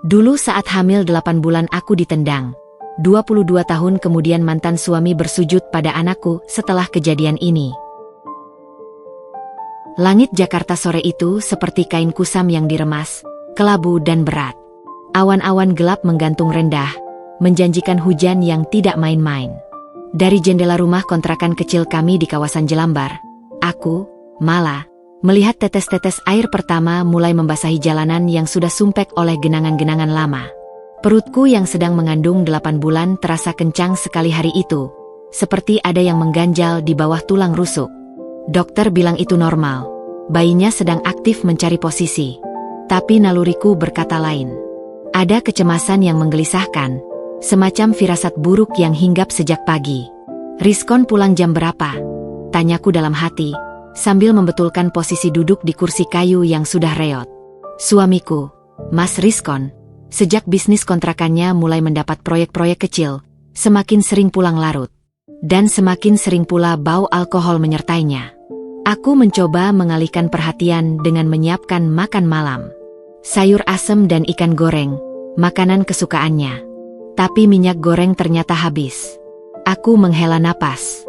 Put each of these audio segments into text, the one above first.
Dulu saat hamil 8 bulan aku ditendang. 22 tahun kemudian mantan suami bersujud pada anakku setelah kejadian ini. Langit Jakarta sore itu seperti kain kusam yang diremas, kelabu dan berat. Awan-awan gelap menggantung rendah, menjanjikan hujan yang tidak main-main. Dari jendela rumah kontrakan kecil kami di kawasan Jelambar, aku, Mala, melihat tetes-tetes air pertama mulai membasahi jalanan yang sudah sumpek oleh genangan-genangan lama. Perutku yang sedang mengandung 8 bulan terasa kencang sekali hari itu, seperti ada yang mengganjal di bawah tulang rusuk. Dokter bilang itu normal, bayinya sedang aktif mencari posisi. Tapi naluriku berkata lain. Ada kecemasan yang menggelisahkan, semacam firasat buruk yang hinggap sejak pagi. "Rizkon pulang jam berapa?" tanyaku dalam hati, sambil membetulkan posisi duduk di kursi kayu yang sudah reot. Suamiku, Mas Rizkon, sejak bisnis kontrakannya mulai mendapat proyek-proyek kecil, semakin sering pulang larut. Dan semakin sering pula bau alkohol menyertainya. Aku mencoba mengalihkan perhatian dengan menyiapkan makan malam. Sayur asem dan ikan goreng, makanan kesukaannya. Tapi minyak goreng ternyata habis. Aku menghela napas.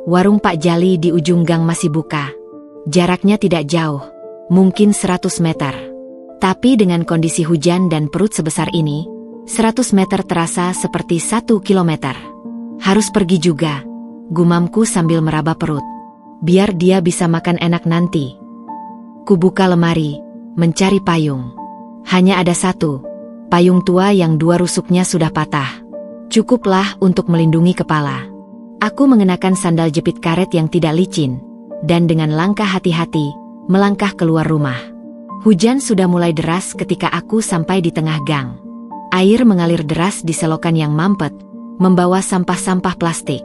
Warung Pak Jali di ujung gang masih buka. Jaraknya tidak jauh, mungkin 100 meter. Tapi dengan kondisi hujan dan perut sebesar ini, 100 meter terasa seperti 1 kilometer. Harus pergi juga, gumamku sambil meraba perut. Biar dia bisa makan enak nanti. Kubuka lemari, mencari payung. Hanya ada satu, payung tua yang 2 rusuknya sudah patah. Cukuplah untuk melindungi kepala. Aku mengenakan sandal jepit karet yang tidak licin, dan dengan langkah hati-hati, melangkah keluar rumah. Hujan sudah mulai deras ketika aku sampai di tengah gang. Air mengalir deras di selokan yang mampet, membawa sampah-sampah plastik.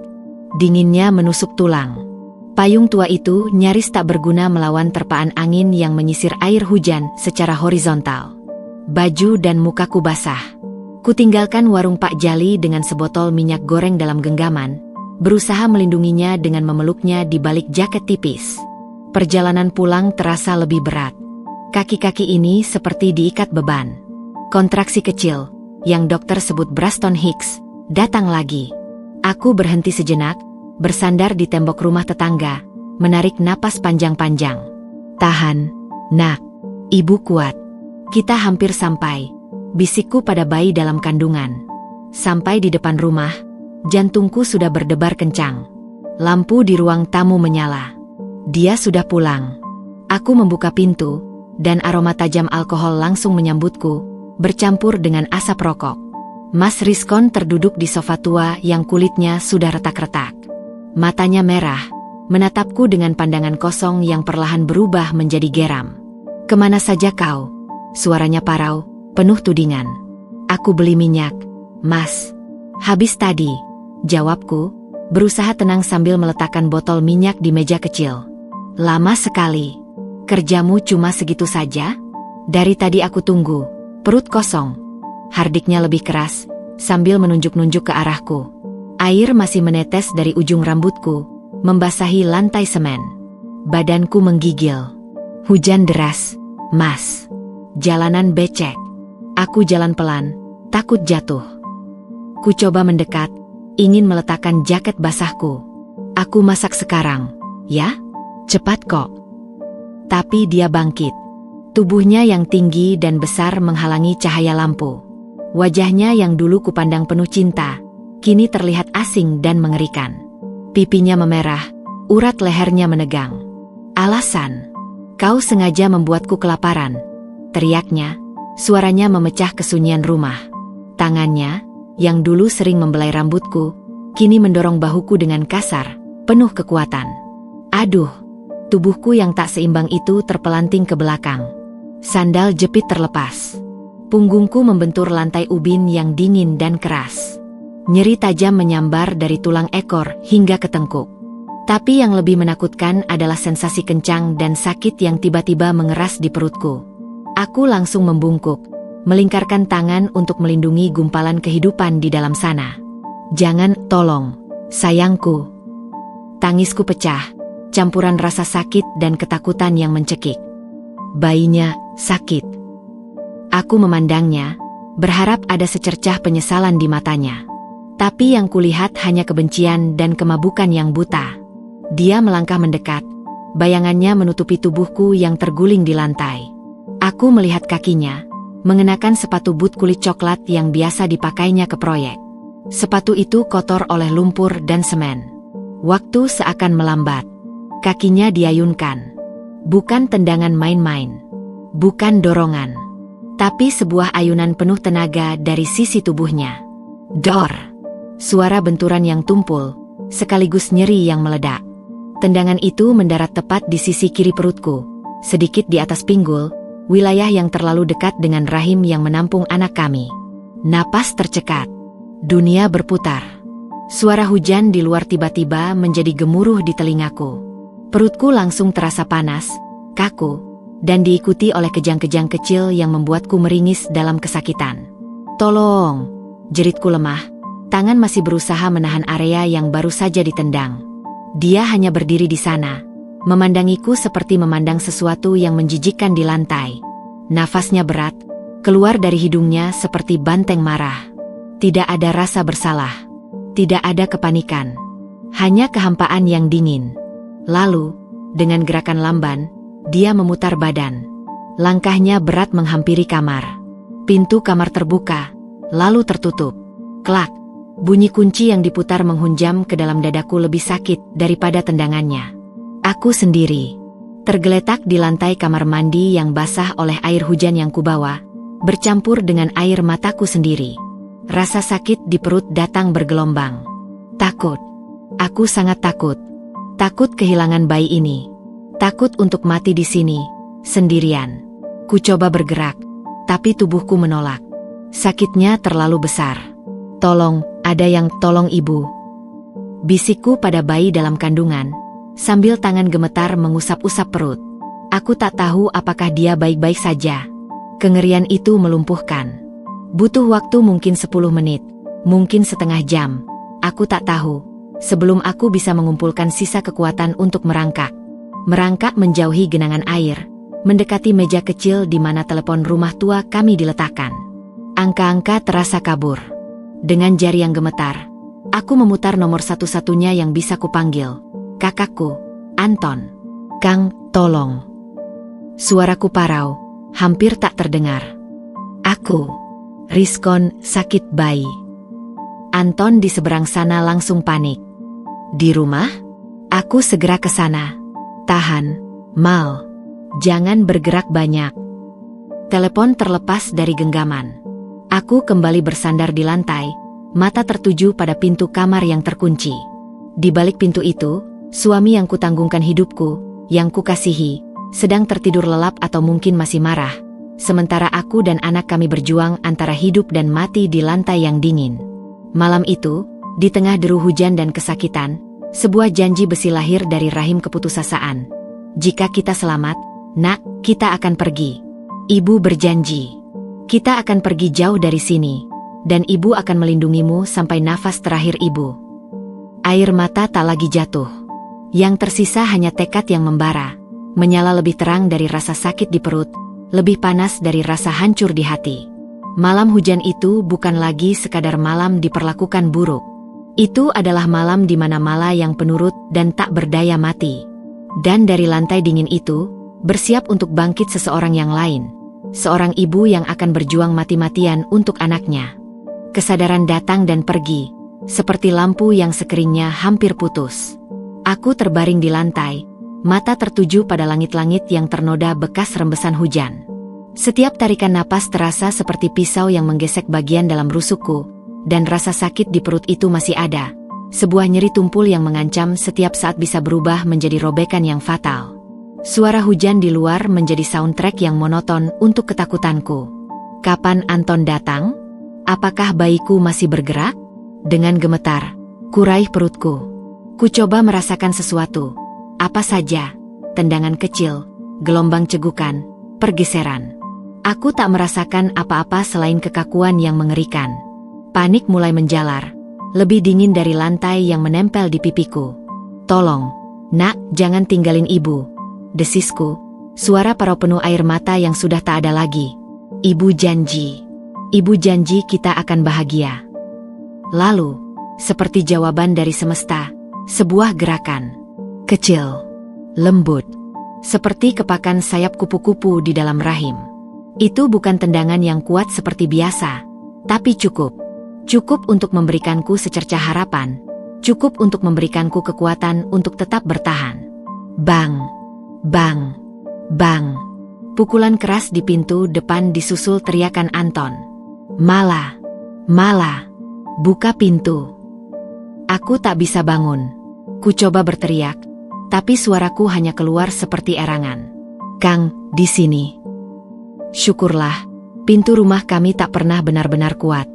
Dinginnya menusuk tulang. Payung tua itu nyaris tak berguna melawan terpaan angin yang menyisir air hujan secara horizontal. Baju dan mukaku basah. Kutinggalkan warung Pak Jali dengan sebotol minyak goreng dalam genggaman, berusaha melindunginya dengan memeluknya di balik jaket tipis. Perjalanan pulang terasa lebih berat. Kaki-kaki ini seperti diikat beban. Kontraksi kecil, yang dokter sebut Braxton Hicks, datang lagi. Aku berhenti sejenak, bersandar di tembok rumah tetangga, menarik napas panjang-panjang. "Tahan, nak. Ibu kuat. Kita hampir sampai," bisikku pada bayi dalam kandungan. Sampai di depan rumah, jantungku sudah berdebar kencang. Lampu di ruang tamu menyala. Dia sudah pulang. Aku membuka pintu, dan aroma tajam alkohol langsung menyambutku, bercampur dengan asap rokok. Mas Rizkon terduduk di sofa tua yang kulitnya sudah retak-retak. Matanya merah, menatapku dengan pandangan kosong yang perlahan berubah menjadi geram. "Kemana saja kau?" Suaranya parau, penuh tudingan. "Aku beli minyak, Mas." "Habis tadi," jawabku, berusaha tenang sambil meletakkan botol minyak di meja kecil. "Lama sekali. Kerjamu cuma segitu saja?" "Dari tadi aku tunggu, perut kosong." Hardiknya lebih keras, sambil menunjuk-nunjuk ke arahku. Air masih menetes dari ujung rambutku, membasahi lantai semen. Badanku menggigil. "Hujan deras, Mas. Jalanan becek." Aku jalan pelan, takut jatuh. Ku coba mendekat, ingin meletakkan jaket basahku. "Aku masak sekarang, ya? Cepat kok." Tapi dia bangkit. Tubuhnya yang tinggi dan besar menghalangi cahaya lampu. Wajahnya yang dulu kupandang penuh cinta, kini terlihat asing dan mengerikan. Pipinya memerah, urat lehernya menegang. "Alasan? Kau sengaja membuatku kelaparan," teriaknya, suaranya memecah kesunyian rumah. Tangannya, yang dulu sering membelai rambutku, kini mendorong bahuku dengan kasar, penuh kekuatan. Aduh, tubuhku yang tak seimbang itu terpelanting ke belakang. Sandal jepit terlepas. Punggungku membentur lantai ubin yang dingin dan keras. Nyeri tajam menyambar dari tulang ekor hingga ke tengkuk. Tapi yang lebih menakutkan adalah sensasi kencang dan sakit yang tiba-tiba mengeras di perutku. Aku langsung membungkuk, melingkarkan tangan untuk melindungi gumpalan kehidupan di dalam sana. "Jangan, tolong, sayangku." Tangisku pecah, campuran rasa sakit dan ketakutan yang mencekik. Bayinya sakit. Aku memandangnya, berharap ada secercah penyesalan di matanya. Tapi yang kulihat hanya kebencian dan kemabukan yang buta. Dia melangkah mendekat, bayangannya menutupi tubuhku yang terguling di lantai. Aku melihat kakinya, mengenakan sepatu boot kulit coklat yang biasa dipakainya ke proyek. Sepatu itu kotor oleh lumpur dan semen. Waktu seakan melambat. Kakinya diayunkan. Bukan tendangan main-main. Bukan dorongan. Tapi sebuah ayunan penuh tenaga dari sisi tubuhnya. Dor! Suara benturan yang tumpul, sekaligus nyeri yang meledak. Tendangan itu mendarat tepat di sisi kiri perutku, sedikit di atas pinggul, wilayah yang terlalu dekat dengan rahim yang menampung anak kami. Napas tercekat. Dunia berputar. Suara hujan di luar tiba-tiba menjadi gemuruh di telingaku. Perutku langsung terasa panas, kaku, dan diikuti oleh kejang-kejang kecil yang membuatku meringis dalam kesakitan. "Tolong!" jeritku lemah. Tangan masih berusaha menahan area yang baru saja ditendang. Dia hanya berdiri di sana, memandangiku seperti memandang sesuatu yang menjijikkan di lantai. Nafasnya berat, keluar dari hidungnya seperti banteng marah. Tidak ada rasa bersalah. Tidak ada kepanikan. Hanya kehampaan yang dingin. Lalu, dengan gerakan lamban, dia memutar badan. Langkahnya berat menghampiri kamar. Pintu kamar terbuka, lalu tertutup. Klak! Bunyi kunci yang diputar menghunjam ke dalam dadaku lebih sakit daripada tendangannya. Aku sendiri, tergeletak di lantai kamar mandi yang basah oleh air hujan yang kubawa, bercampur dengan air mataku sendiri. Rasa sakit di perut datang bergelombang. Takut. Aku sangat takut. Takut kehilangan bayi ini. Takut untuk mati di sini, sendirian. Ku coba bergerak, tapi tubuhku menolak. Sakitnya terlalu besar. "Tolong, ada yang tolong ibu." Bisikku pada bayi dalam kandungan, sambil tangan gemetar mengusap-usap perut. Aku tak tahu apakah dia baik-baik saja. Kengerian itu melumpuhkan. Butuh waktu mungkin 10 menit, mungkin setengah jam. Aku tak tahu, sebelum aku bisa mengumpulkan sisa kekuatan untuk merangkak. Merangkak menjauhi genangan air, mendekati meja kecil di mana telepon rumah tua kami diletakkan. Angka-angka terasa kabur. Dengan jari yang gemetar, aku memutar nomor satu-satunya yang bisa kupanggil. "Kakakku, Anton." "Kang, tolong." Suaraku parau, hampir tak terdengar. "Aku, Rizkon, sakit bayi." Anton di seberang sana langsung panik. "Di rumah?" Aku segera ke sana. "Tahan, Mal. Jangan bergerak banyak." Telepon terlepas dari genggaman. Aku kembali bersandar di lantai, mata tertuju pada pintu kamar yang terkunci. Di balik pintu itu, suami yang kutanggungkan hidupku, yang kukasihi, sedang tertidur lelap atau mungkin masih marah. Sementara aku dan anak kami berjuang antara hidup dan mati di lantai yang dingin. Malam itu, di tengah deru hujan dan kesakitan, sebuah janji besi lahir dari rahim keputusasaan. "Jika kita selamat, Nak, kita akan pergi." Ibu berjanji. "Kita akan pergi jauh dari sini, dan ibu akan melindungimu sampai nafas terakhir ibu." Air mata tak lagi jatuh. Yang tersisa hanya tekad yang membara, menyala lebih terang dari rasa sakit di perut, lebih panas dari rasa hancur di hati. Malam hujan itu bukan lagi sekadar malam diperlakukan buruk. Itu adalah malam di mana Mala yang penurut dan tak berdaya mati. Dan dari lantai dingin itu, bersiap untuk bangkit seseorang yang lain. Seorang ibu yang akan berjuang mati-matian untuk anaknya. Kesadaran datang dan pergi, seperti lampu yang sekeringnya hampir putus. Aku terbaring di lantai, mata tertuju pada langit-langit yang ternoda bekas rembesan hujan. Setiap tarikan napas terasa seperti pisau yang menggesek bagian dalam rusukku, dan rasa sakit di perut itu masih ada. Sebuah nyeri tumpul yang mengancam setiap saat bisa berubah menjadi robekan yang fatal. Suara hujan di luar menjadi soundtrack yang monoton untuk ketakutanku. Kapan Anton datang? Apakah bayiku masih bergerak? Dengan gemetar, kuraih perutku. Ku coba merasakan sesuatu. Apa saja, tendangan kecil, gelombang cegukan, pergeseran. Aku tak merasakan apa-apa selain kekakuan yang mengerikan. Panik mulai menjalar, lebih dingin dari lantai yang menempel di pipiku. "Tolong, Nak, jangan tinggalin ibu," desisku, suara parau penuh air mata yang sudah tak ada lagi. "Ibu janji. Ibu janji kita akan bahagia. Lalu, seperti jawaban dari semesta, sebuah gerakan kecil, lembut, seperti kepakan sayap kupu-kupu di dalam rahim. Itu bukan tendangan yang kuat seperti biasa, tapi cukup untuk memberikanku secercah harapan, cukup untuk memberikanku kekuatan untuk tetap bertahan. Bang, bang, bang. Pukulan keras di pintu depan disusul teriakan Anton. Mala, buka pintu. Aku tak bisa bangun. Ku coba berteriak, tapi suaraku hanya keluar seperti erangan. Kang, di sini. Syukurlah, pintu rumah kami tak pernah benar-benar kuat.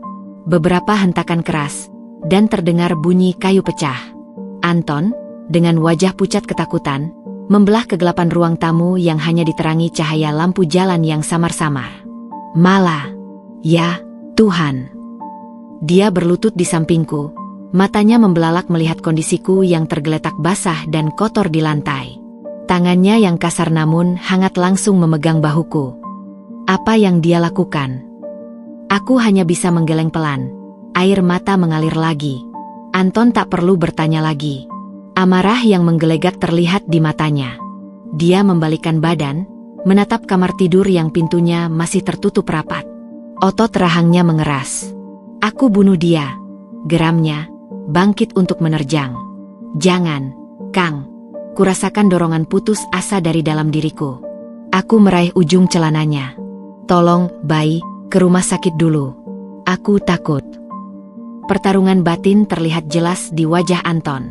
Beberapa hentakan keras, dan terdengar bunyi kayu pecah. Anton, dengan wajah pucat ketakutan, membelah kegelapan ruang tamu yang hanya diterangi cahaya lampu jalan yang samar-samar. Mala, ya, Tuhan. Dia berlutut di sampingku, matanya membelalak melihat kondisiku yang tergeletak basah dan kotor di lantai. Tangannya yang kasar namun hangat langsung memegang bahuku. Apa yang dia lakukan? Aku hanya bisa menggeleng pelan. Air mata mengalir lagi. Anton tak perlu bertanya lagi. Amarah yang menggelegak terlihat di matanya. Dia membalikkan badan, menatap kamar tidur yang pintunya masih tertutup rapat. Otot rahangnya mengeras. Aku bunuh dia. Geramnya, bangkit untuk menerjang. Jangan, Kang. Kurasakan dorongan putus asa dari dalam diriku. Aku meraih ujung celananya. Tolong, Bayi, ke rumah sakit dulu. Aku takut. Pertarungan batin terlihat jelas di wajah Anton.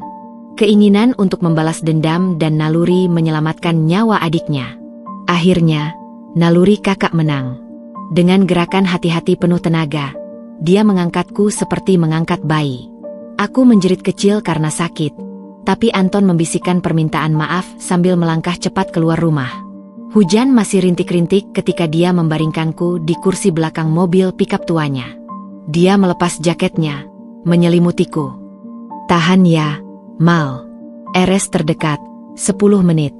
Keinginan untuk membalas dendam dan naluri menyelamatkan nyawa adiknya. Akhirnya, naluri kakak menang. Dengan gerakan hati-hati penuh tenaga, dia mengangkatku seperti mengangkat bayi. Aku menjerit kecil karena sakit, tapi Anton membisikkan permintaan maaf sambil melangkah cepat keluar rumah. Hujan masih rintik-rintik ketika dia membaringkanku di kursi belakang mobil pikap tuanya. Dia melepas jaketnya, menyelimutiku. Tahan ya, Mal. RS terdekat, 10 menit.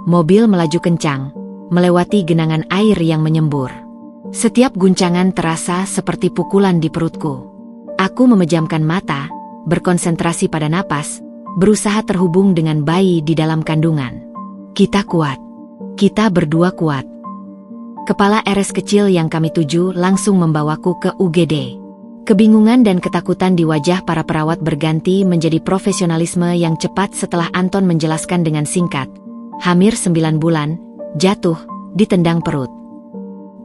Mobil melaju kencang, melewati genangan air yang menyembur. Setiap guncangan terasa seperti pukulan di perutku. Aku memejamkan mata, berkonsentrasi pada napas, berusaha terhubung dengan bayi di dalam kandungan. Kita kuat. Kita berdua kuat. Kepala RS kecil yang kami tuju langsung membawaku ke UGD. Kebingungan dan ketakutan di wajah para perawat berganti menjadi profesionalisme yang cepat setelah Anton menjelaskan dengan singkat. Hamil 9 bulan, jatuh, ditendang perut.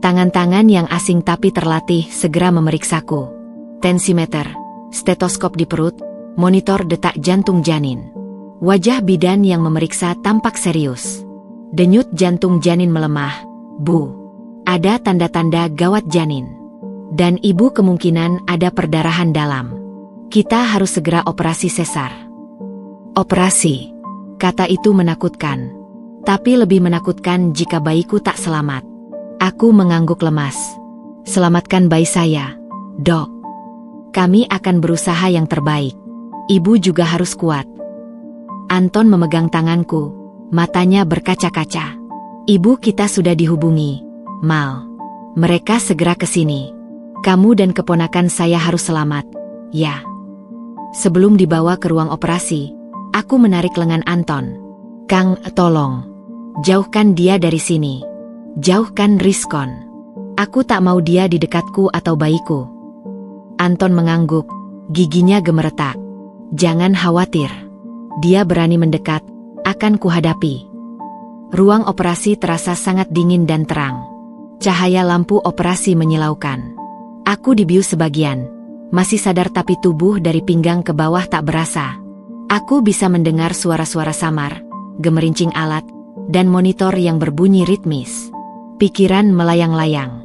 Tangan-tangan yang asing tapi terlatih segera memeriksaku. Tensimeter, stetoskop di perut, monitor detak jantung janin. Wajah bidan yang memeriksa tampak serius. Denyut jantung janin melemah. Bu, ada tanda-tanda gawat janin. Dan ibu kemungkinan ada perdarahan dalam. Kita harus segera operasi sesar. Operasi. Kata itu menakutkan. Tapi lebih menakutkan jika bayiku tak selamat. Aku mengangguk lemas. Selamatkan bayi saya, Dok. Kami akan berusaha yang terbaik. Ibu juga harus kuat. Anton memegang tanganku, matanya berkaca-kaca. Ibu kita sudah dihubungi, Mal. Mereka segera ke sini. Kamu dan keponakan saya harus selamat, ya. Sebelum dibawa ke ruang operasi, aku menarik lengan Anton. Kang, tolong. Jauhkan dia dari sini. Jauhkan Rizkon. Aku tak mau dia di dekatku atau bayiku. Anton mengangguk, giginya gemeretak. Jangan khawatir. Dia berani mendekat, akan kuhadapi. Ruang operasi terasa sangat dingin dan terang. Cahaya lampu operasi menyilaukan. Aku dibius sebagian. Masih sadar tapi tubuh dari pinggang ke bawah tak berasa. Aku bisa mendengar suara-suara samar, gemerincing alat, dan monitor yang berbunyi ritmis. Pikiran melayang-layang.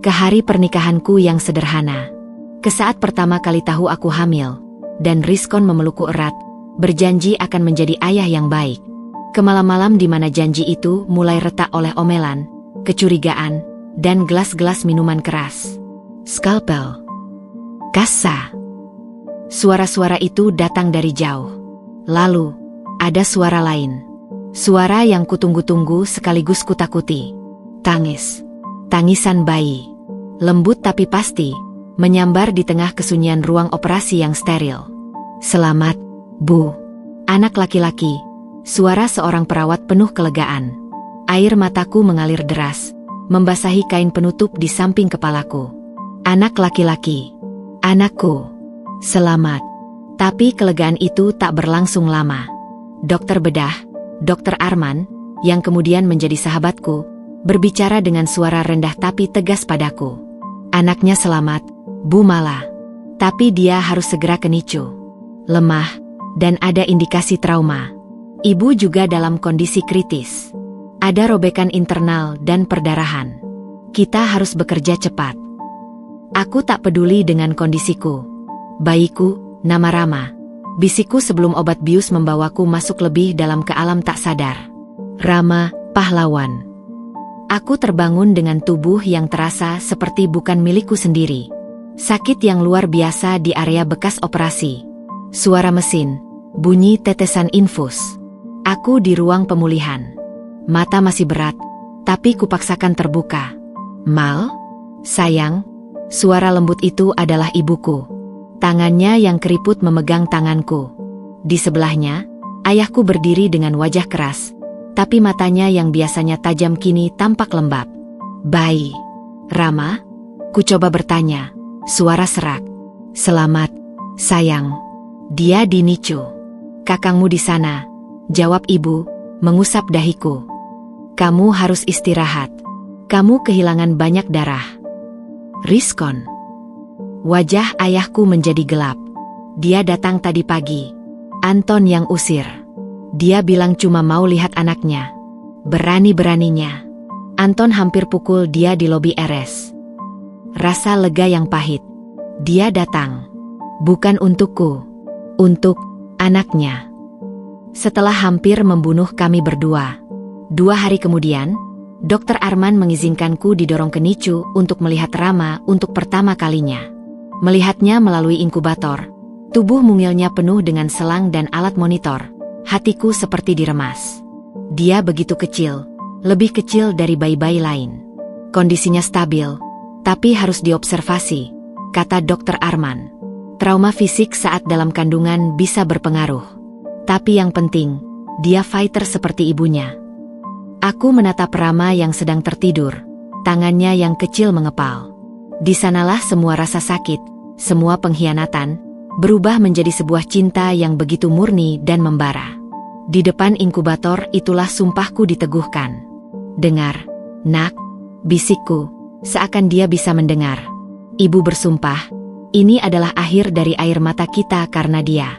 Ke hari pernikahanku yang sederhana. Ke saat pertama kali tahu aku hamil. Dan Rizkon memelukku erat, berjanji akan menjadi ayah yang baik. Ke malam-malam di mana janji itu mulai retak oleh omelan, kecurigaan, dan gelas-gelas minuman keras. Skalpel. Kassa. Suara-suara itu datang dari jauh. Lalu, ada suara lain. Suara yang kutunggu-tunggu sekaligus kutakuti. Tangis. Tangisan bayi. lembut tapi pasti, menyambar di tengah kesunyian ruang operasi yang steril. "Selamat, Bu." Anak laki-laki, suara seorang perawat penuh kelegaan. Air mataku mengalir deras, membasahi kain penutup di samping kepalaku. Anak laki-laki, anakku, selamat. Tapi kelegaan itu tak berlangsung lama. Dokter bedah, Dokter Arman, yang kemudian menjadi sahabatku, berbicara dengan suara rendah tapi tegas padaku. "Anaknya selamat, Bu Mala. Tapi dia harus segera ke NICU. Lemah, dan ada indikasi trauma. Ibu juga dalam kondisi kritis. Ada robekan internal dan perdarahan. Kita harus bekerja cepat." Aku tak peduli dengan kondisiku. "Bayiku, nama Rama," bisikku sebelum obat bius membawaku masuk lebih dalam ke alam tak sadar. "Rama, pahlawan." Aku terbangun dengan tubuh yang terasa seperti bukan milikku sendiri. Sakit yang luar biasa di area bekas operasi. Suara mesin, bunyi tetesan infus. Aku di ruang pemulihan. Mata masih berat, tapi kupaksakan terbuka. "Mal? Sayang." Suara lembut itu adalah ibuku. Tangannya yang keriput memegang tanganku. Di sebelahnya, ayahku berdiri dengan wajah keras, tapi matanya yang biasanya tajam kini tampak lembab. "Bayi Rama?" Ku coba bertanya, suara serak. "Selamat, sayang. Dia di NICU. Kakangmu di sana," jawab ibu, mengusap dahiku. "Kamu harus istirahat. Kamu kehilangan banyak darah." "Rizkon." Wajah ayahku menjadi gelap. "Dia datang tadi pagi. Anton yang usir. Dia bilang cuma mau lihat anaknya. Berani-beraninya Anton hampir pukul dia di lobi RS. Rasa lega yang pahit. Dia datang. Bukan untukku. Untuk anaknya. Setelah hampir membunuh kami berdua. 2 hari kemudian, Dokter Arman mengizinkanku didorong ke NICU untuk melihat Rama untuk pertama kalinya. Melihatnya melalui inkubator, tubuh mungilnya penuh dengan selang dan alat monitor. Hatiku seperti diremas. Dia begitu kecil, lebih kecil dari bayi-bayi lain. Kondisinya stabil, tapi harus diobservasi, kata Dokter Arman. Trauma fisik saat dalam kandungan bisa berpengaruh. Tapi yang penting, dia fighter seperti ibunya. Aku menatap Rama yang sedang tertidur, tangannya yang kecil mengepal. Di sanalah semua rasa sakit, semua pengkhianatan, berubah menjadi sebuah cinta yang begitu murni dan membara. Di depan inkubator itulah sumpahku diteguhkan. "Dengar, nak," bisikku, seakan dia bisa mendengar. "Ibu bersumpah, ini adalah akhir dari air mata kita karena dia.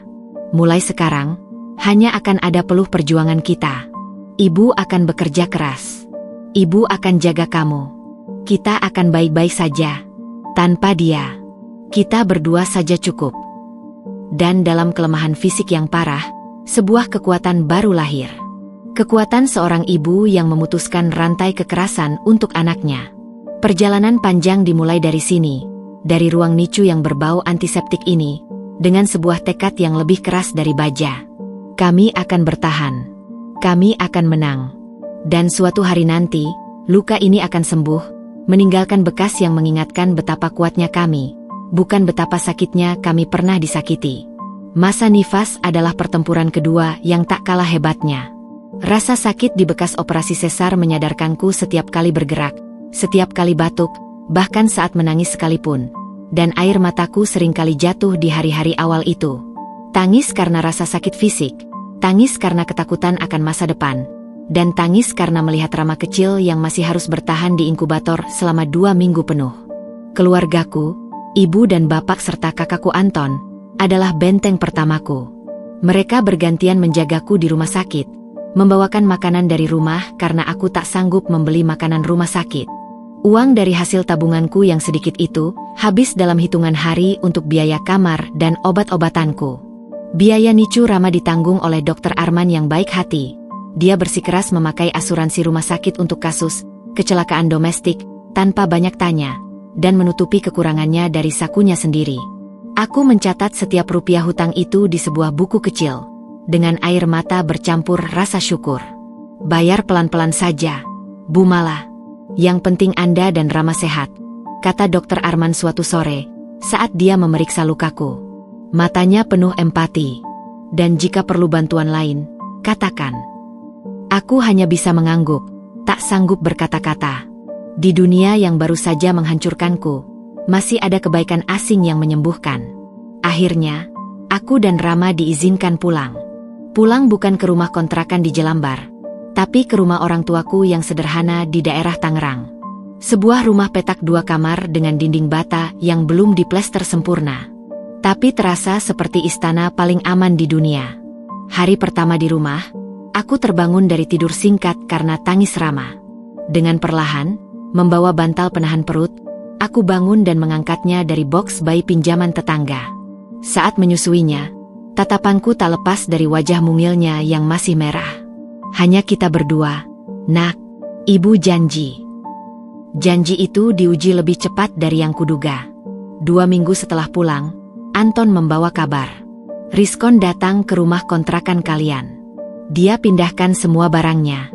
Mulai sekarang, hanya akan ada peluh perjuangan kita. Ibu akan bekerja keras. Ibu akan jaga kamu. Kita akan baik-baik saja. Tanpa dia, kita berdua saja cukup." Dan dalam kelemahan fisik yang parah, sebuah kekuatan baru lahir. Kekuatan seorang ibu yang memutuskan rantai kekerasan untuk anaknya. Perjalanan panjang dimulai dari sini, dari ruang NICU yang berbau antiseptik ini, dengan sebuah tekad yang lebih keras dari baja. Kami akan bertahan. Kami akan menang. Dan suatu hari nanti, luka ini akan sembuh, meninggalkan bekas yang mengingatkan betapa kuatnya kami, bukan betapa sakitnya kami pernah disakiti. Masa nifas adalah pertempuran kedua yang tak kalah hebatnya. Rasa sakit di bekas operasi sesar menyadarkanku setiap kali bergerak, setiap kali batuk, bahkan saat menangis sekalipun. Dan air mataku seringkali jatuh di hari-hari awal itu. Tangis karena rasa sakit fisik, tangis karena ketakutan akan masa depan, dan tangis karena melihat Rama kecil yang masih harus bertahan di inkubator selama 2 minggu penuh. Keluargaku, ibu dan bapak serta kakakku Anton, adalah benteng pertamaku. Mereka bergantian menjagaku di rumah sakit, membawakan makanan dari rumah karena aku tak sanggup membeli makanan rumah sakit. Uang dari hasil tabunganku yang sedikit itu, habis dalam hitungan hari untuk biaya kamar dan obat-obatanku. Biaya NICU Rama ditanggung oleh Dokter Arman yang baik hati. Dia bersikeras memakai asuransi rumah sakit untuk kasus kecelakaan domestik, tanpa banyak tanya, dan menutupi kekurangannya dari sakunya sendiri. Aku mencatat setiap rupiah hutang itu di sebuah buku kecil, dengan air mata bercampur rasa syukur. "Bayar pelan-pelan saja, Bu Mala. Yang penting Anda dan Rama sehat." kata Dokter Arman suatu sore, saat dia memeriksa lukaku. Matanya penuh empati. Dan jika perlu bantuan lain, katakan. Aku hanya bisa mengangguk, tak sanggup berkata-kata. Di dunia yang baru saja menghancurkanku, masih ada kebaikan asing yang menyembuhkan. Akhirnya, aku dan Rama diizinkan pulang. Pulang bukan ke rumah kontrakan di Jelambar, tapi ke rumah orang tuaku yang sederhana di daerah Tangerang. Sebuah rumah petak 2 kamar dengan dinding bata yang belum diplester sempurna. Tapi terasa seperti istana paling aman di dunia. Hari pertama di rumah, aku terbangun dari tidur singkat karena tangis Rama. Dengan perlahan, membawa bantal penahan perut, aku bangun dan mengangkatnya dari box bayi pinjaman tetangga. Saat menyusuinya, tatapanku tak lepas dari wajah mungilnya yang masih merah. Hanya kita berdua, nak, ibu janji. Janji itu diuji lebih cepat dari yang kuduga. 2 minggu setelah pulang, Anton membawa kabar. Rizkon datang ke rumah kontrakan kalian. Dia pindahkan semua barangnya.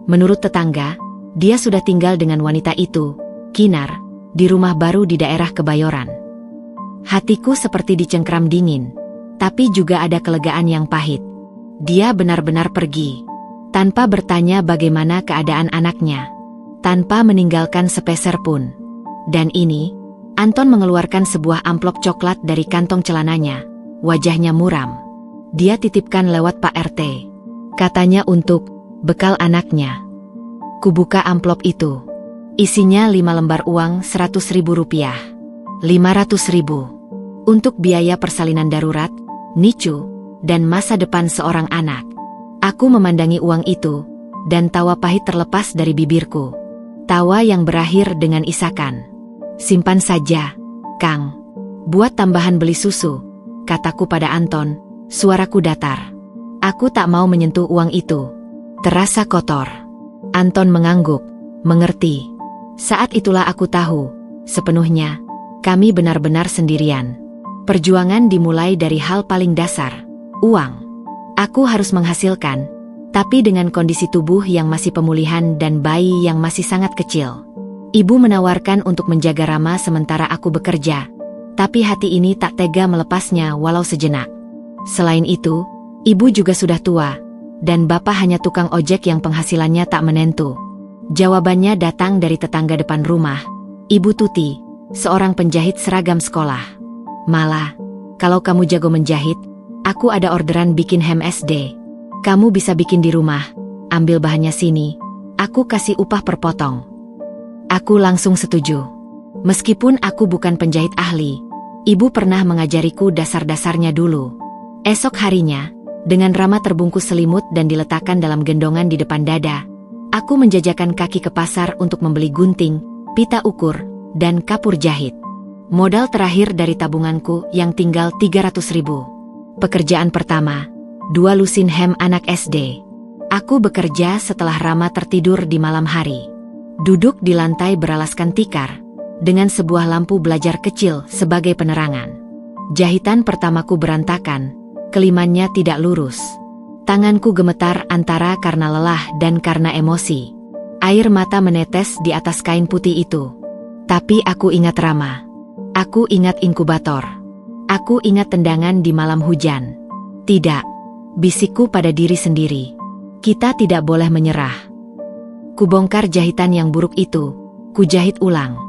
Menurut tetangga, dia sudah tinggal dengan wanita itu, Kinar, di rumah baru di daerah Kebayoran. Hatiku seperti dicengkram dingin, tapi juga ada kelegaan yang pahit. Dia benar-benar pergi, tanpa bertanya bagaimana keadaan anaknya, tanpa meninggalkan sepeser pun. Dan ini, Anton mengeluarkan sebuah amplop coklat dari kantong celananya. Wajahnya muram. Dia titipkan lewat Pak RT. Katanya untuk bekal anaknya. Kubuka amplop itu. Isinya 5 lembar uang 100.000 rupiah. 500.000. Untuk biaya persalinan darurat, nicu, dan masa depan seorang anak. Aku memandangi uang itu, dan tawa pahit terlepas dari bibirku. Tawa yang berakhir dengan isakan. Simpan saja, Kang. Buat tambahan beli susu, kataku pada Anton, suaraku datar. Aku tak mau menyentuh uang itu. Terasa kotor. Anton mengangguk, mengerti. Saat itulah aku tahu, sepenuhnya, kami benar-benar sendirian. Perjuangan dimulai dari hal paling dasar, uang. Aku harus menghasilkan, tapi dengan kondisi tubuh yang masih pemulihan dan bayi yang masih sangat kecil. Ibu menawarkan untuk menjaga Rama sementara aku bekerja, tapi hati ini tak tega melepasnya walau sejenak. Selain itu, ibu juga sudah tua, dan bapak hanya tukang ojek yang penghasilannya tak menentu. Jawabannya datang dari tetangga depan rumah, Ibu Tuti, seorang penjahit seragam sekolah. Malah, kalau kamu jago menjahit, aku ada orderan bikin hem SD. Kamu bisa bikin di rumah, ambil bahannya sini, aku kasih upah per potong. Aku langsung setuju. Meskipun aku bukan penjahit ahli, ibu pernah mengajariku dasar-dasarnya dulu. Esok harinya, dengan Rama terbungkus selimut dan diletakkan dalam gendongan di depan dada, aku menjajakan kaki ke pasar untuk membeli gunting, pita ukur, dan kapur jahit. Modal terakhir dari tabunganku yang tinggal 300.000. Pekerjaan pertama, 2 lusin hem anak SD. Aku bekerja setelah Rama tertidur di malam hari. Duduk di lantai beralaskan tikar, dengan sebuah lampu belajar kecil sebagai penerangan. Jahitan pertamaku berantakan, kelimannya tidak lurus. Tanganku gemetar antara karena lelah dan karena emosi. Air mata menetes di atas kain putih itu. Tapi aku ingat Rama. Aku ingat inkubator. Aku ingat tendangan di malam hujan. Tidak, bisikku pada diri sendiri. Kita tidak boleh menyerah. Kubongkar jahitan yang buruk itu, kujahit ulang.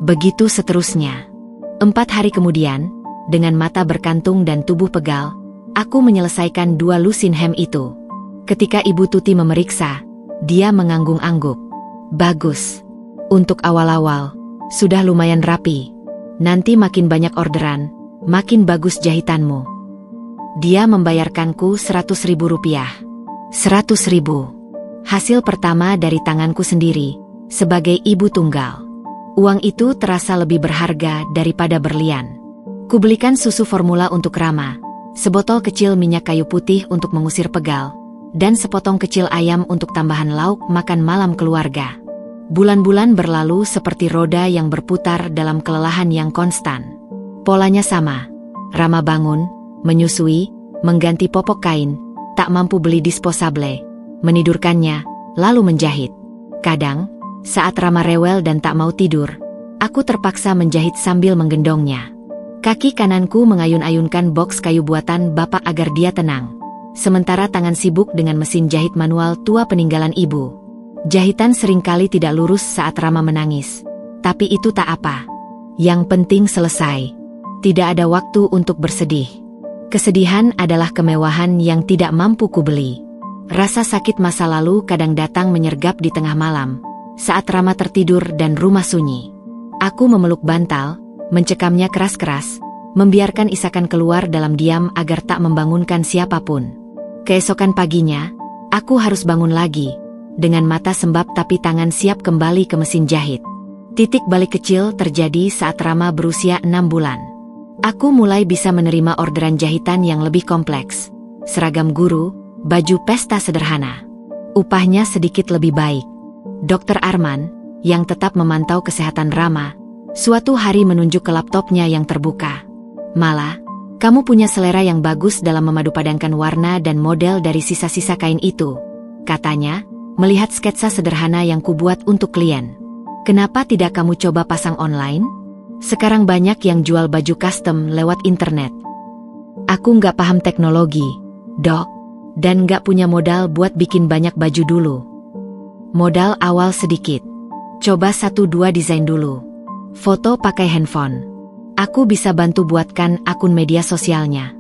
Begitu seterusnya. 4 hari kemudian, dengan mata berkantung dan tubuh pegal, aku menyelesaikan 2 lusin hem itu. Ketika Ibu Tuti memeriksa, dia menganggung-angguk. Bagus. Untuk awal-awal, sudah lumayan rapi. Nanti makin banyak orderan, makin bagus jahitanmu. Dia membayarkanku 100.000 rupiah. 100.000. Hasil pertama dari tanganku sendiri, sebagai ibu tunggal. Uang itu terasa lebih berharga daripada berlian. Kubelikan susu formula untuk Rama, sebotol kecil minyak kayu putih untuk mengusir pegal, dan sepotong kecil ayam untuk tambahan lauk makan malam keluarga. Bulan-bulan berlalu seperti roda yang berputar dalam kelelahan yang konstan. Polanya sama. Rama bangun, menyusui, mengganti popok kain, tak mampu beli disposable, menidurkannya, lalu menjahit. Kadang, saat Rama rewel dan tak mau tidur, Aku terpaksa menjahit sambil menggendongnya. Kaki kananku mengayun-ayunkan boks kayu buatan bapak agar dia tenang. Sementara tangan sibuk dengan mesin jahit manual tua peninggalan ibu. Jahitan seringkali tidak lurus saat Rama menangis. Tapi itu tak apa. Yang penting selesai. Tidak ada waktu untuk bersedih. Kesedihan adalah kemewahan yang tidak mampu kubeli. Rasa sakit masa lalu kadang datang menyergap di tengah malam, saat Rama tertidur dan rumah sunyi. Aku memeluk bantal, mencekamnya keras-keras, membiarkan isakan keluar dalam diam agar tak membangunkan siapapun. Keesokan paginya, aku harus bangun lagi, dengan mata sembab tapi tangan siap kembali ke mesin jahit. Titik balik kecil terjadi saat Rama berusia 6 bulan. Aku mulai bisa menerima orderan jahitan yang lebih kompleks. Seragam guru, baju pesta sederhana. Upahnya sedikit lebih baik. Dr. Arman, yang tetap memantau kesehatan Rama, suatu hari menunjuk ke laptopnya yang terbuka. "Mala, kamu punya selera yang bagus dalam memadupadankan warna dan model dari sisa-sisa kain itu," katanya, melihat sketsa sederhana yang kubuat untuk klien. "Kenapa tidak kamu coba pasang online? Sekarang banyak yang jual baju custom lewat internet." Aku nggak paham teknologi, Dok, dan nggak punya modal buat bikin banyak baju dulu. Modal awal sedikit. Coba 1-2 desain dulu. Foto pakai handphone. Aku bisa bantu buatkan akun media sosialnya.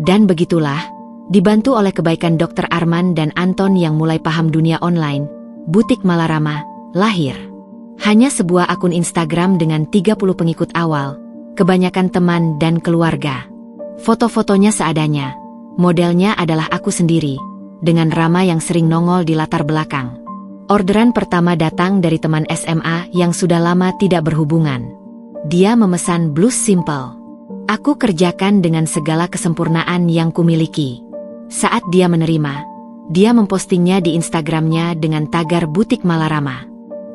Dan begitulah, dibantu oleh kebaikan Dr. Arman dan Anton yang mulai paham dunia online, butik Mala Rama lahir. Hanya sebuah akun Instagram dengan 30 pengikut awal, kebanyakan teman dan keluarga. Foto-fotonya seadanya. Modelnya adalah aku sendiri, dengan Rama yang sering nongol di latar belakang. Orderan pertama datang dari teman SMA yang sudah lama tidak berhubungan. Dia memesan blus simple. Aku kerjakan dengan segala kesempurnaan yang kumiliki. Saat dia menerima, dia mempostingnya di Instagramnya dengan tagar butik Mala Rama.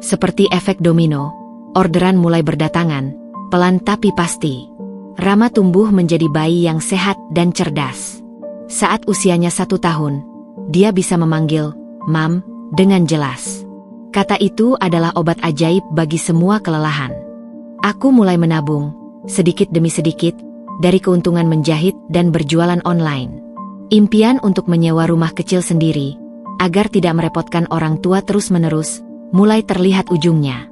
Seperti efek domino, orderan mulai berdatangan, pelan tapi pasti. Rama tumbuh menjadi bayi yang sehat dan cerdas. Saat usianya 1 tahun, dia bisa memanggil "Mam" dengan jelas. Kata itu adalah obat ajaib bagi semua kelelahan. Aku mulai menabung, sedikit demi sedikit, dari keuntungan menjahit dan berjualan online. Impian untuk menyewa rumah kecil sendiri, agar tidak merepotkan orang tua terus-menerus, mulai terlihat ujungnya.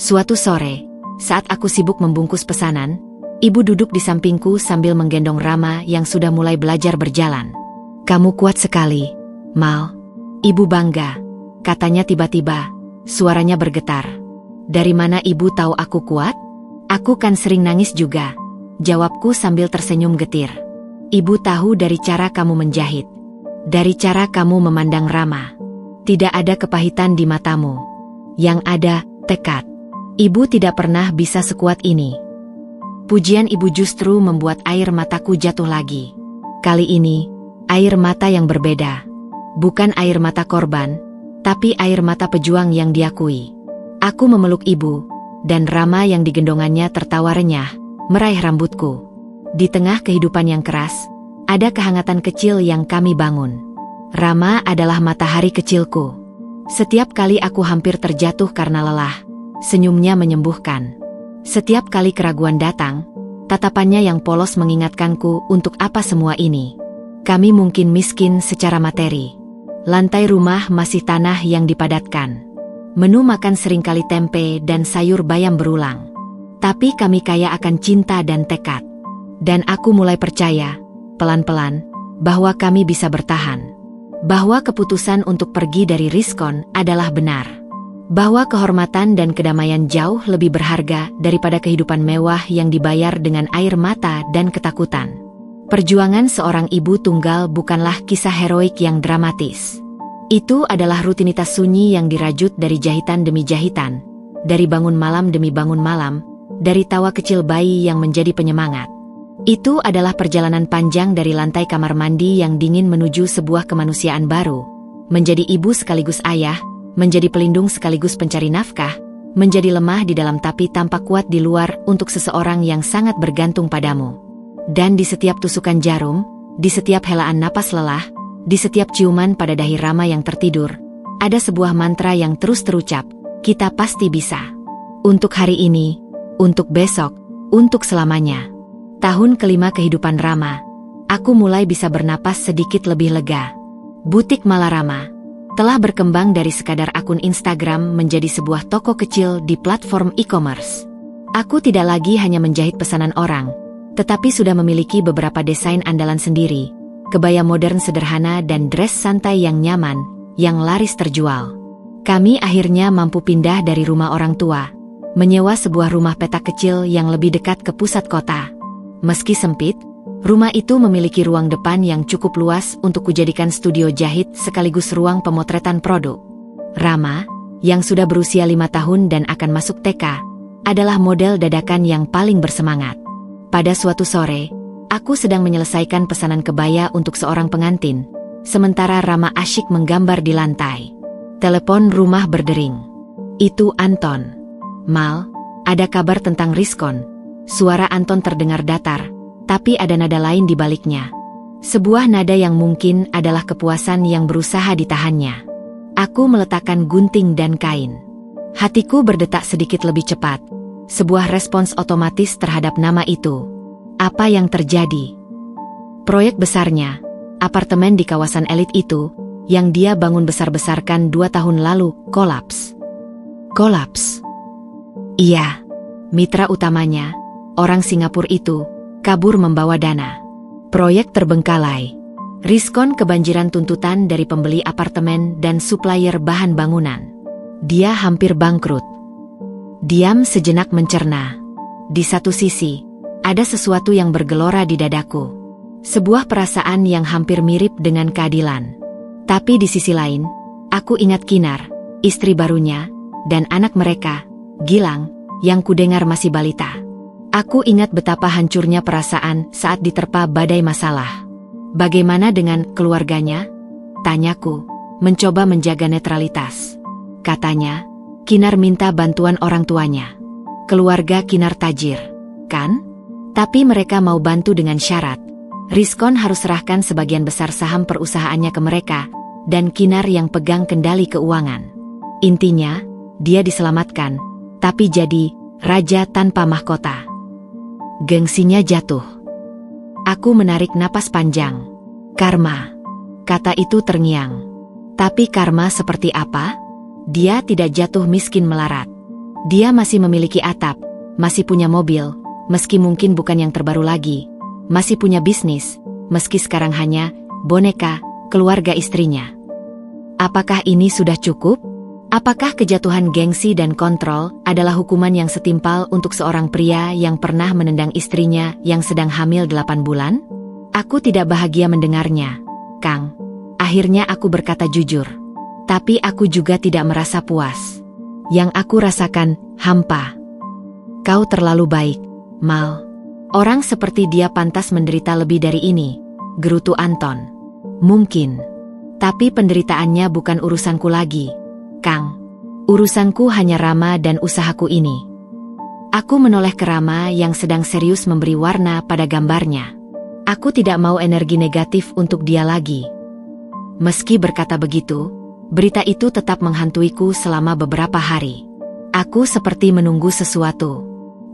Suatu sore, saat aku sibuk membungkus pesanan, ibu duduk di sampingku sambil menggendong Rama yang sudah mulai belajar berjalan. "Kamu kuat sekali, Mal." Ibu bangga, katanya tiba-tiba, suaranya bergetar. "Dari mana ibu tahu aku kuat?" "Aku kan sering nangis juga," jawabku sambil tersenyum getir. "Ibu tahu dari cara kamu menjahit. Dari cara kamu memandang Rama. Tidak ada kepahitan di matamu. Yang ada, tekad. Ibu tidak pernah bisa sekuat ini." Pujian ibu justru membuat air mataku jatuh lagi. Kali ini, air mata yang berbeda. Bukan air mata korban, tapi air mata pejuang yang diakui. Aku memeluk ibu, dan Rama yang digendongannya tertawa renyah, meraih rambutku. Di tengah kehidupan yang keras, ada kehangatan kecil yang kami bangun. Rama adalah matahari kecilku. Setiap kali aku hampir terjatuh karena lelah, senyumnya menyembuhkan. Setiap kali keraguan datang, tatapannya yang polos mengingatkanku untuk apa semua ini. Kami mungkin miskin secara materi. Lantai rumah masih tanah yang dipadatkan. Menu makan seringkali tempe dan sayur bayam berulang. Tapi kami kaya akan cinta dan tekad. Dan aku mulai percaya, pelan-pelan, bahwa kami bisa bertahan. Bahwa keputusan untuk pergi dari Rizkon adalah benar. Bahwa kehormatan dan kedamaian jauh lebih berharga daripada kehidupan mewah yang dibayar dengan air mata dan ketakutan. Perjuangan seorang ibu tunggal bukanlah kisah heroik yang dramatis. Itu adalah rutinitas sunyi yang dirajut dari jahitan demi jahitan, dari bangun malam demi bangun malam, dari tawa kecil bayi yang menjadi penyemangat. Itu adalah perjalanan panjang dari lantai kamar mandi yang dingin menuju sebuah kemanusiaan baru, menjadi ibu sekaligus ayah, menjadi pelindung sekaligus pencari nafkah, menjadi lemah di dalam tapi tampak kuat di luar untuk seseorang yang sangat bergantung padamu. Dan di setiap tusukan jarum, di setiap helaan napas lelah, di setiap ciuman pada dahi Rama yang tertidur, ada sebuah mantra yang terus terucap, "Kita pasti bisa." Untuk hari ini, untuk besok, untuk selamanya. Tahun kelima kehidupan Rama, aku mulai bisa bernapas sedikit lebih lega. Butik Malarama telah berkembang dari sekadar akun Instagram menjadi sebuah toko kecil di platform e-commerce. Aku tidak lagi hanya menjahit pesanan orang, tetapi sudah memiliki beberapa desain andalan sendiri, kebaya modern sederhana dan dress santai yang nyaman, yang laris terjual. Kami akhirnya mampu pindah dari rumah orang tua, menyewa sebuah rumah petak kecil yang lebih dekat ke pusat kota. Meski sempit, rumah itu memiliki ruang depan yang cukup luas untuk kujadikan studio jahit sekaligus ruang pemotretan produk. Rama, yang sudah berusia 5 tahun dan akan masuk TK, adalah model dadakan yang paling bersemangat. Pada suatu sore, aku sedang menyelesaikan pesanan kebaya untuk seorang pengantin, sementara Rama asyik menggambar di lantai. Telepon rumah berdering. Itu Anton. "Mal, ada kabar tentang Rizkon." Suara Anton terdengar datar, tapi ada nada lain di baliknya. Sebuah nada yang mungkin adalah kepuasan yang berusaha ditahannya. Aku meletakkan gunting dan kain. Hatiku berdetak sedikit lebih cepat. Sebuah respons otomatis terhadap nama itu. Apa yang terjadi? Proyek besarnya, apartemen di kawasan elit itu, yang dia bangun besar-besarkan 2 tahun lalu, kolaps. Kolaps. Iya, mitra utamanya, orang Singapura itu, kabur membawa dana. Proyek terbengkalai. Rizkon kebanjiran tuntutan dari pembeli apartemen dan supplier bahan bangunan. Dia hampir bangkrut. Diam sejenak mencerna. Di satu sisi, ada sesuatu yang bergelora di dadaku. Sebuah perasaan yang hampir mirip dengan keadilan. Tapi di sisi lain, aku ingat Kinar, istri barunya, dan anak mereka, Gilang, yang kudengar masih balita. Aku ingat betapa hancurnya perasaan saat diterpa badai masalah. Bagaimana dengan keluarganya? Tanyaku, mencoba menjaga netralitas. Katanya, Kinar minta bantuan orang tuanya. Keluarga Kinar tajir, kan? Tapi mereka mau bantu dengan syarat. Rizkon harus serahkan sebagian besar saham perusahaannya ke mereka, dan Kinar yang pegang kendali keuangan. Intinya, dia diselamatkan, tapi jadi raja tanpa mahkota. Gengsinya jatuh. Aku menarik napas panjang. Karma. Kata itu terngiang. Tapi karma seperti apa? Dia tidak jatuh miskin melarat. Dia masih memiliki atap, masih punya mobil, meski mungkin bukan yang terbaru lagi. Masih punya bisnis, meski sekarang hanya boneka keluarga istrinya. Apakah ini sudah cukup? Apakah kejatuhan gengsi dan kontrol adalah hukuman yang setimpal untuk seorang pria yang pernah menendang istrinya yang sedang hamil 8 bulan? Aku tidak bahagia mendengarnya, Kang. Akhirnya aku berkata jujur. Tapi aku juga tidak merasa puas. Yang aku rasakan, hampa. Kau terlalu baik, Mal. Orang seperti dia pantas menderita lebih dari ini, gerutu Anton. Mungkin. Tapi penderitaannya bukan urusanku lagi, Kang. Urusanku hanya Rama dan usahaku ini. Aku menoleh ke Rama yang sedang serius memberi warna pada gambarnya. Aku tidak mau energi negatif untuk dia lagi. Meski berkata begitu, berita itu tetap menghantuiku selama beberapa hari. Aku seperti menunggu sesuatu.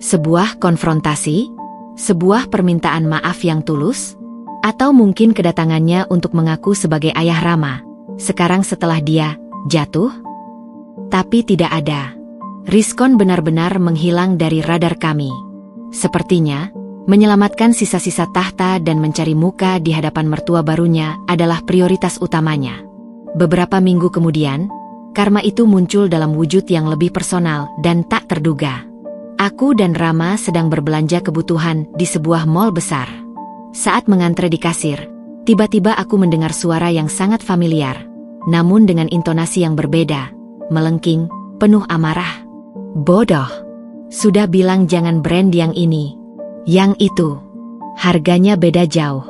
Sebuah konfrontasi? Sebuah permintaan maaf yang tulus? Atau mungkin kedatangannya untuk mengaku sebagai ayah Rama, sekarang setelah dia jatuh? Tapi tidak ada. Rizkon benar-benar menghilang dari radar kami. Sepertinya, menyelamatkan sisa-sisa tahta dan mencari muka di hadapan mertua barunya adalah prioritas utamanya. Beberapa minggu kemudian, karma itu muncul dalam wujud yang lebih personal dan tak terduga. Aku dan Rama sedang berbelanja kebutuhan di sebuah mall besar. Saat mengantre di kasir, tiba-tiba aku mendengar suara yang sangat familiar, namun dengan intonasi yang berbeda, melengking, penuh amarah. Bodoh. Sudah bilang jangan brand yang ini. Yang itu. Harganya beda jauh.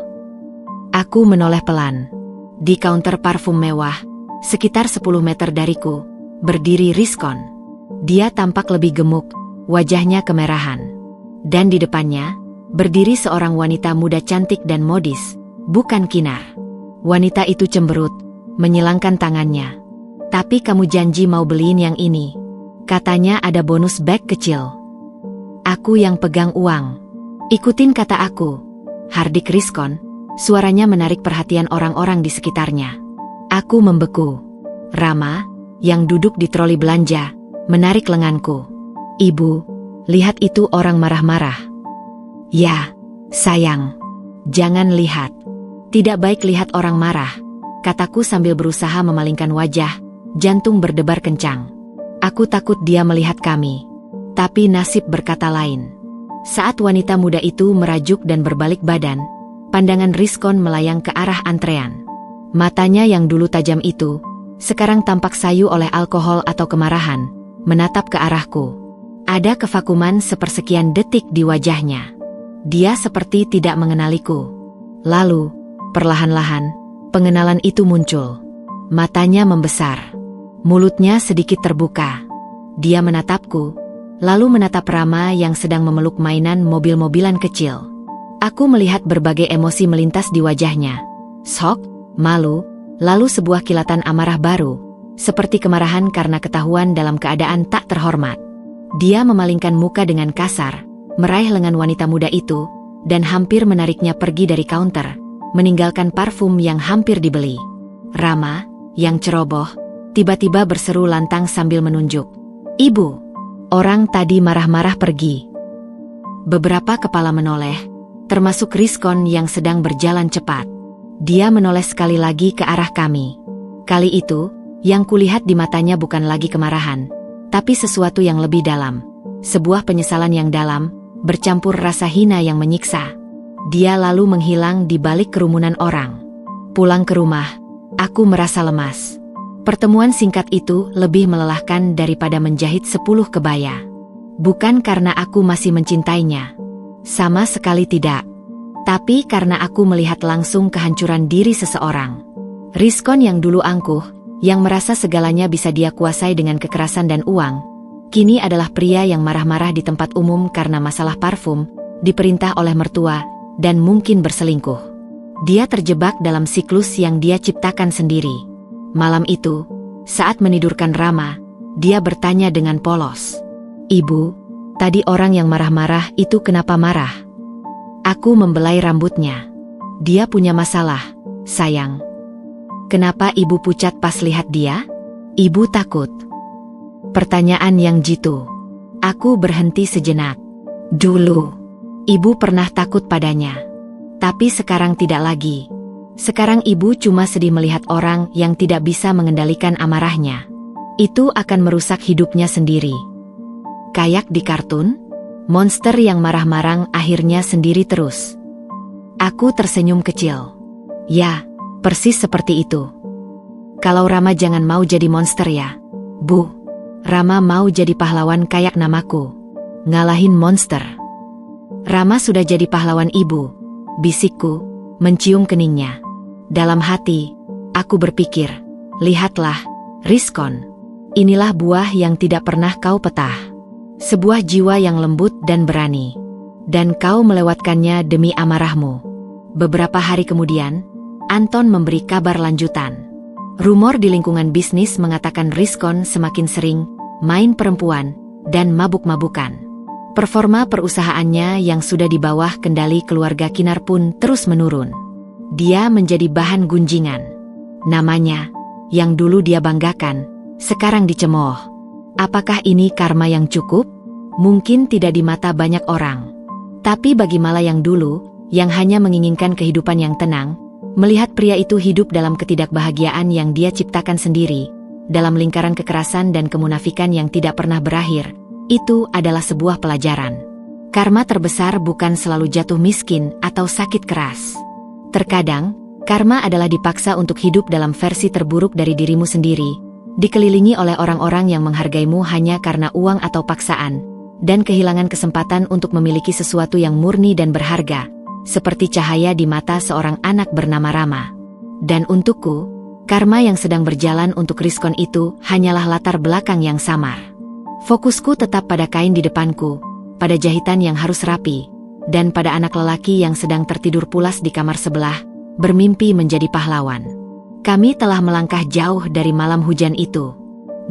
Aku menoleh pelan. Di counter parfum mewah, sekitar 10 meter dariku, berdiri Rizkon. Dia tampak lebih gemuk, wajahnya kemerahan. Dan di depannya, berdiri seorang wanita muda cantik dan modis, bukan Kinar. Wanita itu cemberut, menyilangkan tangannya. Tapi kamu janji mau beliin yang ini. Katanya ada bonus bag kecil. Aku yang pegang uang. Ikutin kata aku. Hardik Rizkon, suaranya menarik perhatian orang-orang di sekitarnya. Aku membeku. Rama, yang duduk di troli belanja, menarik lenganku. Ibu, lihat itu orang marah-marah. Ya, sayang. Jangan lihat. Tidak baik lihat orang marah, kataku sambil berusaha memalingkan wajah, jantung berdebar kencang. Aku takut dia melihat kami. Tapi nasib berkata lain. Saat wanita muda itu merajuk dan berbalik badan, pandangan Rizkon melayang ke arah antrean. Matanya yang dulu tajam itu, sekarang tampak sayu oleh alkohol atau kemarahan, menatap ke arahku. Ada kevakuman sepersekian detik di wajahnya. Dia seperti tidak mengenaliku. Lalu, perlahan-lahan, pengenalan itu muncul. Matanya membesar. Mulutnya sedikit terbuka. Dia menatapku, lalu menatap Rama yang sedang memeluk mainan mobil-mobilan kecil. Aku melihat berbagai emosi melintas di wajahnya. Shock, malu, lalu sebuah kilatan amarah baru, seperti kemarahan karena ketahuan dalam keadaan tak terhormat. Dia memalingkan muka dengan kasar, meraih lengan wanita muda itu, dan hampir menariknya pergi dari counter, meninggalkan parfum yang hampir dibeli. Rama, yang ceroboh, tiba-tiba berseru lantang sambil menunjuk. Ibu, orang tadi marah-marah pergi. Beberapa kepala menoleh, termasuk Rizkon yang sedang berjalan cepat. Dia menoleh sekali lagi ke arah kami. Kali itu, yang kulihat di matanya bukan lagi kemarahan, tapi sesuatu yang lebih dalam. Sebuah penyesalan yang dalam, bercampur rasa hina yang menyiksa. Dia lalu menghilang di balik kerumunan orang. Pulang ke rumah, aku merasa lemas. Pertemuan singkat itu lebih melelahkan daripada menjahit 10 kebaya. Bukan karena aku masih mencintainya. Sama sekali tidak. Tapi karena aku melihat langsung kehancuran diri seseorang. Rizkon yang dulu angkuh, yang merasa segalanya bisa dia kuasai dengan kekerasan dan uang, kini adalah pria yang marah-marah di tempat umum karena masalah parfum, diperintah oleh mertua, dan mungkin berselingkuh. Dia terjebak dalam siklus yang dia ciptakan sendiri. Malam itu, saat menidurkan Rama, dia bertanya dengan polos. Ibu, tadi orang yang marah-marah itu kenapa marah? Aku membelai rambutnya. Dia punya masalah, sayang. Kenapa ibu pucat pas lihat dia? Ibu takut. Pertanyaan yang jitu. Aku berhenti sejenak. Dulu, ibu pernah takut padanya. Tapi sekarang tidak lagi. Sekarang ibu cuma sedih melihat orang yang tidak bisa mengendalikan amarahnya. Itu akan merusak hidupnya sendiri. Kayak di kartun, monster yang marah-marah akhirnya sendiri terus. Aku tersenyum kecil. Ya, persis seperti itu. Kalau Rama jangan mau jadi monster ya. Bu, Rama mau jadi pahlawan kayak namaku. Ngalahin monster. Rama sudah jadi pahlawan ibu, bisikku, mencium keningnya. Dalam hati, aku berpikir, lihatlah, Rizkon. Inilah buah yang tidak pernah kau petah. Sebuah jiwa yang lembut dan berani. Dan kau melewatkannya demi amarahmu. Beberapa hari kemudian, Anton memberi kabar lanjutan. Rumor di lingkungan bisnis mengatakan Rizkon semakin sering main perempuan dan mabuk-mabukan. Performa perusahaannya yang sudah di bawah kendali keluarga Kinar pun terus menurun. Dia menjadi bahan gunjingan. Namanya, yang dulu dia banggakan, sekarang dicemooh. Apakah ini karma yang cukup? Mungkin tidak di mata banyak orang. Tapi bagi Mala yang dulu, yang hanya menginginkan kehidupan yang tenang, melihat pria itu hidup dalam ketidakbahagiaan yang dia ciptakan sendiri, dalam lingkaran kekerasan dan kemunafikan yang tidak pernah berakhir, itu adalah sebuah pelajaran. Karma terbesar bukan selalu jatuh miskin atau sakit keras. Terkadang, karma adalah dipaksa untuk hidup dalam versi terburuk dari dirimu sendiri, dikelilingi oleh orang-orang yang menghargaimu hanya karena uang atau paksaan, dan kehilangan kesempatan untuk memiliki sesuatu yang murni dan berharga, seperti cahaya di mata seorang anak bernama Rama. Dan untukku, karma yang sedang berjalan untuk Rizkon itu hanyalah latar belakang yang samar. Fokusku tetap pada kain di depanku, pada jahitan yang harus rapi, dan pada anak lelaki yang sedang tertidur pulas di kamar sebelah, bermimpi menjadi pahlawan. Kami telah melangkah jauh dari malam hujan itu.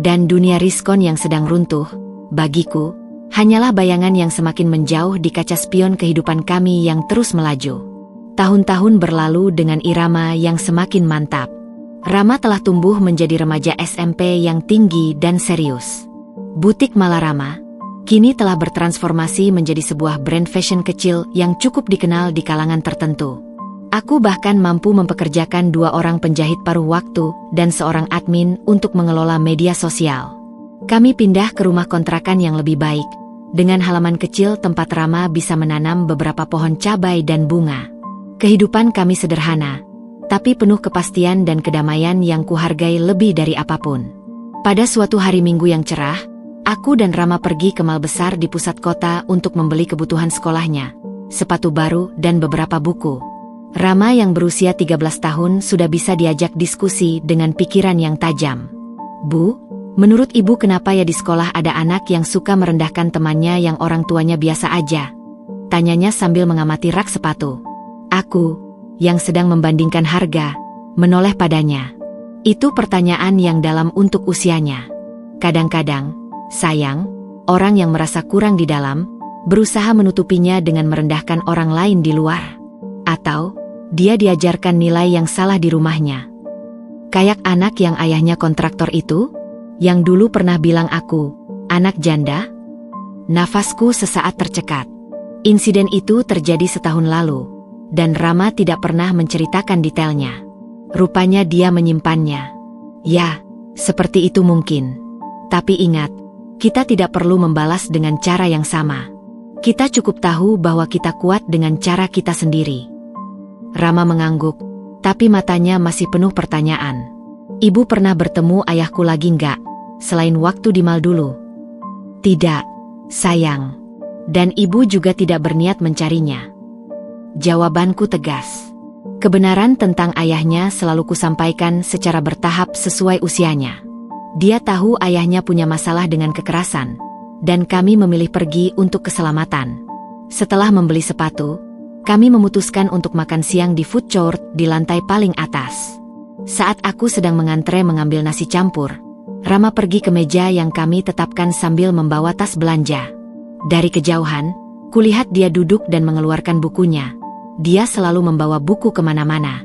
Dan dunia Rizkon yang sedang runtuh, bagiku, hanyalah bayangan yang semakin menjauh di kaca spion kehidupan kami yang terus melaju. Tahun-tahun berlalu dengan irama yang semakin mantap. Rama telah tumbuh menjadi remaja SMP yang tinggi dan serius. Butik Malarama kini telah bertransformasi menjadi sebuah brand fashion kecil yang cukup dikenal di kalangan tertentu. Aku bahkan mampu mempekerjakan 2 orang penjahit paruh waktu dan seorang admin untuk mengelola media sosial. Kami pindah ke rumah kontrakan yang lebih baik, dengan halaman kecil tempat Rama bisa menanam beberapa pohon cabai dan bunga. Kehidupan kami sederhana, tapi penuh kepastian dan kedamaian yang kuhargai lebih dari apapun. Pada suatu hari Minggu yang cerah, aku dan Rama pergi ke mal besar di pusat kota untuk membeli kebutuhan sekolahnya, sepatu baru dan beberapa buku. Rama yang berusia 13 tahun sudah bisa diajak diskusi dengan pikiran yang tajam. "Bu, menurut ibu kenapa ya di sekolah ada anak yang suka merendahkan temannya yang orang tuanya biasa aja?" tanyanya sambil mengamati rak sepatu. Aku, yang sedang membandingkan harga, menoleh padanya. Itu pertanyaan yang dalam untuk usianya. Kadang-kadang, sayang, orang yang merasa kurang di dalam, berusaha menutupinya dengan merendahkan orang lain di luar. Atau, dia diajarkan nilai yang salah di rumahnya. Kayak anak yang ayahnya kontraktor itu, yang dulu pernah bilang aku, anak janda. Nafasku sesaat tercekat. Insiden itu terjadi setahun lalu, dan Rama tidak pernah menceritakan detailnya. Rupanya dia menyimpannya. Ya, seperti itu mungkin. Tapi ingat, kita tidak perlu membalas dengan cara yang sama. Kita cukup tahu bahwa kita kuat dengan cara kita sendiri. Rama mengangguk, tapi matanya masih penuh pertanyaan. "Ibu pernah bertemu ayahku lagi enggak, selain waktu di mal dulu?" "Tidak, sayang. Dan ibu juga tidak berniat mencarinya." Jawabanku tegas. Kebenaran tentang ayahnya selalu kusampaikan secara bertahap sesuai usianya. Dia tahu ayahnya punya masalah dengan kekerasan, dan kami memilih pergi untuk keselamatan. Setelah membeli sepatu, kami memutuskan untuk makan siang di food court di lantai paling atas. Saat aku sedang mengantre mengambil nasi campur, Rama pergi ke meja yang kami tetapkan sambil membawa tas belanja. Dari kejauhan, kulihat dia duduk dan mengeluarkan bukunya. Dia selalu membawa buku kemana-mana.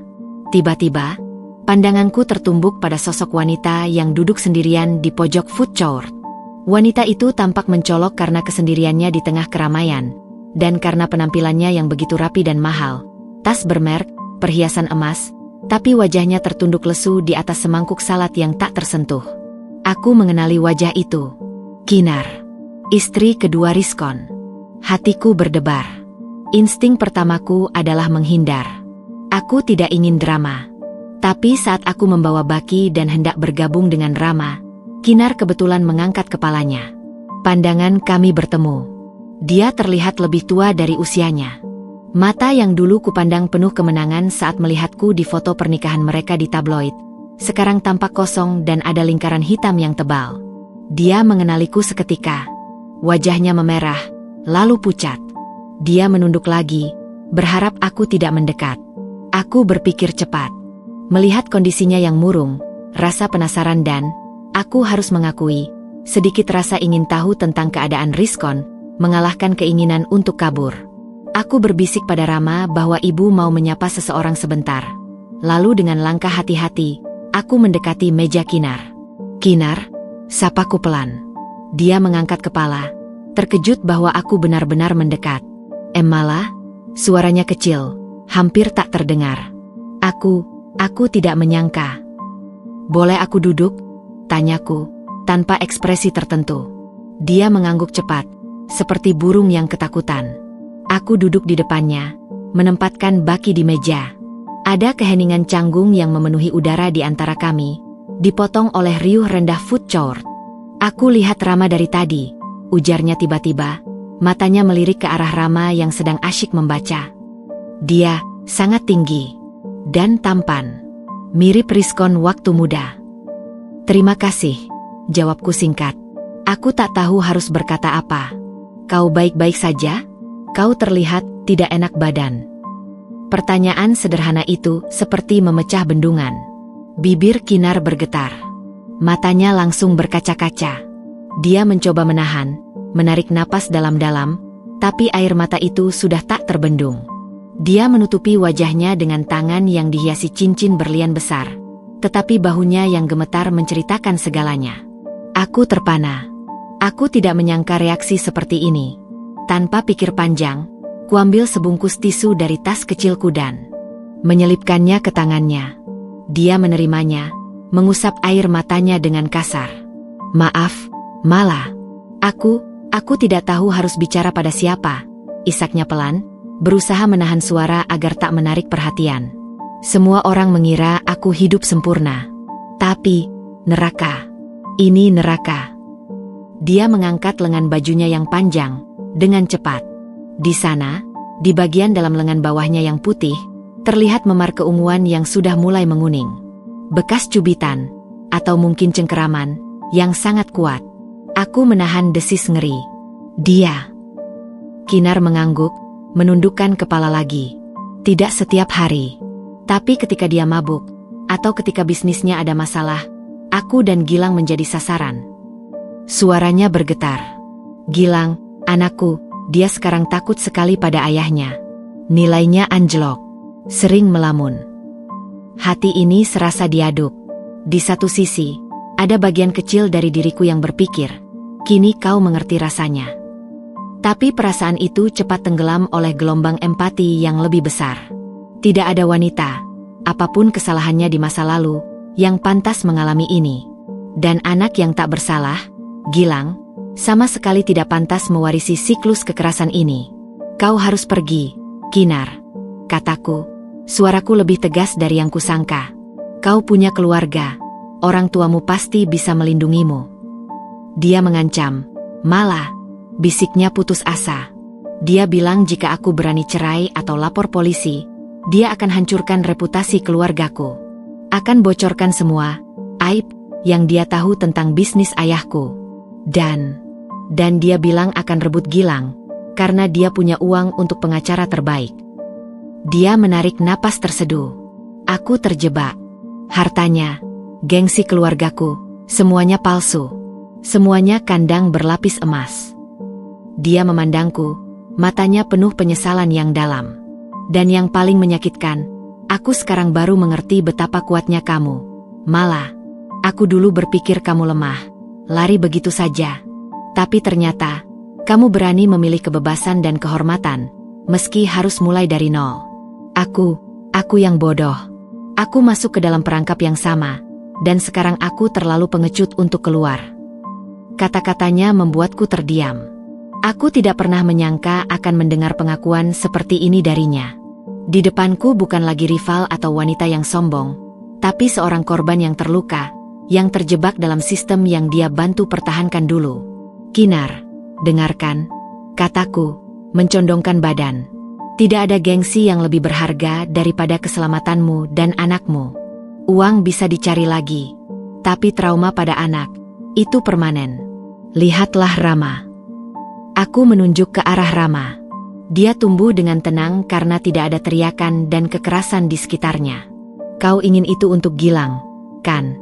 Tiba-tiba, pandanganku tertumbuk pada sosok wanita yang duduk sendirian di pojok food court. Wanita itu tampak mencolok karena kesendiriannya di tengah keramaian, dan karena penampilannya yang begitu rapi dan mahal. Tas bermerek, perhiasan emas, tapi wajahnya tertunduk lesu di atas semangkuk salad yang tak tersentuh. Aku mengenali wajah itu. Kinar, istri kedua Rizkon. Hatiku berdebar. Insting pertamaku adalah menghindar. Aku tidak ingin drama. Tapi saat aku membawa Baki dan hendak bergabung dengan Rama, Kinar kebetulan mengangkat kepalanya. Pandangan kami bertemu. Dia terlihat lebih tua dari usianya. Mata yang dulu kupandang penuh kemenangan saat melihatku di foto pernikahan mereka di tabloid, sekarang tampak kosong dan ada lingkaran hitam yang tebal. Dia mengenaliku seketika. Wajahnya memerah, lalu pucat. Dia menunduk lagi, berharap aku tidak mendekat. Aku berpikir cepat. Melihat kondisinya yang murung, rasa penasaran dan, aku harus mengakui, sedikit rasa ingin tahu tentang keadaan Rizkon, mengalahkan keinginan untuk kabur. Aku berbisik pada Rama bahwa ibu mau menyapa seseorang sebentar. Lalu dengan langkah hati-hati, aku mendekati meja Kinar. "Kinar," sapaku pelan. Dia mengangkat kepala, terkejut bahwa aku benar-benar mendekat. Malah, suaranya kecil, hampir tak terdengar. Aku tidak menyangka." "Boleh aku duduk?" tanyaku, tanpa ekspresi tertentu. Dia mengangguk cepat, seperti burung yang ketakutan. Aku duduk di depannya, menempatkan Baki di meja. Ada keheningan canggung yang memenuhi udara di antara kami, dipotong oleh riuh rendah food court. "Aku lihat Rama dari tadi," ujarnya tiba-tiba. Matanya melirik ke arah Rama yang sedang asyik membaca. Dia sangat tinggi dan tampan, mirip Rizkon waktu muda. "Terima kasih," jawabku singkat. Aku tak tahu harus berkata apa. "Kau baik-baik saja? Kau terlihat tidak enak badan." Pertanyaan sederhana itu seperti memecah bendungan. Bibir Kinar bergetar. matanya langsung berkaca-kaca. Dia mencoba menarik napas dalam-dalam, tapi air mata itu sudah tak terbendung. Dia menutupi wajahnya dengan tangan yang dihiasi cincin berlian besar, tetapi bahunya yang gemetar menceritakan segalanya. Aku terpana. Aku tidak menyangka reaksi seperti ini. Tanpa pikir panjang, kuambil sebungkus tisu dari tas kecilku dan menyelipkannya ke tangannya. Dia menerimanya, mengusap air matanya dengan kasar. Maaf, Mala. Aku tidak tahu harus bicara pada siapa, isaknya pelan, berusaha menahan suara agar tak menarik perhatian. Semua orang mengira aku hidup sempurna. Tapi, neraka. Ini neraka. Dia mengangkat lengan bajunya yang panjang, dengan cepat. Di sana, di bagian dalam lengan bawahnya yang putih, terlihat memar keunguan yang sudah mulai menguning. Bekas cubitan, atau mungkin cengkeraman, yang sangat kuat. Aku menahan desis ngeri. Dia. Kinar mengangguk, menundukkan kepala lagi. Tidak setiap hari. Tapi ketika dia mabuk, atau ketika bisnisnya ada masalah, aku dan Gilang menjadi sasaran. Suaranya bergetar. Gilang, anakku, dia sekarang takut sekali pada ayahnya. Nilainya anjlok. Sering melamun. Hati ini serasa diaduk. Di satu sisi, ada bagian kecil dari diriku yang berpikir, kini kau mengerti rasanya. Tapi perasaan itu cepat tenggelam oleh gelombang empati yang lebih besar. Tidak ada wanita, apapun kesalahannya di masa lalu, yang pantas mengalami ini. Dan anak yang tak bersalah, Gilang, sama sekali tidak pantas mewarisi siklus kekerasan ini. Kau harus pergi, Kinar, kataku. Suaraku lebih tegas dari yang kusangka. Kau punya keluarga, orang tuamu pasti bisa melindungimu. Dia mengancam, Mala, bisiknya putus asa. Dia bilang jika aku berani cerai atau lapor polisi, dia akan hancurkan reputasi keluargaku. Akan bocorkan semua aib yang dia tahu tentang bisnis ayahku. Dan dia bilang akan rebut Gilang, karena dia punya uang untuk pengacara terbaik. Dia menarik napas terseduh. Aku terjebak. Hartanya, gengsi keluargaku, semuanya palsu. Semuanya kandang berlapis emas. Dia memandangku, matanya penuh penyesalan yang dalam. Dan yang paling menyakitkan, aku sekarang baru mengerti betapa kuatnya kamu. Mala, aku dulu berpikir kamu lemah, lari begitu saja. Tapi ternyata, kamu berani memilih kebebasan dan kehormatan, meski harus mulai dari nol. Aku yang bodoh. Aku masuk ke dalam perangkap yang sama, dan sekarang aku terlalu pengecut untuk keluar. Kata-katanya membuatku terdiam. Aku tidak pernah menyangka akan mendengar pengakuan seperti ini darinya. Di depanku bukan lagi rival atau wanita yang sombong, tapi seorang korban yang terluka, yang terjebak dalam sistem yang dia bantu pertahankan dulu. Kinar, dengarkan, kataku, mencondongkan badan. Tidak ada gengsi yang lebih berharga daripada keselamatanmu dan anakmu. Uang bisa dicari lagi, tapi trauma pada anak, itu permanen. Lihatlah Rama. Aku menunjuk ke arah Rama. Dia tumbuh dengan tenang karena tidak ada teriakan dan kekerasan di sekitarnya. Kau ingin itu untuk Gilang, kan?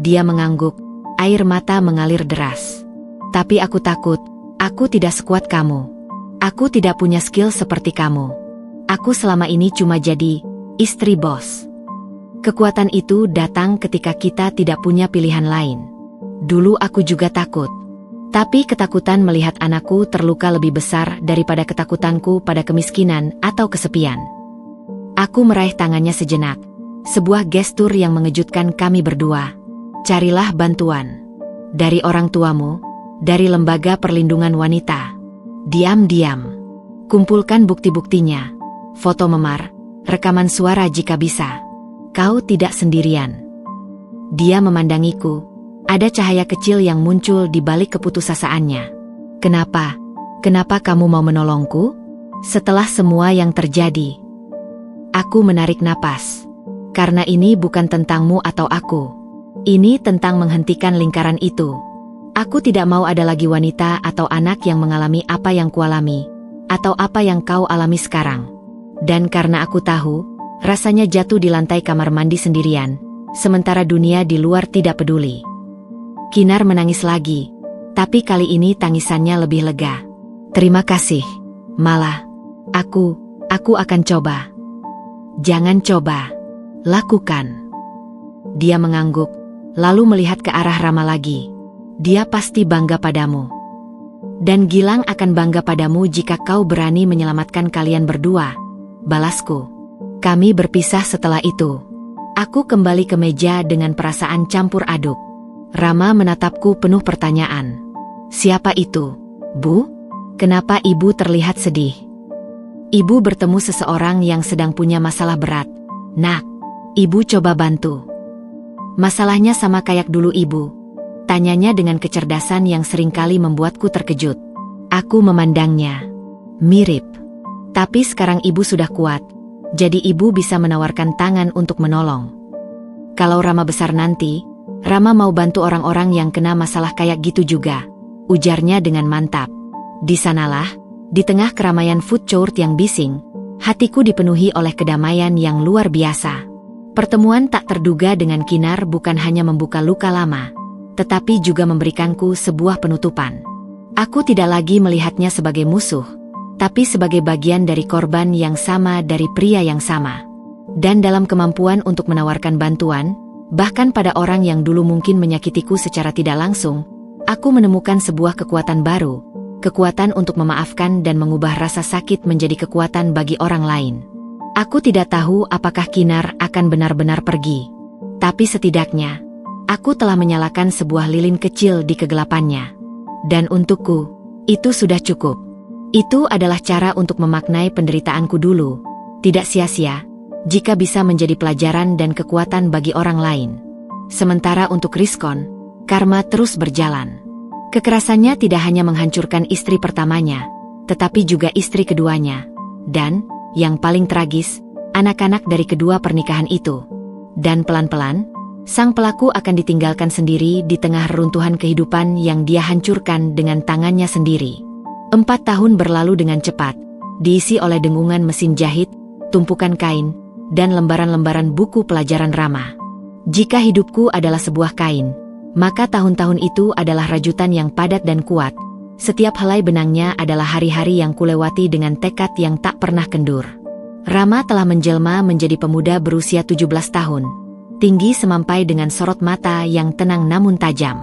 Dia mengangguk, air mata mengalir deras. Tapi aku takut, aku tidak sekuat kamu. Aku tidak punya skill seperti kamu. Aku selama ini cuma jadi istri bos. Kekuatan itu datang ketika kita tidak punya pilihan lain. Dulu aku juga takut. Tapi ketakutan melihat anakku terluka lebih besar daripada ketakutanku pada kemiskinan atau kesepian. Aku meraih tangannya sejenak. Sebuah gestur yang mengejutkan kami berdua. Carilah bantuan. Dari orang tuamu, dari lembaga perlindungan wanita. Diam-diam. Kumpulkan bukti-buktinya. Foto memar, rekaman suara jika bisa. Kau tidak sendirian. Dia memandangiku. Ada cahaya kecil yang muncul di balik keputusasaannya. Kenapa? Kenapa kamu mau menolongku? Setelah semua yang terjadi. Aku menarik napas. Karena ini bukan tentangmu atau aku. Ini tentang menghentikan lingkaran itu. Aku tidak mau ada lagi wanita atau anak yang mengalami apa yang kualami, atau apa yang kau alami sekarang. Dan karena aku tahu, rasanya jatuh di lantai kamar mandi sendirian, sementara dunia di luar tidak peduli. Kinar menangis lagi, tapi kali ini tangisannya lebih lega. Terima kasih, malah, aku akan coba. Jangan coba, lakukan. Dia mengangguk, lalu melihat ke arah Rama lagi. Dia pasti bangga padamu. Dan Gilang akan bangga padamu jika kau berani menyelamatkan kalian berdua, balasku. Kami berpisah setelah itu. Aku kembali ke meja dengan perasaan campur aduk. Rama menatapku penuh pertanyaan. Siapa itu, Bu? Kenapa ibu terlihat sedih? Ibu bertemu seseorang yang sedang punya masalah berat. Nak, ibu coba bantu. Masalahnya sama kayak dulu ibu. Tanyanya dengan kecerdasan yang seringkali membuatku terkejut. Aku memandangnya. Mirip. Tapi sekarang ibu sudah kuat. Jadi ibu bisa menawarkan tangan untuk menolong. Kalau Rama besar nanti, Rama mau bantu orang-orang yang kena masalah kayak gitu juga, ujarnya dengan mantap. Di sanalah, di tengah keramaian food court yang bising, hatiku dipenuhi oleh kedamaian yang luar biasa. Pertemuan tak terduga dengan Kinar bukan hanya membuka luka lama, tetapi juga memberikanku sebuah penutupan. Aku tidak lagi melihatnya sebagai musuh, tapi sebagai bagian dari korban yang sama dari pria yang sama. Dan dalam kemampuan untuk menawarkan bantuan, bahkan pada orang yang dulu mungkin menyakitiku secara tidak langsung, aku menemukan sebuah kekuatan baru, kekuatan untuk memaafkan dan mengubah rasa sakit menjadi kekuatan bagi orang lain. Aku tidak tahu apakah Kinar akan benar-benar pergi, tapi setidaknya, aku telah menyalakan sebuah lilin kecil di kegelapannya. Dan untukku, itu sudah cukup. Itu adalah cara untuk memaknai penderitaanku dulu, tidak sia-sia, jika bisa menjadi pelajaran dan kekuatan bagi orang lain. Sementara untuk Rizkon, karma terus berjalan. Kekerasannya tidak hanya menghancurkan istri pertamanya, tetapi juga istri keduanya. Dan, yang paling tragis, anak-anak dari kedua pernikahan itu. Dan pelan-pelan, sang pelaku akan ditinggalkan sendiri di tengah reruntuhan kehidupan yang dia hancurkan dengan tangannya sendiri. 4 tahun berlalu dengan cepat, diisi oleh dengungan mesin jahit, tumpukan kain, dan lembaran-lembaran buku pelajaran Rama. Jika hidupku adalah sebuah kain, maka tahun-tahun itu adalah rajutan yang padat dan kuat. Setiap helai benangnya adalah hari-hari yang kulewati dengan tekad yang tak pernah kendur. Rama telah menjelma menjadi pemuda berusia 17 tahun, tinggi semampai dengan sorot mata yang tenang namun tajam.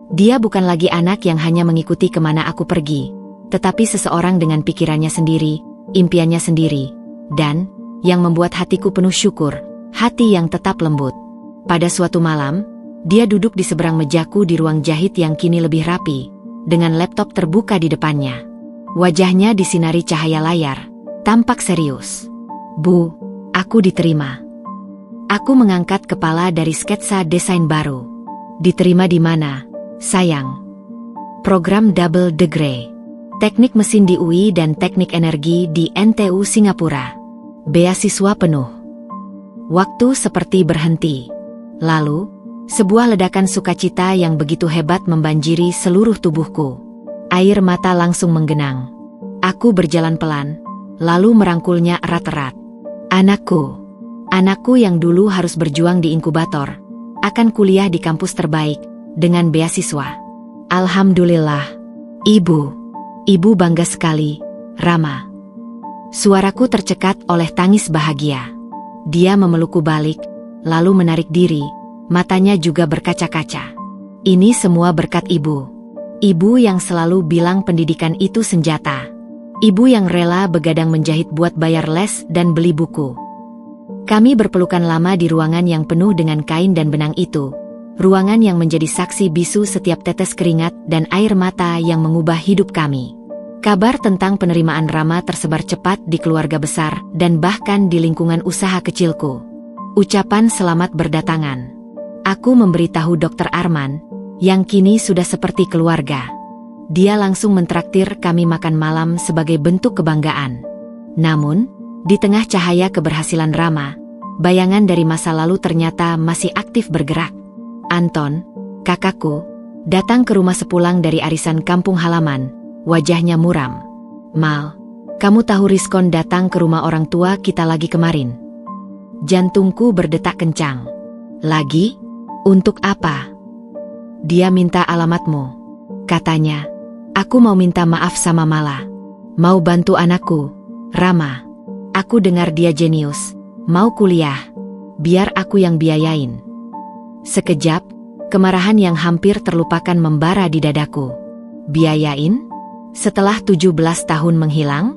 Dia bukan lagi anak yang hanya mengikuti kemana aku pergi, tetapi seseorang dengan pikirannya sendiri, impiannya sendiri, dan yang membuat hatiku penuh syukur, hati yang tetap lembut. Pada suatu malam, dia duduk di seberang mejaku di ruang jahit yang kini lebih rapi, dengan laptop terbuka di depannya. Wajahnya disinari cahaya layar, tampak serius. Bu, aku diterima. Aku mengangkat kepala dari sketsa desain baru. Diterima di mana, sayang? Program double degree. Teknik mesin di UI dan teknik energi di NTU Singapura. Beasiswa penuh. Waktu seperti berhenti. Lalu, sebuah ledakan sukacita yang begitu hebat membanjiri seluruh tubuhku. Air mata langsung menggenang. Aku berjalan pelan, lalu merangkulnya erat-erat. Anakku yang dulu harus berjuang di inkubator, akan kuliah di kampus terbaik, dengan beasiswa. Alhamdulillah. Ibu bangga sekali, Rama. Suaraku tercekat oleh tangis bahagia. Dia memelukku balik, lalu menarik diri, matanya juga berkaca-kaca. Ini semua berkat ibu. Ibu yang selalu bilang pendidikan itu senjata. Ibu yang rela begadang menjahit buat bayar les dan beli buku. Kami berpelukan lama di ruangan yang penuh dengan kain dan benang itu. Ruangan yang menjadi saksi bisu setiap tetes keringat dan air mata yang mengubah hidup kami. Kabar tentang penerimaan Rama tersebar cepat di keluarga besar dan bahkan di lingkungan usaha kecilku. Ucapan selamat berdatangan. Aku memberitahu Dr. Arman, yang kini sudah seperti keluarga. Dia langsung mentraktir kami makan malam sebagai bentuk kebanggaan. Namun, di tengah cahaya keberhasilan Rama, bayangan dari masa lalu ternyata masih aktif bergerak. Anton, kakakku, datang ke rumah sepulang dari arisan kampung halaman. Wajahnya muram. Mal, kamu tahu Rizkon datang ke rumah orang tua kita lagi kemarin? Jantungku berdetak kencang. Lagi? Untuk apa? Dia minta alamatmu. Katanya, aku mau minta maaf sama Mala. Mau bantu anakku, Rama. Aku dengar dia jenius, mau kuliah. Biar aku yang biayain. Sekejap, kemarahan yang hampir terlupakan membara di dadaku. Biayain? Setelah 17 tahun menghilang?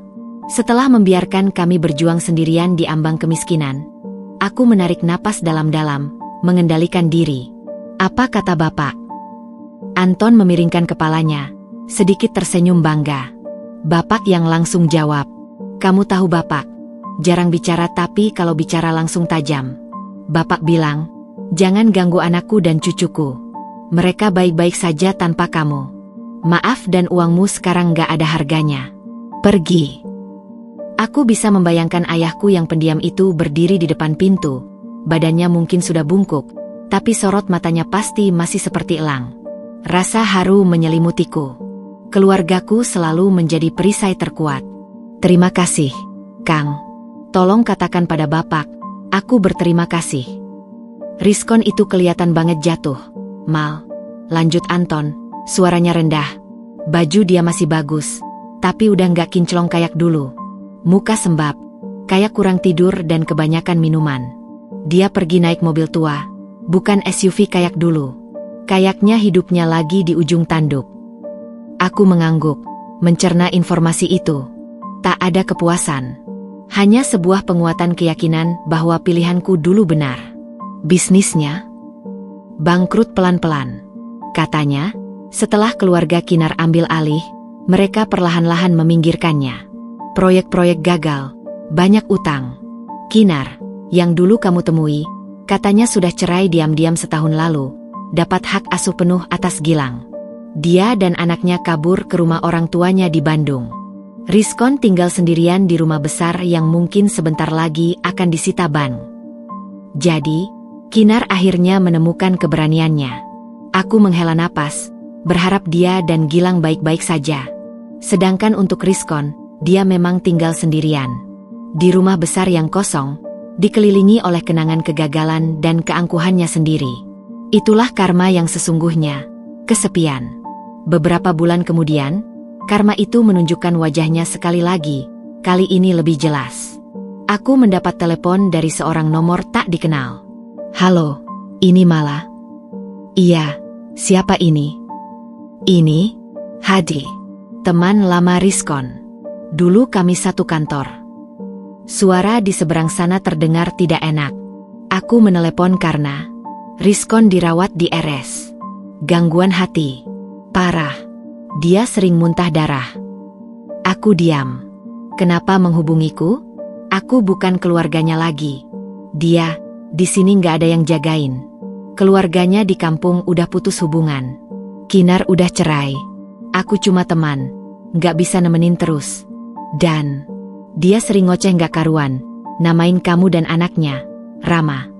Setelah membiarkan kami berjuang sendirian di ambang kemiskinan, aku menarik napas dalam-dalam, mengendalikan diri. Apa kata Bapak? Anton memiringkan kepalanya, sedikit tersenyum bangga. Bapak yang langsung jawab, kamu tahu Bapak, jarang bicara tapi kalau bicara langsung tajam. Bapak bilang, jangan ganggu anakku dan cucuku. Mereka baik-baik saja tanpa kamu. Maaf dan uangmu sekarang gak ada harganya. Pergi. Aku bisa membayangkan ayahku yang pendiam itu berdiri di depan pintu. Badannya mungkin sudah bungkuk, tapi sorot matanya pasti masih seperti elang. Rasa haru menyelimutiku. Keluargaku selalu menjadi perisai terkuat. Terima kasih, Kang. Tolong katakan pada Bapak, aku berterima kasih. Riskon itu kelihatan banget jatuh. Mal, lanjut Anton. Suaranya rendah. Baju dia masih bagus, tapi udah gak kinclong kayak dulu. Muka sembab, kayak kurang tidur dan kebanyakan minuman. Dia pergi naik mobil tua, bukan SUV kayak dulu. Kayaknya hidupnya lagi di ujung tanduk. Aku mengangguk, mencerna informasi itu. Tak ada kepuasan. Hanya sebuah penguatan keyakinan bahwa pilihanku dulu benar. Bisnisnya bangkrut pelan-pelan. Katanya, setelah keluarga Kinar ambil alih, mereka perlahan-lahan meminggirkannya. Proyek-proyek gagal, banyak utang. Kinar, yang dulu kamu temui, katanya sudah cerai diam-diam setahun lalu, dapat hak asuh penuh atas Gilang. Dia dan anaknya kabur ke rumah orang tuanya di Bandung. Riskon tinggal sendirian di rumah besar yang mungkin sebentar lagi akan disita bank. Jadi, Kinar akhirnya menemukan keberaniannya. Aku menghela napas, berharap dia dan Gilang baik-baik saja. Sedangkan untuk Riskon, dia memang tinggal sendirian. Di rumah besar yang kosong, dikelilingi oleh kenangan kegagalan dan keangkuhannya sendiri. Itulah karma yang sesungguhnya, kesepian. Beberapa bulan kemudian, karma itu menunjukkan wajahnya sekali lagi, kali ini lebih jelas. Aku mendapat telepon dari seorang nomor tak dikenal. Halo, ini Mala. Iya, siapa ini? Ini, Hadi, teman lama Riskon. Dulu kami satu kantor. Suara di seberang sana terdengar tidak enak. Aku menelepon karena Riskon dirawat di RS. Gangguan hati. Parah. Dia sering muntah darah. Aku diam. Kenapa menghubungiku? Aku bukan keluarganya lagi. Dia, di sini nggak ada yang jagain. Keluarganya di kampung udah putus hubungan. Kinar udah cerai. Aku cuma teman, nggak bisa nemenin terus. Dan dia sering ngoceh nggak karuan, namain kamu dan anaknya, Rama.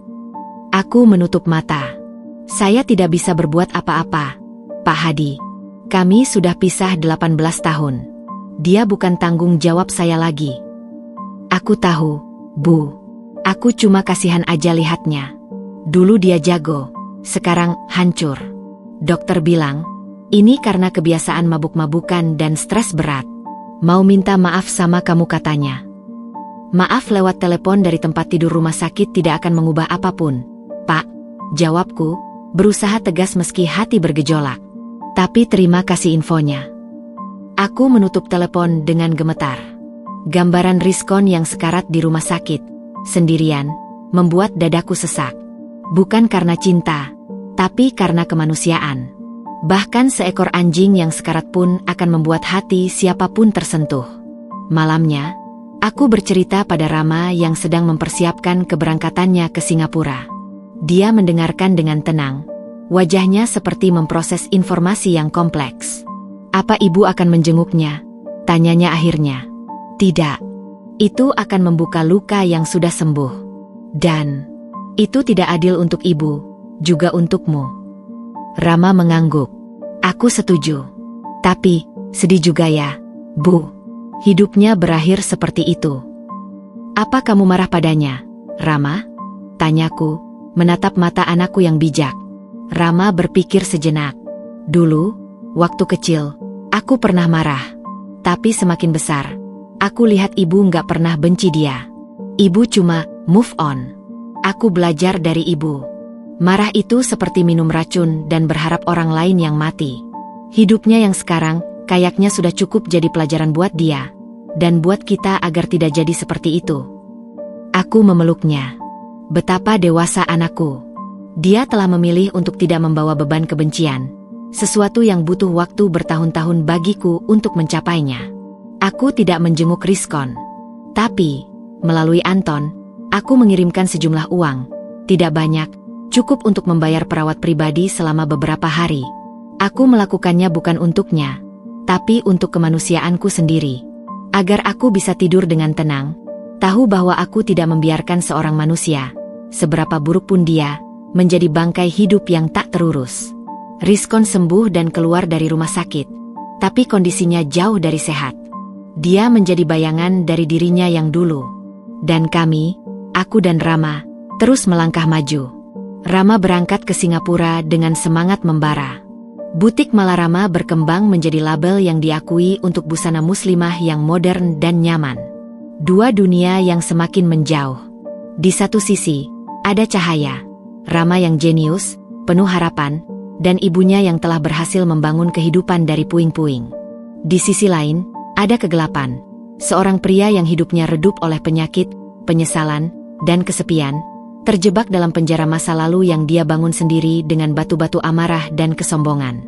Aku menutup mata. Saya tidak bisa berbuat apa-apa, Pak Hadi. Kami sudah pisah 18 tahun. Dia bukan tanggung jawab saya lagi. Aku tahu, Bu. Aku cuma kasihan aja lihatnya. Dulu dia jago, sekarang hancur. Dokter bilang, ini karena kebiasaan mabuk-mabukan dan stres berat. Mau minta maaf sama kamu katanya. Maaf lewat telepon dari tempat tidur rumah sakit tidak akan mengubah apapun, Pak. Jawabku, berusaha tegas meski hati bergejolak. Tapi terima kasih infonya. Aku menutup telepon dengan gemetar. Gambaran Riskon yang sekarat di rumah sakit, sendirian, membuat dadaku sesak. Bukan karena cinta, tapi karena kemanusiaan. Bahkan seekor anjing yang sekarat pun akan membuat hati siapapun tersentuh. Malamnya, aku bercerita pada Rama yang sedang mempersiapkan keberangkatannya ke Singapura. Dia mendengarkan dengan tenang. Wajahnya seperti memproses informasi yang kompleks. Apa ibu akan menjenguknya? Tanyanya akhirnya. Tidak. Itu akan membuka luka yang sudah sembuh. Dan itu tidak adil untuk ibu, juga untukmu. Rama mengangguk. Aku setuju. Tapi, sedih juga ya, Bu. Hidupnya berakhir seperti itu. Apa kamu marah padanya, Rama? Tanyaku, menatap mata anakku yang bijak. Rama berpikir sejenak. Dulu, waktu kecil, aku pernah marah. Tapi semakin besar, aku lihat ibu nggak pernah benci dia. Ibu cuma move on. Aku belajar dari ibu. Marah itu seperti minum racun dan berharap orang lain yang mati. Hidupnya yang sekarang, kayaknya sudah cukup jadi pelajaran buat dia. Dan buat kita agar tidak jadi seperti itu. Aku memeluknya. Betapa dewasa anakku. Dia telah memilih untuk tidak membawa beban kebencian. Sesuatu yang butuh waktu bertahun-tahun bagiku untuk mencapainya. Aku tidak menjenguk Rizkon. Tapi, melalui Anton, aku mengirimkan sejumlah uang. Tidak banyak, cukup untuk membayar perawat pribadi selama beberapa hari. Aku melakukannya bukan untuknya, tapi untuk kemanusiaanku sendiri. Agar aku bisa tidur dengan tenang, tahu bahwa aku tidak membiarkan seorang manusia, seberapa buruk pun dia, menjadi bangkai hidup yang tak terurus. Rizkon sembuh dan keluar dari rumah sakit, tapi kondisinya jauh dari sehat. Dia menjadi bayangan dari dirinya yang dulu. Dan kami, aku dan Rama, terus melangkah maju. Rama berangkat ke Singapura dengan semangat membara. Butik Malarama berkembang menjadi label yang diakui untuk busana muslimah yang modern dan nyaman. Dua dunia yang semakin menjauh. Di satu sisi, ada cahaya. Rama yang jenius, penuh harapan, dan ibunya yang telah berhasil membangun kehidupan dari puing-puing. Di sisi lain, ada kegelapan. Seorang pria yang hidupnya redup oleh penyakit, penyesalan, dan kesepian, terjebak dalam penjara masa lalu yang dia bangun sendiri dengan batu-batu amarah dan kesombongan.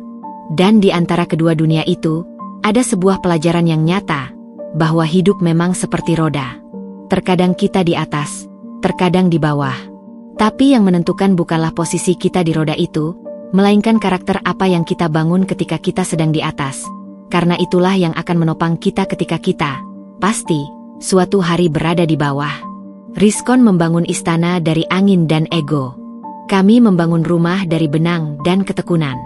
Dan di antara kedua dunia itu, ada sebuah pelajaran yang nyata, bahwa hidup memang seperti roda. Terkadang kita di atas, terkadang di bawah. Tapi yang menentukan bukanlah posisi kita di roda itu, melainkan karakter apa yang kita bangun ketika kita sedang di atas. Karena itulah yang akan menopang kita ketika kita, pasti, suatu hari berada di bawah. Rizkon membangun istana dari angin dan ego. Kami membangun rumah dari benang dan ketekunan.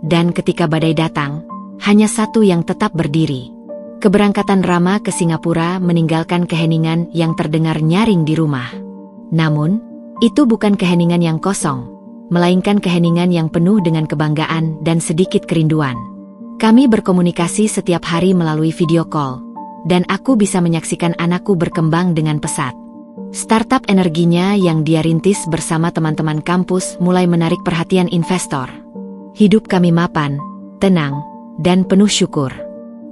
Dan ketika badai datang, hanya satu yang tetap berdiri. Keberangkatan Rama ke Singapura meninggalkan keheningan yang terdengar nyaring di rumah. Namun, itu bukan keheningan yang kosong, melainkan keheningan yang penuh dengan kebanggaan dan sedikit kerinduan. Kami berkomunikasi setiap hari melalui video call, dan aku bisa menyaksikan anakku berkembang dengan pesat. Startup energinya yang dia rintis bersama teman-teman kampus mulai menarik perhatian investor. Hidup kami mapan, tenang, dan penuh syukur.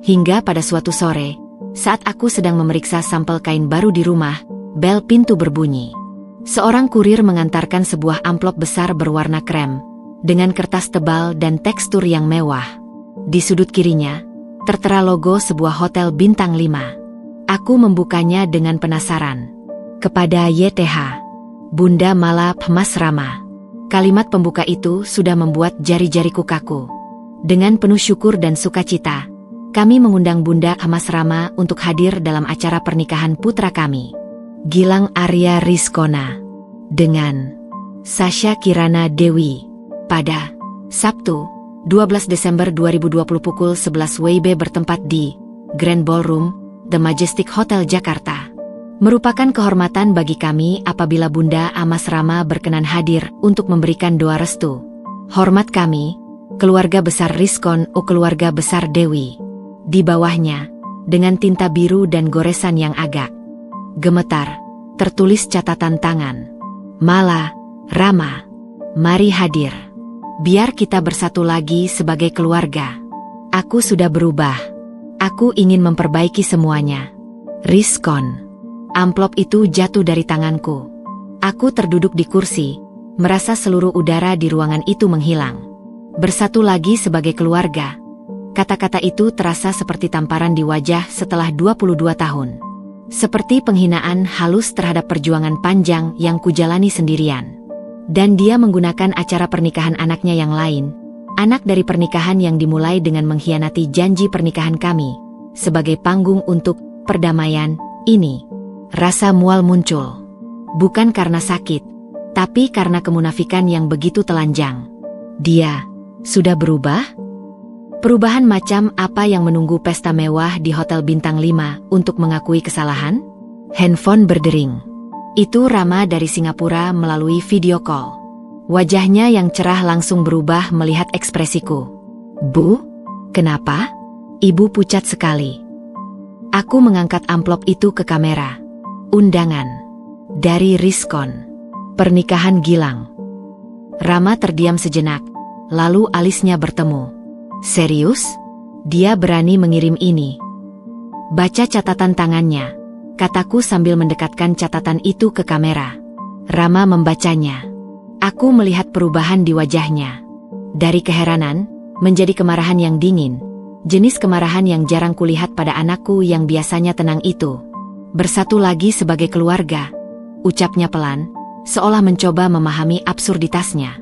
Hingga pada suatu sore, saat aku sedang memeriksa sampel kain baru di rumah, bel pintu berbunyi. Seorang kurir mengantarkan sebuah amplop besar berwarna krem, dengan kertas tebal dan tekstur yang mewah. Di sudut kirinya, tertera logo sebuah hotel bintang 5. Aku membukanya dengan penasaran. Kepada YTH, Bunda Mala Mas Rama. Kalimat pembuka itu sudah membuat jari-jariku kaku. Dengan penuh syukur dan sukacita, kami mengundang Bunda Mas Rama untuk hadir dalam acara pernikahan putra kami, Gilang Arya Rizkona, dengan Sasha Kirana Dewi, pada Sabtu, 12 Desember 2020 pukul 11 WIB bertempat di Grand Ballroom, The Majestic Hotel Jakarta. Merupakan kehormatan bagi kami apabila Bunda Mas Rama berkenan hadir untuk memberikan doa restu. Hormat kami, keluarga besar Rizkon keluarga besar Dewi. Di bawahnya, dengan tinta biru dan goresan yang agak gemetar, tertulis catatan tangan. Mala, Rama, mari hadir. Biar kita bersatu lagi sebagai keluarga. Aku sudah berubah. Aku ingin memperbaiki semuanya. Rizkon. Amplop itu jatuh dari tanganku. Aku terduduk di kursi, merasa seluruh udara di ruangan itu menghilang. Bersatu lagi sebagai keluarga. Kata-kata itu terasa seperti tamparan di wajah setelah 22 tahun. Seperti penghinaan halus terhadap perjuangan panjang yang kujalani sendirian. Dan dia menggunakan acara pernikahan anaknya yang lain, anak dari pernikahan yang dimulai dengan mengkhianati janji pernikahan kami, sebagai panggung untuk perdamaian ini. Rasa mual muncul. Bukan karena sakit, tapi karena kemunafikan yang begitu telanjang. Dia sudah berubah? Perubahan macam apa yang menunggu pesta mewah di Hotel Bintang 5 untuk mengakui kesalahan? Handphone berdering. Itu Rama dari Singapura melalui video call. Wajahnya yang cerah langsung berubah melihat ekspresiku. Bu, kenapa? Ibu pucat sekali. Aku mengangkat amplop itu ke kamera. Undangan. Dari Rizkon. Pernikahan Gilang. Rama terdiam sejenak, lalu alisnya bertemu. Serius? Dia berani mengirim ini. Baca catatan tangannya, kataku sambil mendekatkan catatan itu ke kamera. Rama membacanya. Aku melihat perubahan di wajahnya. Dari keheranan, menjadi kemarahan yang dingin. Jenis kemarahan yang jarang kulihat pada anakku yang biasanya tenang itu. Bersatu lagi sebagai keluarga, ucapnya pelan, seolah mencoba memahami absurditasnya.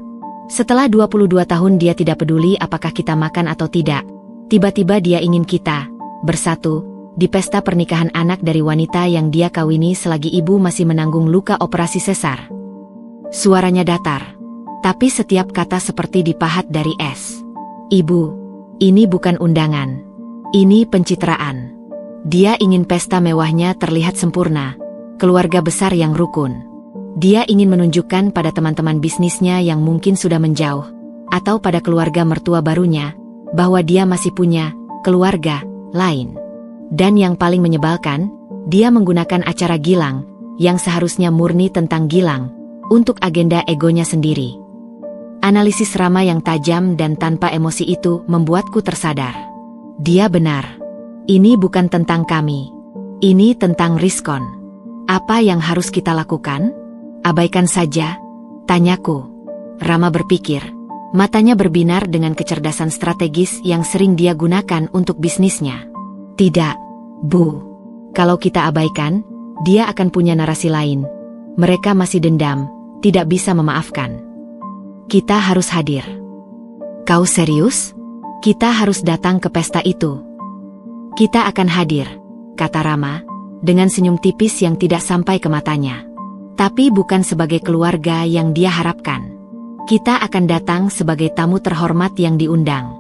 Setelah 22 tahun dia tidak peduli apakah kita makan atau tidak. Tiba-tiba dia ingin kita bersatu di pesta pernikahan anak dari wanita yang dia kawini selagi ibu masih menanggung luka operasi sesar. Suaranya datar, tapi setiap kata seperti dipahat dari es. Ibu, ini bukan undangan. Ini pencitraan. Dia ingin pesta mewahnya terlihat sempurna, keluarga besar yang rukun. Dia ingin menunjukkan pada teman-teman bisnisnya yang mungkin sudah menjauh, atau pada keluarga mertua barunya, bahwa dia masih punya keluarga lain. Dan yang paling menyebalkan, dia menggunakan acara Gilang, yang seharusnya murni tentang Gilang, untuk agenda egonya sendiri. Analisis Rama yang tajam dan tanpa emosi itu membuatku tersadar. Dia benar. Ini bukan tentang kami. Ini tentang Rizkon. Apa yang harus kita lakukan? Abaikan saja, tanyaku. Rama berpikir. Matanya berbinar dengan kecerdasan strategis yang sering dia gunakan untuk bisnisnya. Tidak, Bu. Kalau kita abaikan, dia akan punya narasi lain. Mereka masih dendam, tidak bisa memaafkan. Kita harus hadir. Kau serius? Kita harus datang ke pesta itu. Kita akan hadir, kata Rama, dengan senyum tipis yang tidak sampai ke matanya. Tapi bukan sebagai keluarga yang dia harapkan. Kita akan datang sebagai tamu terhormat yang diundang.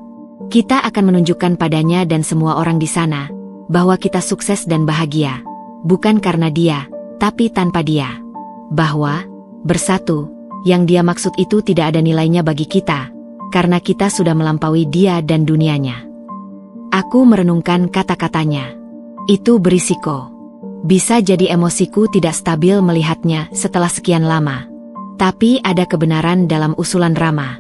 Kita akan menunjukkan padanya dan semua orang di sana, bahwa kita sukses dan bahagia. Bukan karena dia, tapi tanpa dia. Bahwa, bersatu, yang dia maksud itu tidak ada nilainya bagi kita, karena kita sudah melampaui dia dan dunianya. Aku merenungkan kata-katanya. Itu berisiko. Bisa jadi emosiku tidak stabil melihatnya setelah sekian lama. Tapi ada kebenaran dalam usulan Rama.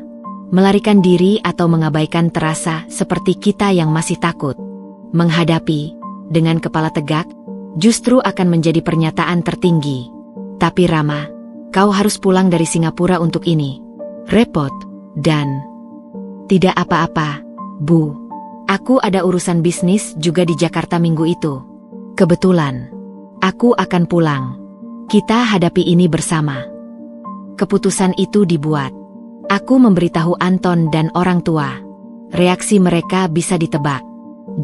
Melarikan diri atau mengabaikan terasa seperti kita yang masih takut. Menghadapi, dengan kepala tegak, justru akan menjadi pernyataan tertinggi. Tapi Rama, kau harus pulang dari Singapura untuk ini. Repot, dan tidak apa-apa, Bu. Aku ada urusan bisnis juga di Jakarta minggu itu. Kebetulan, aku akan pulang. Kita hadapi ini bersama. Keputusan itu dibuat. Aku memberitahu Anton dan orang tua. Reaksi mereka bisa ditebak.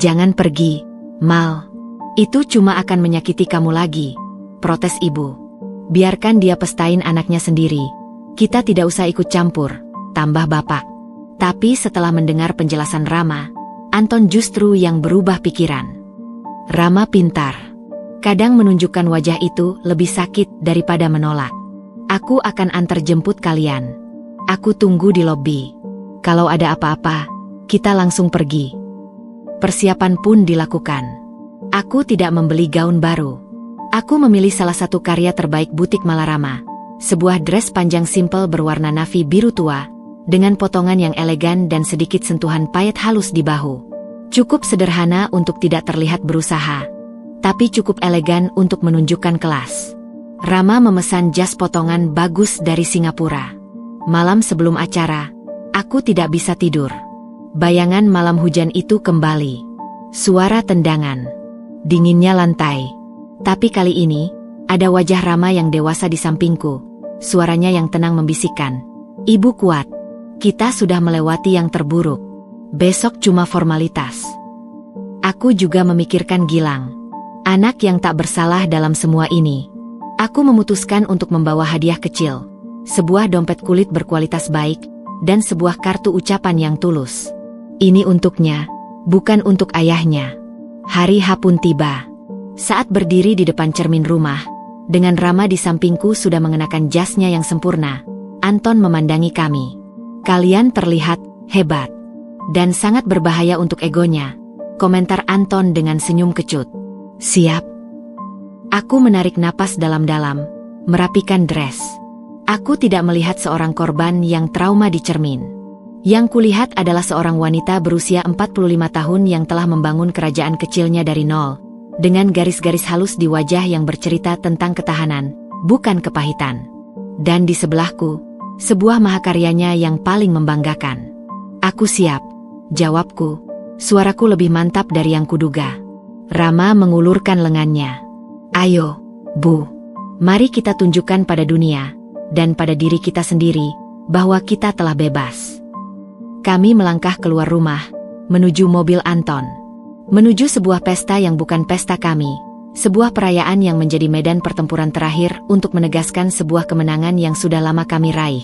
Jangan pergi, Mal. Itu cuma akan menyakiti kamu lagi, protes ibu. Biarkan dia pestain anaknya sendiri. Kita tidak usah ikut campur, tambah bapak. Tapi setelah mendengar penjelasan Rama, Anton justru yang berubah pikiran. Rama pintar. Kadang menunjukkan wajah itu lebih sakit daripada menolak. Aku akan antar jemput kalian. Aku tunggu di lobi. Kalau ada apa-apa, kita langsung pergi. Persiapan pun dilakukan. Aku tidak membeli gaun baru. Aku memilih salah satu karya terbaik butik Malarama. Sebuah dress panjang simpel berwarna navy biru tua, dengan potongan yang elegan dan sedikit sentuhan payet halus di bahu. Cukup sederhana untuk tidak terlihat berusaha, tapi cukup elegan untuk menunjukkan kelas. Rama memesan jas potongan bagus dari Singapura. Malam sebelum acara, aku tidak bisa tidur. Bayangan malam hujan itu kembali. Suara tendangan. Dinginnya lantai. Tapi kali ini, ada wajah Rama yang dewasa di sampingku. Suaranya yang tenang membisikkan. Ibu kuat. Kita sudah melewati yang terburuk. Besok cuma formalitas. Aku juga memikirkan Gilang. Anak yang tak bersalah dalam semua ini. Aku memutuskan untuk membawa hadiah kecil. Sebuah dompet kulit berkualitas baik, dan sebuah kartu ucapan yang tulus. Ini untuknya, bukan untuk ayahnya. Hari H pun tiba. Saat berdiri di depan cermin rumah, Dengan Rama di sampingku sudah mengenakan jasnya yang sempurna, Anton memandangi kami. "Kalian terlihat hebat dan sangat berbahaya untuk egonya," komentar Anton dengan senyum kecut. "Siap." Aku menarik napas dalam-dalam, merapikan dress. Aku tidak melihat seorang korban yang trauma di cermin. Yang kulihat adalah seorang wanita berusia 45 tahun yang telah membangun kerajaan kecilnya dari nol, dengan garis-garis halus di wajah yang bercerita tentang ketahanan, bukan kepahitan. Dan di sebelahku, sebuah mahakaryanya yang paling membanggakan. "Aku siap," jawabku. Suaraku lebih mantap dari yang kuduga. Rama mengulurkan lengannya. "Ayo, Bu. Mari kita tunjukkan pada dunia, dan pada diri kita sendiri, bahwa kita telah bebas." Kami melangkah keluar rumah, menuju mobil Anton. Menuju sebuah pesta yang bukan pesta kami, sebuah perayaan yang menjadi medan pertempuran terakhir untuk menegaskan sebuah kemenangan yang sudah lama kami raih.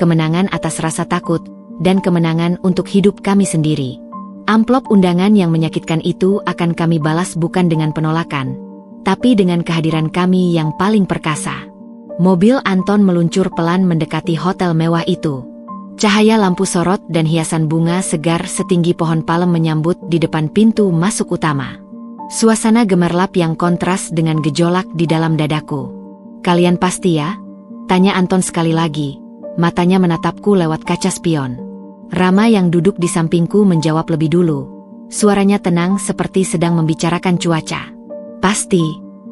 Kemenangan atas rasa takut, dan kemenangan untuk hidup kami sendiri. Amplop undangan yang menyakitkan itu akan kami balas bukan dengan penolakan, tapi dengan kehadiran kami yang paling perkasa. Mobil Anton meluncur pelan mendekati hotel mewah itu. Cahaya lampu sorot dan hiasan bunga segar setinggi pohon palem menyambut di depan pintu masuk utama. Suasana gemerlap yang kontras dengan gejolak di dalam dadaku. "Kalian pasti ya?" tanya Anton sekali lagi, matanya menatapku lewat kaca spion. Rama yang duduk di sampingku menjawab lebih dulu. Suaranya tenang seperti sedang membicarakan cuaca. "Pasti,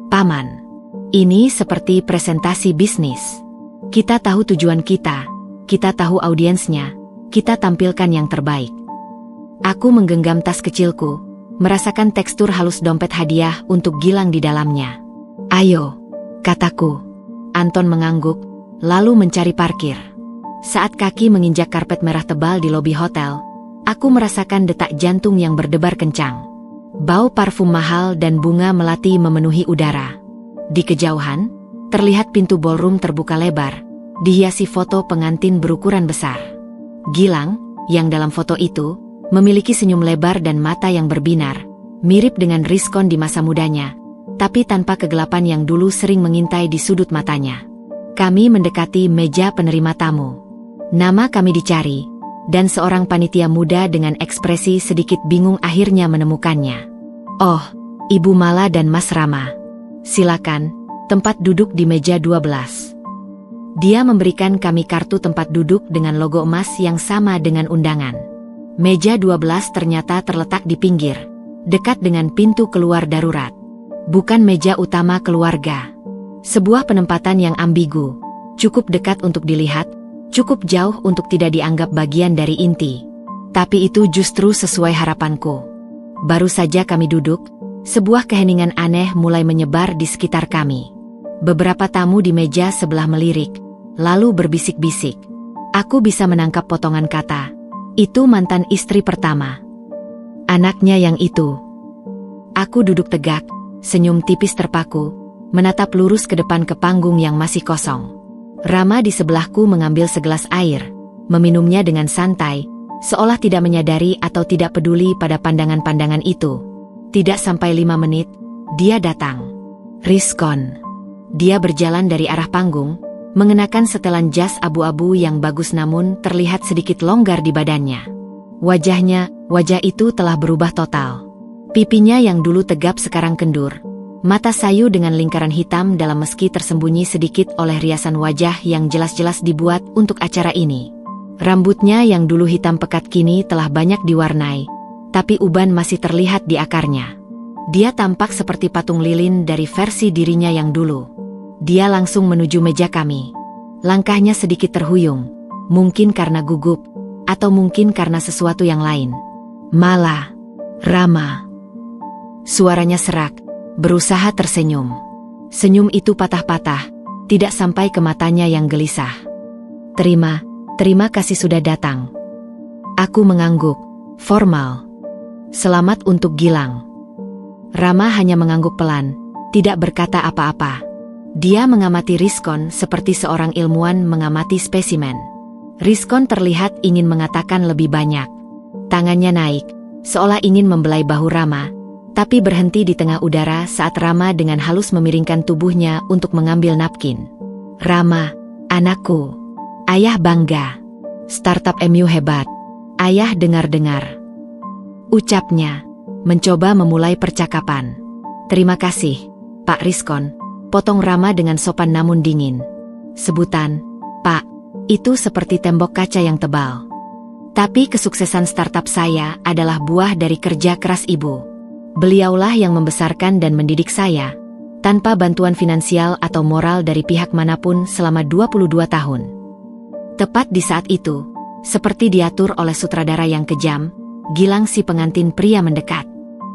Paman. Ini seperti presentasi bisnis. Kita tahu tujuan kita tahu audiensnya, kita tampilkan yang terbaik." Aku menggenggam tas kecilku, merasakan tekstur halus dompet hadiah untuk Gilang di dalamnya. "Ayo," kataku. Anton mengangguk, lalu mencari parkir. Saat kaki menginjak karpet merah tebal di lobi hotel, aku merasakan detak jantung yang berdebar kencang. Bau parfum mahal dan bunga melati memenuhi udara. Di kejauhan, terlihat pintu ballroom terbuka lebar, dihiasi foto pengantin berukuran besar. Gilang, yang dalam foto itu, memiliki senyum lebar dan mata yang berbinar, mirip dengan Rizkon di masa mudanya, tapi tanpa kegelapan yang dulu sering mengintai di sudut matanya. Kami mendekati meja penerima tamu. Nama kami dicari, dan seorang panitia muda dengan ekspresi sedikit bingung akhirnya menemukannya. "Oh, Ibu Mala dan Mas Rama. Silakan, tempat duduk di meja 12. Dia memberikan kami kartu tempat duduk dengan logo emas yang sama dengan undangan. Meja 12 ternyata terletak di pinggir, dekat dengan pintu keluar darurat. Bukan meja utama keluarga. Sebuah penempatan yang ambigu, cukup dekat untuk dilihat, cukup jauh untuk tidak dianggap bagian dari inti. Tapi itu justru sesuai harapanku. Baru saja kami duduk, sebuah keheningan aneh mulai menyebar di sekitar kami. Beberapa tamu di meja sebelah melirik, lalu berbisik-bisik. Aku bisa menangkap potongan kata. "Itu mantan istri pertama. Anaknya yang itu." Aku duduk tegak, senyum tipis terpaku, menatap lurus ke depan ke panggung yang masih kosong. Rama di sebelahku mengambil segelas air, meminumnya dengan santai, seolah tidak menyadari atau tidak peduli pada pandangan-pandangan itu. Tidak sampai 5 menit, dia datang. Rizkon. Dia berjalan dari arah panggung, mengenakan setelan jas abu-abu yang bagus namun terlihat sedikit longgar di badannya. Wajah itu telah berubah total. Pipinya yang dulu tegap sekarang kendur. Mata sayu dengan lingkaran hitam dalam meski tersembunyi sedikit oleh riasan wajah yang jelas-jelas dibuat untuk acara ini. Rambutnya yang dulu hitam pekat kini telah banyak diwarnai, tapi uban masih terlihat di akarnya. Dia tampak seperti patung lilin dari versi dirinya yang dulu. Dia langsung menuju meja kami. Langkahnya sedikit terhuyung, mungkin karena gugup, atau mungkin karena sesuatu yang lain. "Mala, Rama." Suaranya serak, berusaha tersenyum. Senyum itu patah-patah, tidak sampai ke matanya yang gelisah. Terima kasih sudah datang." Aku mengangguk, formal. "Selamat untuk Gilang." Rama hanya mengangguk pelan, tidak berkata apa-apa. Dia mengamati Rizkon seperti seorang ilmuwan mengamati spesimen. Rizkon terlihat ingin mengatakan lebih banyak. Tangannya naik, seolah ingin membelai bahu Rama, tapi berhenti di tengah udara saat Rama dengan halus memiringkan tubuhnya untuk mengambil napkin. Rama, anakku. Ayah bangga. Startup MU hebat. Ayah dengar-dengar. Ucapnya, mencoba memulai percakapan. Terima kasih, Pak Rizkon, potong Rama dengan sopan namun dingin. Sebutan, Pak, itu seperti tembok kaca yang tebal. Tapi kesuksesan startup saya adalah buah dari kerja keras ibu. Beliaulah yang membesarkan dan mendidik saya, tanpa bantuan finansial atau moral dari pihak manapun selama 22 tahun. Tepat di saat itu, seperti diatur oleh sutradara yang kejam, Gilang si pengantin pria mendekat.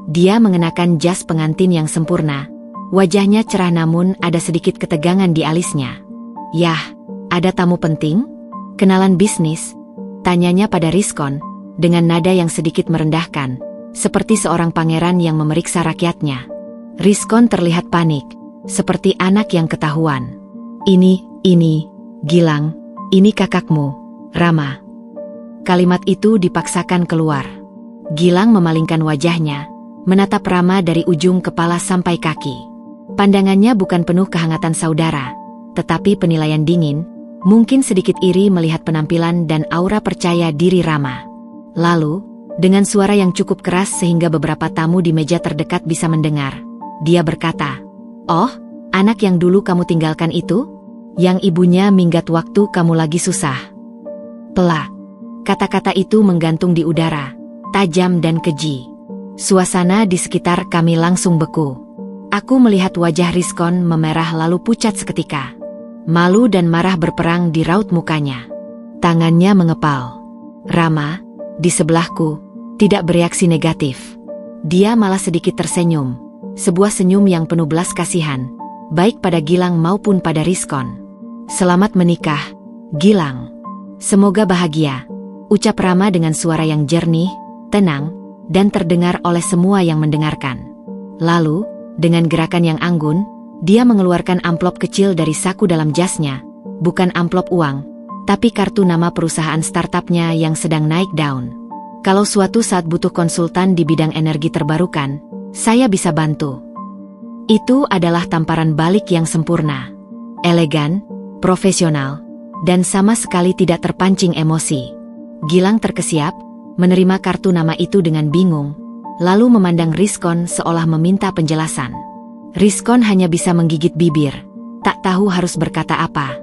Dia mengenakan jas pengantin yang sempurna, wajahnya cerah namun ada sedikit ketegangan di alisnya. Yah, ada tamu penting? Kenalan bisnis? Tanyanya pada Rizkon, dengan nada yang sedikit merendahkan, seperti seorang pangeran yang memeriksa rakyatnya. Rizkon terlihat panik, seperti anak yang ketahuan. Ini, Gilang, ini kakakmu, Rama. Kalimat itu dipaksakan keluar. Gilang memalingkan wajahnya, menatap Rama dari ujung kepala sampai kaki. Pandangannya bukan penuh kehangatan saudara, tetapi penilaian dingin, mungkin sedikit iri melihat penampilan dan aura percaya diri Rama. Lalu, dengan suara yang cukup keras sehingga beberapa tamu di meja terdekat bisa mendengar, dia berkata, "Oh, anak yang dulu kamu tinggalkan itu? Yang ibunya minggat waktu kamu lagi susah." Pelak. Kata-kata itu menggantung di udara, tajam dan keji. Suasana di sekitar kami langsung beku. Aku melihat wajah Rizkon memerah lalu pucat seketika. Malu dan marah berperang di raut mukanya. Tangannya mengepal. Rama, di sebelahku, tidak bereaksi negatif. Dia malah sedikit tersenyum, sebuah senyum yang penuh belas kasihan, baik pada Gilang maupun pada Rizkon. "Selamat menikah, Gilang. Semoga bahagia," ucap Rama dengan suara yang jernih, tenang, dan terdengar oleh semua yang mendengarkan. Lalu, dengan gerakan yang anggun, dia mengeluarkan amplop kecil dari saku dalam jasnya, bukan amplop uang, tapi kartu nama perusahaan startupnya yang sedang naik daun. "Kalau suatu saat butuh konsultan di bidang energi terbarukan, saya bisa bantu." Itu adalah tamparan balik yang sempurna. Elegan, profesional, dan sama sekali tidak terpancing emosi. Gilang terkesiap, menerima kartu nama itu dengan bingung, lalu memandang Rizkon seolah meminta penjelasan. Rizkon hanya bisa menggigit bibir, tak tahu harus berkata apa.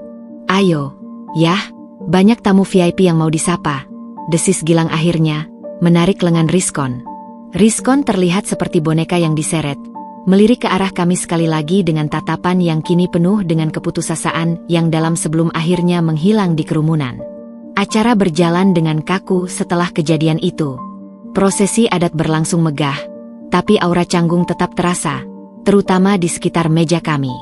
"Ayo, yah, banyak tamu VIP yang mau disapa," desis Gilang akhirnya, menarik lengan Rizkon. Rizkon terlihat seperti boneka yang diseret, melirik ke arah kami sekali lagi dengan tatapan yang kini penuh dengan keputusasaan yang dalam sebelum akhirnya menghilang di kerumunan. Acara berjalan dengan kaku setelah kejadian itu. Prosesi adat berlangsung megah, tapi aura canggung tetap terasa, terutama di sekitar meja kami.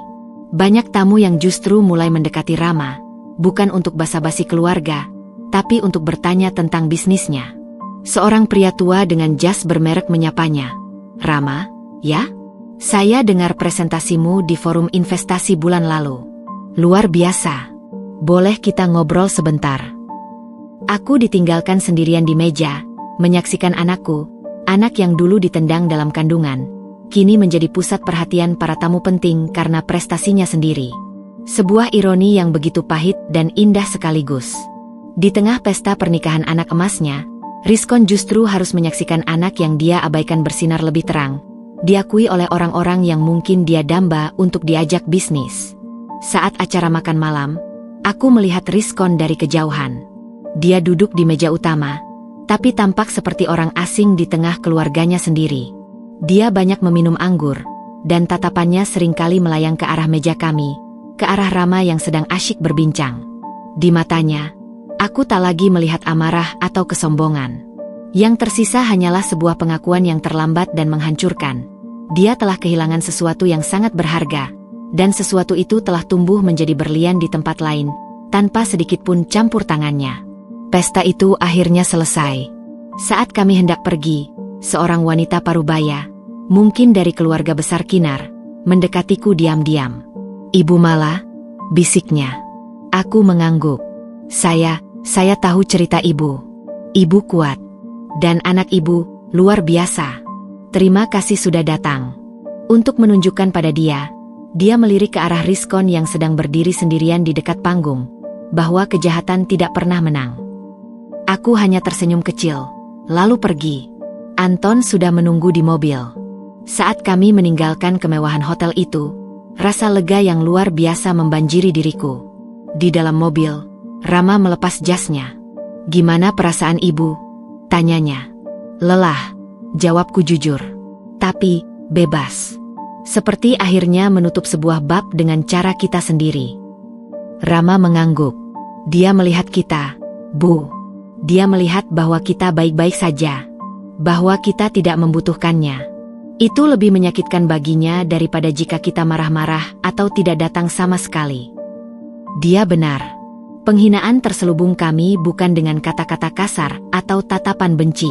Banyak tamu yang justru mulai mendekati Rama, bukan untuk basa-basi keluarga, tapi untuk bertanya tentang bisnisnya. Seorang pria tua dengan jas bermerek menyapanya. "Rama, ya? Saya dengar presentasimu di forum investasi bulan lalu. Luar biasa. Boleh kita ngobrol sebentar?" Aku ditinggalkan sendirian di meja, menyaksikan anakku, anak yang dulu ditendang dalam kandungan, kini menjadi pusat perhatian para tamu penting karena prestasinya sendiri. Sebuah ironi yang begitu pahit dan indah sekaligus. Di tengah pesta pernikahan anak emasnya, Rizkon justru harus menyaksikan anak yang dia abaikan bersinar lebih terang, diakui oleh orang-orang yang mungkin dia damba untuk diajak bisnis. Saat acara makan malam, aku melihat Rizkon dari kejauhan. Dia duduk di meja utama, tapi tampak seperti orang asing di tengah keluarganya sendiri. Dia banyak meminum anggur, dan tatapannya seringkali melayang ke arah meja kami, ke arah Rama yang sedang asyik berbincang. Di matanya, aku tak lagi melihat amarah atau kesombongan. Yang tersisa hanyalah sebuah pengakuan yang terlambat dan menghancurkan. Dia telah kehilangan sesuatu yang sangat berharga, dan sesuatu itu telah tumbuh menjadi berlian di tempat lain, tanpa sedikit pun campur tangannya. Pesta itu akhirnya selesai. Saat kami hendak pergi, seorang wanita parubaya, mungkin dari keluarga besar Kinar, mendekatiku diam-diam. "Ibu Mala," bisiknya. Aku mengangguk. Saya tahu cerita ibu. Ibu kuat. Dan anak ibu, luar biasa. Terima kasih sudah datang. Untuk menunjukkan pada dia melirik ke arah Rizkon yang sedang berdiri sendirian di dekat panggung, bahwa kejahatan tidak pernah menang. Aku hanya tersenyum kecil, lalu pergi. Anton sudah menunggu di mobil. Saat kami meninggalkan kemewahan hotel itu, rasa lega yang luar biasa membanjiri diriku. Di dalam mobil, Rama melepas jasnya. "Gimana perasaan ibu?" tanyanya. "Lelah," jawabku jujur. "Tapi, bebas." Seperti akhirnya menutup sebuah bab dengan cara kita sendiri. Rama mengangguk. Dia melihat kita, Bu. Dia melihat bahwa kita baik-baik saja. Bahwa kita tidak membutuhkannya. Itu lebih menyakitkan baginya daripada jika kita marah-marah atau tidak datang sama sekali. Dia benar. Penghinaan terselubung kami bukan dengan kata-kata kasar atau tatapan benci,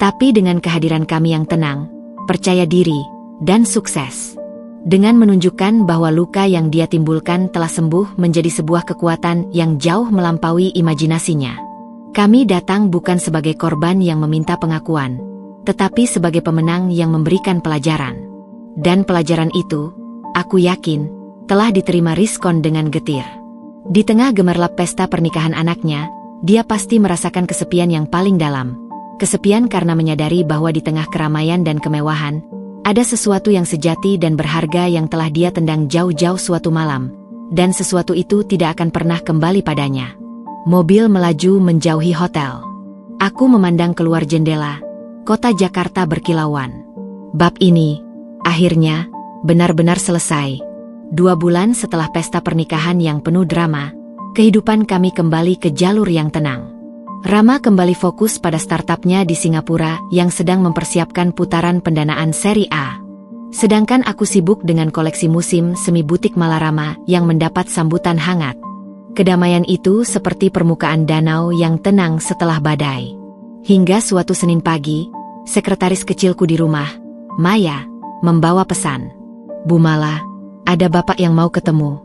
tapi dengan kehadiran kami yang tenang, percaya diri, dan sukses. Dengan menunjukkan bahwa luka yang dia timbulkan telah sembuh menjadi sebuah kekuatan yang jauh melampaui imajinasinya. Kami datang bukan sebagai korban yang meminta pengakuan, tetapi sebagai pemenang yang memberikan pelajaran. Dan pelajaran itu, aku yakin, telah diterima Rizkon dengan getir. Di tengah gemerlap pesta pernikahan anaknya, dia pasti merasakan kesepian yang paling dalam. Kesepian karena menyadari bahwa di tengah keramaian dan kemewahan, ada sesuatu yang sejati dan berharga yang telah dia tendang jauh-jauh suatu malam, dan sesuatu itu tidak akan pernah kembali padanya. Mobil melaju menjauhi hotel. Aku memandang keluar jendela. Kota Jakarta berkilauan. Bab ini, akhirnya, benar-benar selesai. 2 bulan setelah pesta pernikahan yang penuh drama, kehidupan kami kembali ke jalur yang tenang. Rama kembali fokus pada startupnya di Singapura yang sedang mempersiapkan putaran pendanaan seri A. Sedangkan aku sibuk dengan koleksi musim semi butik Malarama yang mendapat sambutan hangat. Kedamaian itu seperti permukaan danau yang tenang setelah badai. Hingga suatu Senin pagi, sekretaris kecilku di rumah, Maya, membawa pesan. "Bu Mala, ada bapak yang mau ketemu."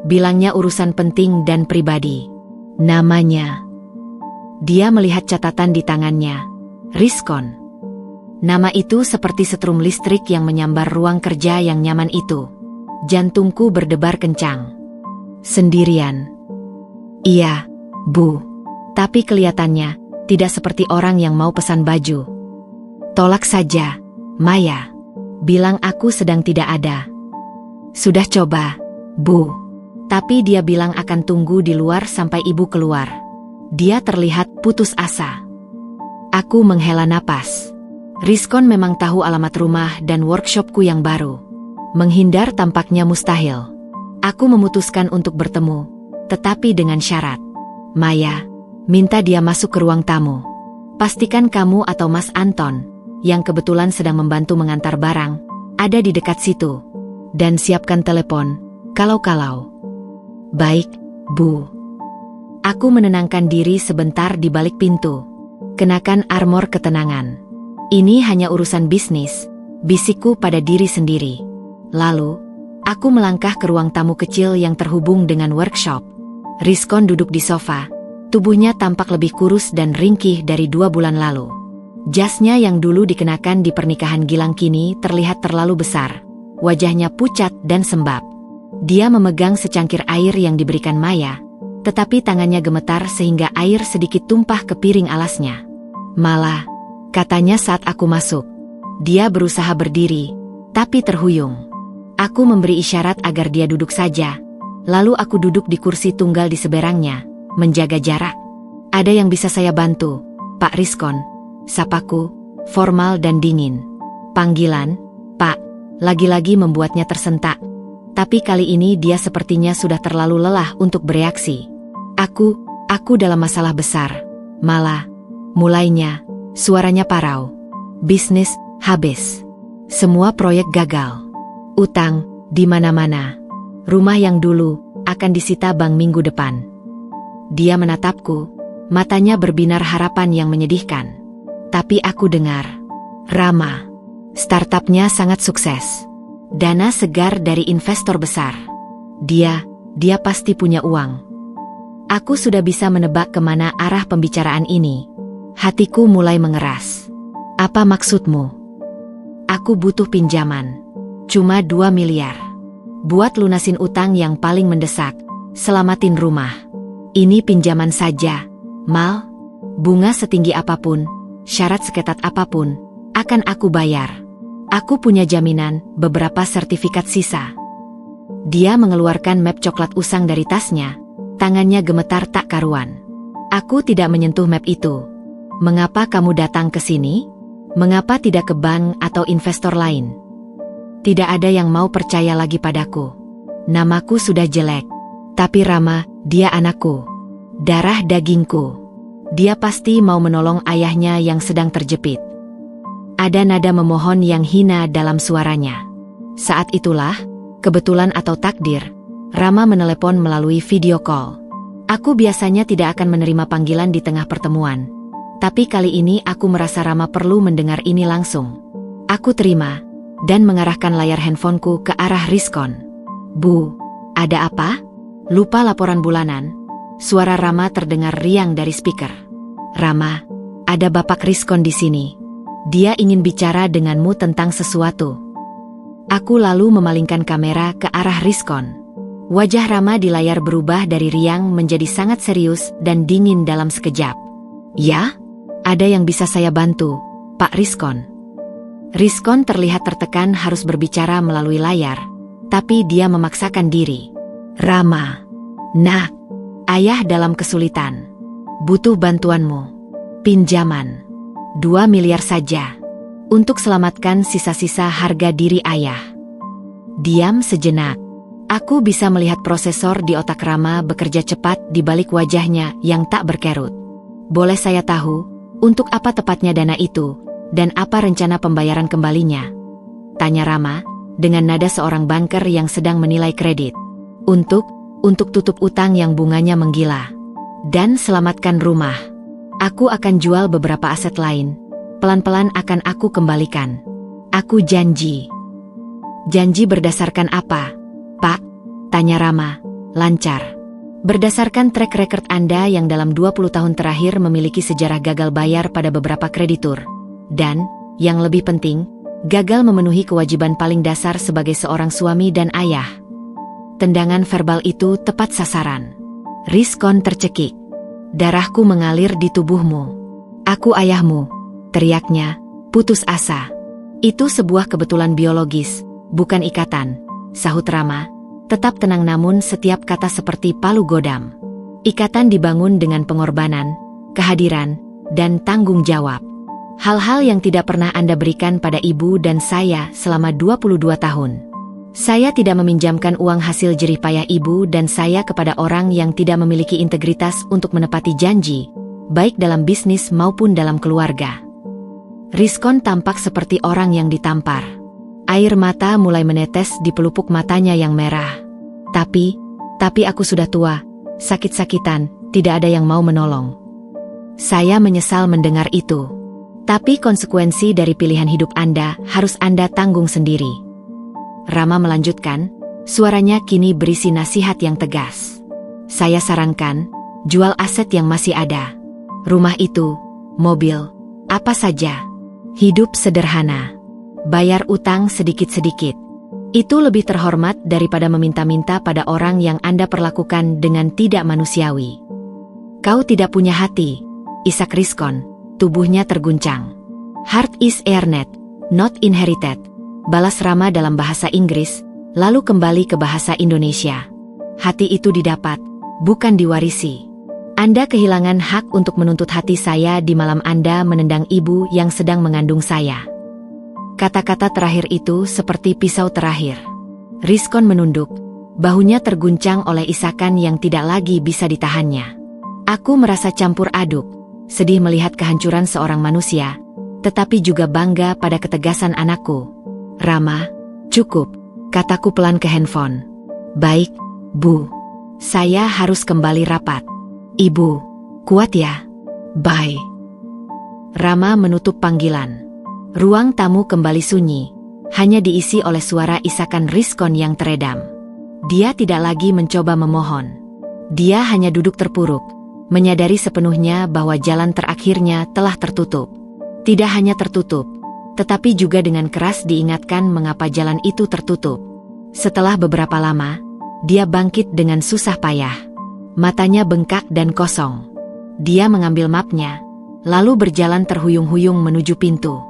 Bilangnya urusan penting dan pribadi. Namanya. Dia melihat catatan di tangannya. Rizkon. Nama itu seperti setrum listrik yang menyambar ruang kerja yang nyaman itu. Jantungku berdebar kencang. "Sendirian?" "Iya, Bu. Tapi kelihatannya tidak seperti orang yang mau pesan baju." "Tolak saja, Maya. Bilang aku sedang tidak ada." "Sudah coba, Bu. Tapi dia bilang akan tunggu di luar sampai ibu keluar." Dia terlihat putus asa. Aku menghela napas. Rizkon memang tahu alamat rumah dan workshopku yang baru. Menghindar tampaknya mustahil. Aku memutuskan untuk bertemu, tetapi dengan syarat. "Maya, minta dia masuk ke ruang tamu. Pastikan kamu atau Mas Anton, yang kebetulan sedang membantu mengantar barang, ada di dekat situ. Dan siapkan telepon, kalau-kalau." "Baik, Bu." Aku menenangkan diri sebentar di balik pintu. Kenakan armor ketenangan. Ini hanya urusan bisnis, bisikku pada diri sendiri. Lalu, aku melangkah ke ruang tamu kecil yang terhubung dengan workshop. Rizkon duduk di sofa. Tubuhnya tampak lebih kurus dan ringkih dari 2 bulan lalu. Jasnya yang dulu dikenakan di pernikahan Gilang kini terlihat terlalu besar. Wajahnya pucat dan sembab. Dia memegang secangkir air yang diberikan Maya, tetapi tangannya gemetar sehingga air sedikit tumpah ke piring alasnya. "Malah," katanya saat aku masuk. Dia berusaha berdiri, tapi terhuyung. Aku memberi isyarat agar dia duduk saja, lalu aku duduk di kursi tunggal di seberangnya, menjaga jarak. "Ada yang bisa saya bantu, Pak Rizkon?" sapaku, formal dan dingin. Panggilan, Pak, lagi-lagi membuatnya tersentak. Tapi kali ini dia sepertinya sudah terlalu lelah untuk bereaksi. Aku dalam masalah besar. Malah, mulainya, suaranya parau. Bisnis, habis. Semua proyek gagal. Utang, di mana-mana. Rumah yang dulu, akan disita bank minggu depan. Dia menatapku, matanya berbinar harapan yang menyedihkan. Tapi aku dengar. Rama. Startupnya sangat sukses. Dana segar dari investor besar. Dia pasti punya uang. Aku sudah bisa menebak kemana arah pembicaraan ini. Hatiku mulai mengeras. Apa maksudmu? Aku butuh pinjaman. Cuma 2 miliar. Buat lunasin utang yang paling mendesak. Selamatin rumah. Ini pinjaman saja, Mal. Bunga setinggi apapun, syarat seketat apapun, akan aku bayar. Aku punya jaminan, beberapa sertifikat sisa. Dia mengeluarkan map coklat usang dari tasnya. Tangannya gemetar tak karuan. Aku tidak menyentuh map itu. Mengapa kamu datang ke sini? Mengapa tidak ke bank atau investor lain? Tidak ada yang mau percaya lagi padaku. Namaku sudah jelek. Tapi Rama, dia anakku. Darah dagingku. Dia pasti mau menolong ayahnya yang sedang terjepit. Ada nada memohon yang hina dalam suaranya. Saat itulah, kebetulan atau takdir, Rama menelepon melalui video call. Aku biasanya tidak akan menerima panggilan di tengah pertemuan. Tapi kali ini aku merasa Rama perlu mendengar ini langsung. Aku terima, dan mengarahkan layar handphoneku ke arah Rizkon. Bu, ada apa? Lupa laporan bulanan? Suara Rama terdengar riang dari speaker. Rama, ada Bapak Rizkon di sini. Dia ingin bicara denganmu tentang sesuatu. Aku lalu memalingkan kamera ke arah Rizkon. Wajah Rama di layar berubah dari riang menjadi sangat serius dan dingin dalam sekejap. Ya? Ada yang bisa saya bantu, Pak Rizkon? Rizkon terlihat tertekan harus berbicara melalui layar, tapi dia memaksakan diri. Rama, nak, ayah dalam kesulitan. Butuh bantuanmu. Pinjaman. 2 miliar saja. Untuk selamatkan sisa-sisa harga diri ayah. Diam sejenak. Aku bisa melihat prosesor di otak Rama bekerja cepat di balik wajahnya yang tak berkerut. Boleh saya tahu, untuk apa tepatnya dana itu, dan apa rencana pembayaran kembalinya? Tanya Rama, dengan nada seorang banker yang sedang menilai kredit. Untuk tutup utang yang bunganya menggila. Dan selamatkan rumah. Aku akan jual beberapa aset lain. Pelan-pelan akan aku kembalikan. Aku janji. Janji berdasarkan apa, Pak? Tanya Rama, lancar. Berdasarkan track record Anda yang dalam 20 tahun terakhir memiliki sejarah gagal bayar pada beberapa kreditur. Dan, yang lebih penting, gagal memenuhi kewajiban paling dasar sebagai seorang suami dan ayah. Tendangan verbal itu tepat sasaran. Rizkon tercekik. Darahku mengalir di tubuhmu. Aku ayahmu, teriaknya, putus asa. Itu sebuah kebetulan biologis, bukan ikatan, sahut Rama. Tetap tenang namun setiap kata seperti palu godam. Ikatan dibangun dengan pengorbanan, kehadiran, dan tanggung jawab. Hal-hal yang tidak pernah Anda berikan pada ibu dan saya selama 22 tahun. Saya tidak meminjamkan uang hasil jerih payah ibu dan saya kepada orang yang tidak memiliki integritas untuk menepati janji, baik dalam bisnis maupun dalam keluarga. Rizkon tampak seperti orang yang ditampar. Air mata mulai menetes di pelupuk matanya yang merah. Tapi aku sudah tua, sakit-sakitan, tidak ada yang mau menolong. Saya menyesal mendengar itu. Tapi konsekuensi dari pilihan hidup Anda harus Anda tanggung sendiri. Rama melanjutkan, suaranya kini berisi nasihat yang tegas. Saya sarankan, jual aset yang masih ada. Rumah itu, mobil, apa saja. Hidup sederhana. Bayar utang sedikit-sedikit. Itu lebih terhormat daripada meminta-minta pada orang yang Anda perlakukan dengan tidak manusiawi. Kau tidak punya hati, isak Rizkon, tubuhnya terguncang. Heart is earned, not inherited, balas Rama dalam bahasa Inggris, lalu kembali ke bahasa Indonesia. Hati itu didapat, bukan diwarisi. Anda kehilangan hak untuk menuntut hati saya di malam Anda menendang ibu yang sedang mengandung saya. Kata-kata terakhir itu seperti pisau terakhir. Rizkon menunduk, bahunya terguncang oleh isakan yang tidak lagi bisa ditahannya. Aku merasa campur aduk, sedih melihat kehancuran seorang manusia, tetapi juga bangga pada ketegasan anakku. Rama, cukup, kataku pelan ke handphone. Baik, Bu. Saya harus kembali rapat. Ibu, kuat ya? Bye. Rama menutup panggilan. Ruang tamu kembali sunyi, hanya diisi oleh suara isakan Rizkon yang teredam. Dia tidak lagi mencoba memohon. Dia hanya duduk terpuruk, menyadari sepenuhnya bahwa jalan terakhirnya telah tertutup. Tidak hanya tertutup, tetapi juga dengan keras diingatkan mengapa jalan itu tertutup. Setelah beberapa lama, dia bangkit dengan susah payah. Matanya bengkak dan kosong. Dia mengambil mapnya, lalu berjalan terhuyung-huyung menuju pintu.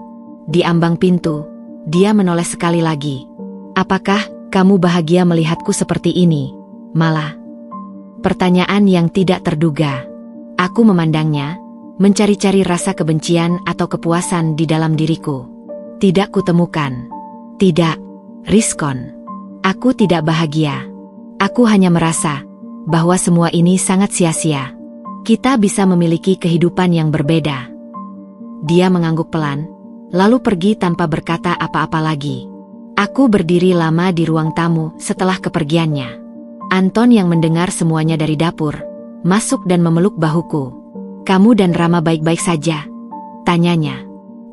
Di ambang pintu, dia menoleh sekali lagi. "Apakah kamu bahagia melihatku seperti ini, Mala?" Pertanyaan yang tidak terduga. Aku memandangnya, mencari-cari rasa kebencian atau kepuasan di dalam diriku. Tidak kutemukan. Tidak, Rizkon. Aku tidak bahagia. Aku hanya merasa bahwa semua ini sangat sia-sia. Kita bisa memiliki kehidupan yang berbeda. Dia mengangguk pelan, lalu pergi tanpa berkata apa-apa lagi. Aku berdiri lama di ruang tamu setelah kepergiannya. Anton yang mendengar semuanya dari dapur, masuk dan memeluk bahuku. "Kamu dan Rama baik-baik saja?" tanyanya.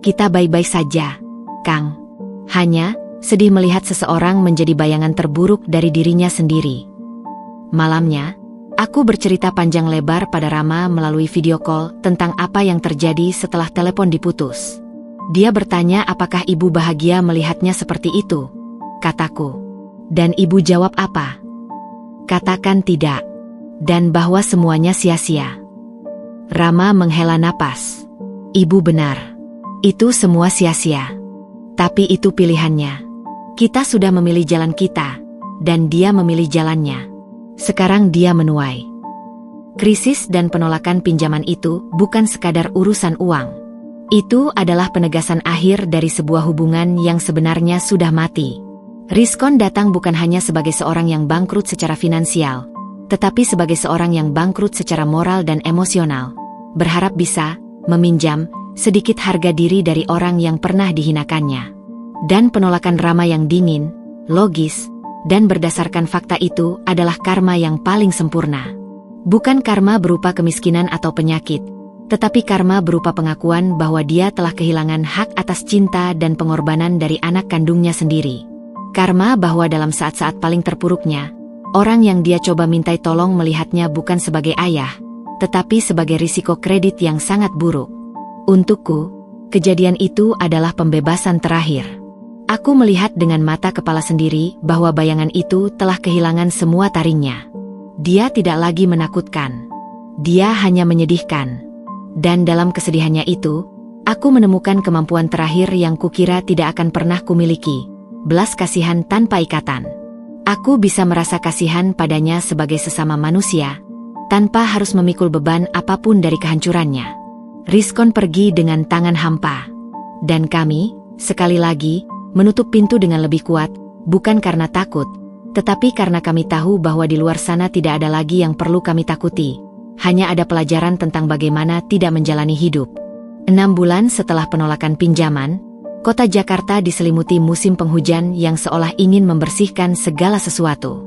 "Kita baik-baik saja, Kang. Hanya sedih melihat seseorang menjadi bayangan terburuk dari dirinya sendiri." Malamnya, aku bercerita panjang lebar pada Rama melalui video call tentang apa yang terjadi setelah telepon diputus. Dia bertanya apakah ibu bahagia melihatnya seperti itu, kataku. Dan ibu jawab apa? Katakan tidak. Dan bahwa semuanya sia-sia. Rama menghela napas. Ibu benar. Itu semua sia-sia. Tapi itu pilihannya. Kita sudah memilih jalan kita, dan dia memilih jalannya. Sekarang dia menuai. Krisis dan penolakan pinjaman itu bukan sekadar urusan uang. Itu adalah penegasan akhir dari sebuah hubungan yang sebenarnya sudah mati. Rizkon datang bukan hanya sebagai seorang yang bangkrut secara finansial, tetapi sebagai seorang yang bangkrut secara moral dan emosional. Berharap bisa meminjam sedikit harga diri dari orang yang pernah dihinakannya. Dan penolakan Rama yang dingin, logis, dan berdasarkan fakta itu adalah karma yang paling sempurna. Bukan karma berupa kemiskinan atau penyakit, tetapi karma berupa pengakuan bahwa dia telah kehilangan hak atas cinta dan pengorbanan dari anak kandungnya sendiri. Karma bahwa dalam saat-saat paling terpuruknya, orang yang dia coba mintai tolong melihatnya bukan sebagai ayah, tetapi sebagai risiko kredit yang sangat buruk. Untukku, kejadian itu adalah pembebasan terakhir. Aku melihat dengan mata kepala sendiri bahwa bayangan itu telah kehilangan semua taringnya. Dia tidak lagi menakutkan. Dia hanya menyedihkan. Dan dalam kesedihannya itu, aku menemukan kemampuan terakhir yang kukira tidak akan pernah kumiliki, belas kasihan tanpa ikatan. Aku bisa merasa kasihan padanya sebagai sesama manusia, tanpa harus memikul beban apapun dari kehancurannya. Rizkon pergi dengan tangan hampa. Dan kami, sekali lagi, menutup pintu dengan lebih kuat, bukan karena takut, tetapi karena kami tahu bahwa di luar sana tidak ada lagi yang perlu kami takuti. Hanya ada pelajaran tentang bagaimana tidak menjalani hidup. 6 bulan setelah penolakan pinjaman, kota Jakarta diselimuti musim penghujan yang seolah ingin membersihkan segala sesuatu.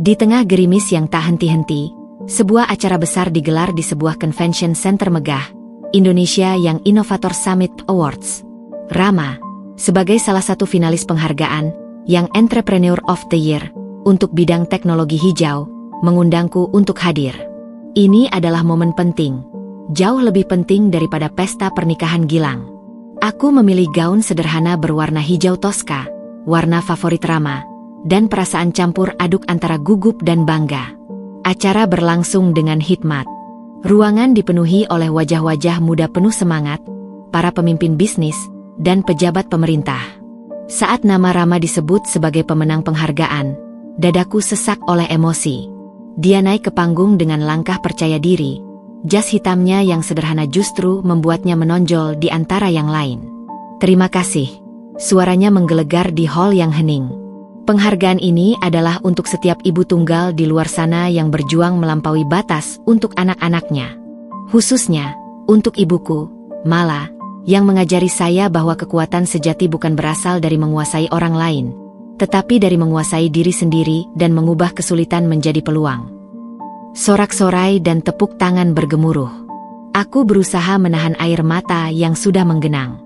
Di tengah gerimis yang tak henti-henti, sebuah acara besar digelar di sebuah convention center megah, Indonesia Young Innovator Summit Awards. Rama, sebagai salah satu finalis penghargaan, Young Entrepreneur of the Year, untuk bidang teknologi hijau, mengundangku untuk hadir. Ini adalah momen penting, jauh lebih penting daripada pesta pernikahan Gilang. Aku memilih gaun sederhana berwarna hijau toska, warna favorit Rama, dan perasaan campur aduk antara gugup dan bangga. Acara berlangsung dengan hikmat. Ruangan dipenuhi oleh wajah-wajah muda penuh semangat, para pemimpin bisnis, dan pejabat pemerintah. Saat nama Rama disebut sebagai pemenang penghargaan, dadaku sesak oleh emosi. Dia naik ke panggung dengan langkah percaya diri. Jas hitamnya yang sederhana justru membuatnya menonjol di antara yang lain. Terima kasih. Suaranya menggelegar di hall yang hening. Penghargaan ini adalah untuk setiap ibu tunggal di luar sana yang berjuang melampaui batas untuk anak-anaknya. Khususnya, untuk ibuku, Mala, yang mengajari saya bahwa kekuatan sejati bukan berasal dari menguasai orang lain, tetapi dari menguasai diri sendiri dan mengubah kesulitan menjadi peluang. Sorak-sorai dan tepuk tangan bergemuruh. Aku berusaha menahan air mata yang sudah menggenang.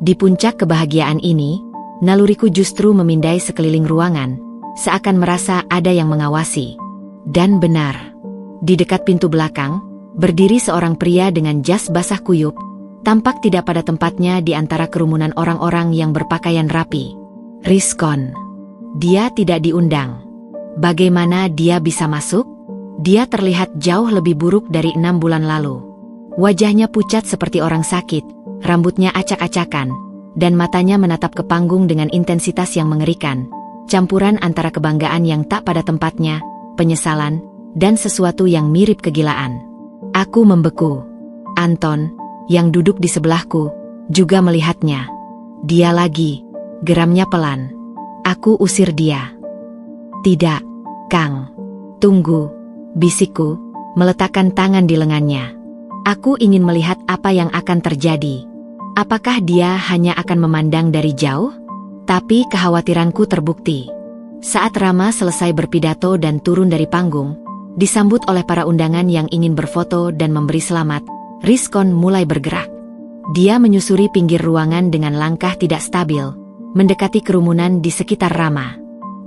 Di puncak kebahagiaan ini, naluriku justru memindai sekeliling ruangan, seakan merasa ada yang mengawasi. Dan benar, di dekat pintu belakang, berdiri seorang pria dengan jas basah kuyup, tampak tidak pada tempatnya di antara kerumunan orang-orang yang berpakaian rapi. Rizkon. Dia tidak diundang. Bagaimana dia bisa masuk? Dia terlihat jauh lebih buruk dari 6 bulan lalu. Wajahnya pucat seperti orang sakit, rambutnya acak-acakan, dan matanya menatap ke panggung dengan intensitas yang mengerikan, campuran antara kebanggaan yang tak pada tempatnya, penyesalan, dan sesuatu yang mirip kegilaan. Aku membeku. Anton, yang duduk di sebelahku, juga melihatnya. Dia lagi, geramnya pelan. Aku usir dia. Tidak, Kang. Tunggu, bisikku, meletakkan tangan di lengannya. Aku ingin melihat apa yang akan terjadi. Apakah dia hanya akan memandang dari jauh? Tapi kekhawatiranku terbukti. Saat Rama selesai berpidato dan turun dari panggung, disambut oleh para undangan yang ingin berfoto dan memberi selamat, Rizkon mulai bergerak. Dia menyusuri pinggir ruangan dengan langkah tidak stabil, mendekati kerumunan di sekitar Rama.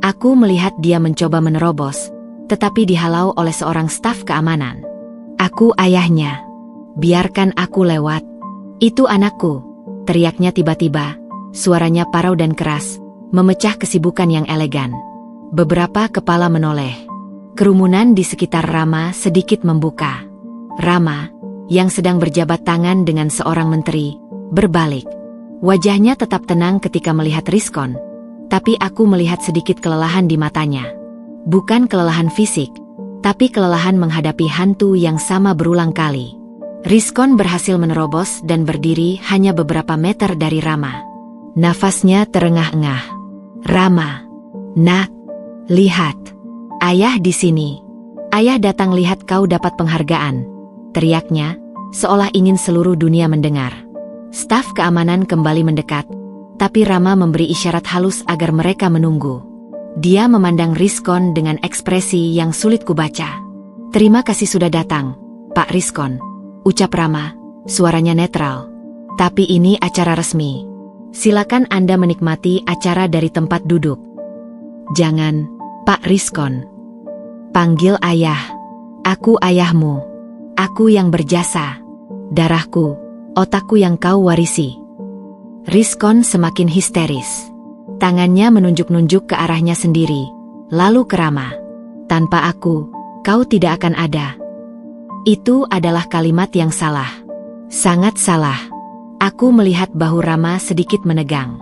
Aku melihat dia mencoba menerobos, tetapi dihalau oleh seorang staf keamanan. Aku ayahnya. Biarkan aku lewat. Itu anakku, teriaknya tiba-tiba, suaranya parau dan keras, memecah kesibukan yang elegan. Beberapa kepala menoleh. Kerumunan di sekitar Rama sedikit membuka. Rama, yang sedang berjabat tangan dengan seorang menteri, berbalik. Wajahnya tetap tenang ketika melihat Rizkon, tapi aku melihat sedikit kelelahan di matanya. Bukan kelelahan fisik, tapi kelelahan menghadapi hantu yang sama berulang kali. Rizkon berhasil menerobos dan berdiri hanya beberapa meter dari Rama. Nafasnya terengah-engah. Rama, nak, lihat. Ayah di sini. Ayah datang lihat kau dapat penghargaan, teriaknya, seolah ingin seluruh dunia mendengar. Staf keamanan kembali mendekat, tapi Rama memberi isyarat halus agar mereka menunggu. Dia memandang Rizkon dengan ekspresi yang sulit kubaca. Terima kasih sudah datang, Pak Rizkon, ucap Rama, suaranya netral. Tapi ini acara resmi. Silakan Anda menikmati acara dari tempat duduk. Jangan, Pak Rizkon. Panggil ayah. Aku ayahmu. Aku yang berjasa. Darahku, otakku yang kau warisi. Rizkon semakin histeris. Tangannya menunjuk-nunjuk ke arahnya sendiri, lalu ke Rama. Tanpa aku, kau tidak akan ada. Itu adalah kalimat yang salah. Sangat salah. Aku melihat bahu Rama sedikit menegang.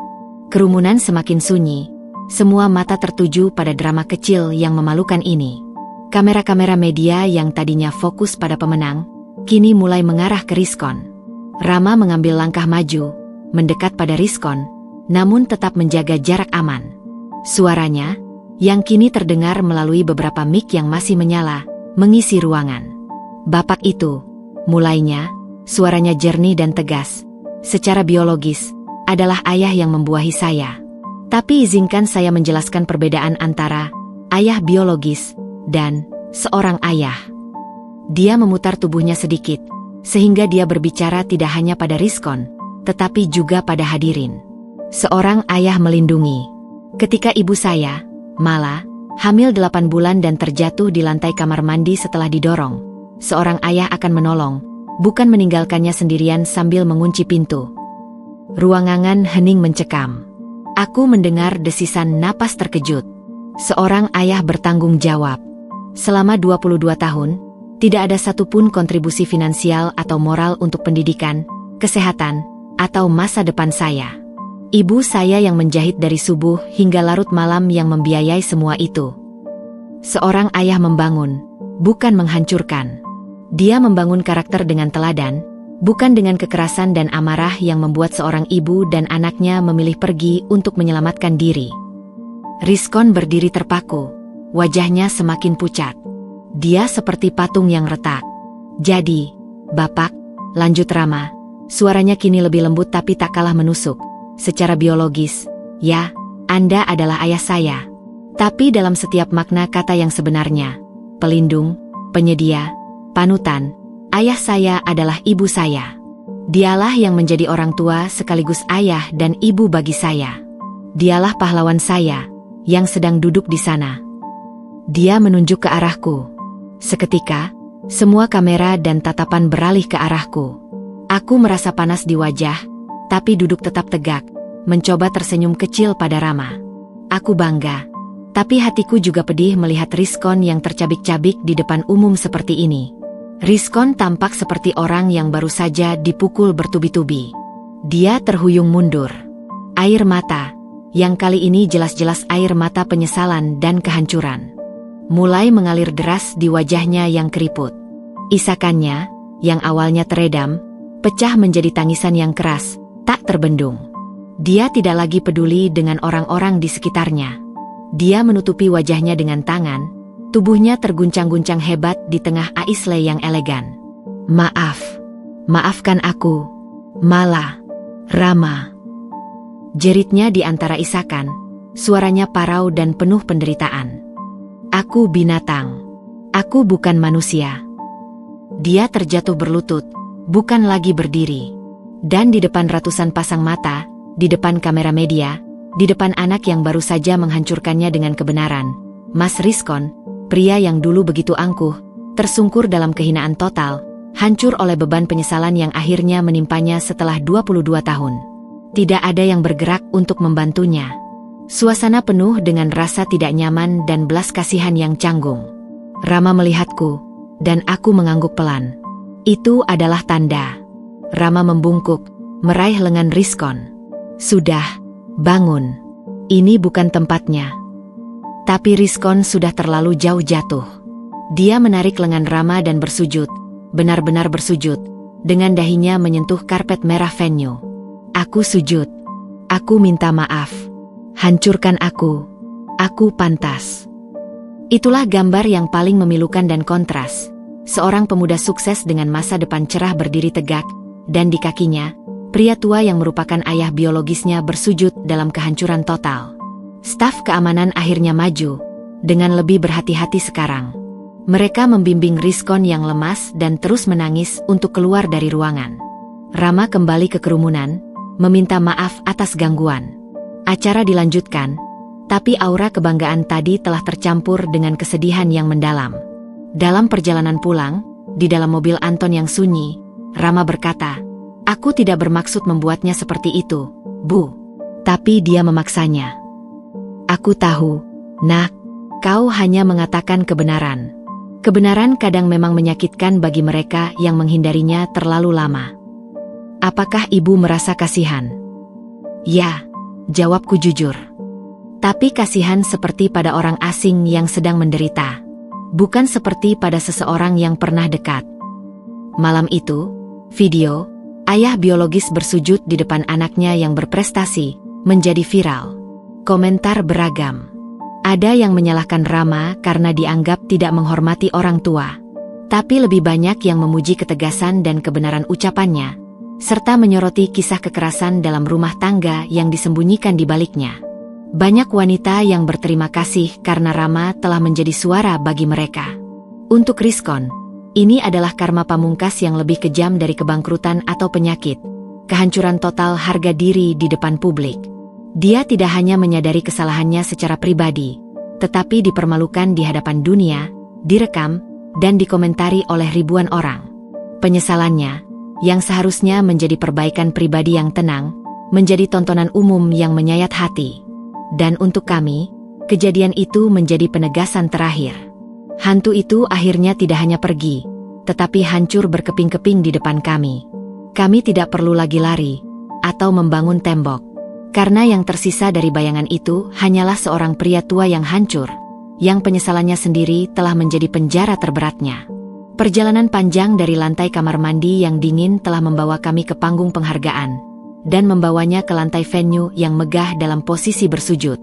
Kerumunan semakin sunyi. Semua mata tertuju pada drama kecil yang memalukan ini. Kamera-kamera media yang tadinya fokus pada pemenang, kini mulai mengarah ke Rizkon. Rama mengambil langkah maju, mendekat pada Rizkon, namun tetap menjaga jarak aman. Suaranya, yang kini terdengar melalui beberapa mic yang masih menyala, mengisi ruangan. Bapak itu, mulainya, suaranya jernih dan tegas, secara biologis, adalah ayah yang membuahi saya. Tapi izinkan saya menjelaskan perbedaan antara ayah biologis dan seorang ayah. Dia memutar tubuhnya sedikit, sehingga dia berbicara tidak hanya pada Rizkon, tetapi juga pada hadirin. Seorang ayah melindungi. Ketika ibu saya, Mala, hamil 8 bulan dan terjatuh di lantai kamar mandi setelah didorong, seorang ayah akan menolong, bukan meninggalkannya sendirian sambil mengunci pintu. Ruangan hening mencekam. Aku mendengar desisan napas terkejut. Seorang ayah bertanggung jawab. Selama 22 tahun, tidak ada satupun kontribusi finansial atau moral untuk pendidikan, kesehatan, atau masa depan saya. Ibu saya yang menjahit dari subuh hingga larut malam yang membiayai semua itu. Seorang ayah membangun, bukan menghancurkan. Dia membangun karakter dengan teladan, bukan dengan kekerasan dan amarah yang membuat seorang ibu dan anaknya memilih pergi untuk menyelamatkan diri. Rizkon berdiri terpaku, wajahnya semakin pucat. Dia seperti patung yang retak. Jadi, Bapak, lanjut Rama, suaranya kini lebih lembut tapi tak kalah menusuk. Secara biologis, ya, Anda adalah ayah saya. Tapi dalam setiap makna kata yang sebenarnya, pelindung, penyedia, panutan, ayah saya adalah ibu saya. Dialah yang menjadi orang tua sekaligus ayah dan ibu bagi saya. Dialah pahlawan saya, yang sedang duduk di sana. Dia menunjuk ke arahku. Seketika, semua kamera dan tatapan beralih ke arahku. Aku merasa panas di wajah, tapi duduk tetap tegak, mencoba tersenyum kecil pada Rama. Aku bangga, tapi hatiku juga pedih melihat Rizkon yang tercabik-cabik di depan umum seperti ini. Rizkon tampak seperti orang yang baru saja dipukul bertubi-tubi. Dia terhuyung mundur. Air mata, yang kali ini jelas-jelas air mata penyesalan dan kehancuran, mulai mengalir deras di wajahnya yang keriput. Isakannya, yang awalnya teredam, pecah menjadi tangisan yang keras, tak terbendung. Dia tidak lagi peduli dengan orang-orang di sekitarnya. Dia menutupi wajahnya dengan tangan, tubuhnya terguncang-guncang hebat di tengah aisle yang elegan. Maaf, maafkan aku, Mala, Rama. Jeritnya di antara isakan, suaranya parau dan penuh penderitaan. Aku binatang, aku bukan manusia. Dia terjatuh berlutut, bukan lagi berdiri. Dan di depan ratusan pasang mata, di depan kamera media, di depan anak yang baru saja menghancurkannya dengan kebenaran, Mas Rizkon, pria yang dulu begitu angkuh, tersungkur dalam kehinaan total, hancur oleh beban penyesalan yang akhirnya menimpanya setelah 22 tahun. Tidak ada yang bergerak untuk membantunya. Suasana penuh dengan rasa tidak nyaman dan belas kasihan yang canggung. Rama melihatku, dan aku mengangguk pelan. Itu adalah tanda. Rama membungkuk, meraih lengan Rizkon. Sudah, bangun. Ini bukan tempatnya. Tapi Rizkon sudah terlalu jauh jatuh. Dia menarik lengan Rama dan bersujud, benar-benar bersujud, dengan dahinya menyentuh karpet merah venue. Aku sujud. Aku minta maaf. Hancurkan aku. Aku pantas. Itulah gambar yang paling memilukan dan kontras. Seorang pemuda sukses dengan masa depan cerah berdiri tegak, dan di kakinya, pria tua yang merupakan ayah biologisnya bersujud dalam kehancuran total. Staf keamanan akhirnya maju, dengan lebih berhati-hati sekarang. Mereka membimbing Rizkon yang lemas dan terus menangis untuk keluar dari ruangan. Rama kembali ke kerumunan, meminta maaf atas gangguan. Acara dilanjutkan, tapi aura kebanggaan tadi telah tercampur dengan kesedihan yang mendalam. Dalam perjalanan pulang, di dalam mobil Anton yang sunyi, Rama berkata, "Aku tidak bermaksud membuatnya seperti itu, Bu. Tapi dia memaksanya." Aku tahu, Nak, kau hanya mengatakan kebenaran. Kebenaran kadang memang menyakitkan bagi mereka yang menghindarinya terlalu lama. Apakah ibu merasa kasihan? Ya, jawabku jujur. Tapi kasihan seperti pada orang asing yang sedang menderita, bukan seperti pada seseorang yang pernah dekat. Malam itu, video ayah biologis bersujud di depan anaknya yang berprestasi menjadi viral. Komentar beragam. Ada yang menyalahkan Rama karena dianggap tidak menghormati orang tua, tapi lebih banyak yang memuji ketegasan dan kebenaran ucapannya, serta menyoroti kisah kekerasan dalam rumah tangga yang disembunyikan di baliknya. Banyak wanita yang berterima kasih karena Rama telah menjadi suara bagi mereka. Untuk Rizkon, ini adalah karma pamungkas yang lebih kejam dari kebangkrutan atau penyakit, kehancuran total harga diri di depan publik. Dia tidak hanya menyadari kesalahannya secara pribadi, tetapi dipermalukan di hadapan dunia, direkam, dan dikomentari oleh ribuan orang. Penyesalannya, yang seharusnya menjadi perbaikan pribadi yang tenang, menjadi tontonan umum yang menyayat hati. Dan untuk kami, kejadian itu menjadi penegasan terakhir. Hantu itu akhirnya tidak hanya pergi, tetapi hancur berkeping-keping di depan kami. Kami tidak perlu lagi lari, atau membangun tembok. Karena yang tersisa dari bayangan itu hanyalah seorang pria tua yang hancur, yang penyesalannya sendiri telah menjadi penjara terberatnya. Perjalanan panjang dari lantai kamar mandi yang dingin telah membawa kami ke panggung penghargaan, dan membawanya ke lantai venue yang megah dalam posisi bersujud.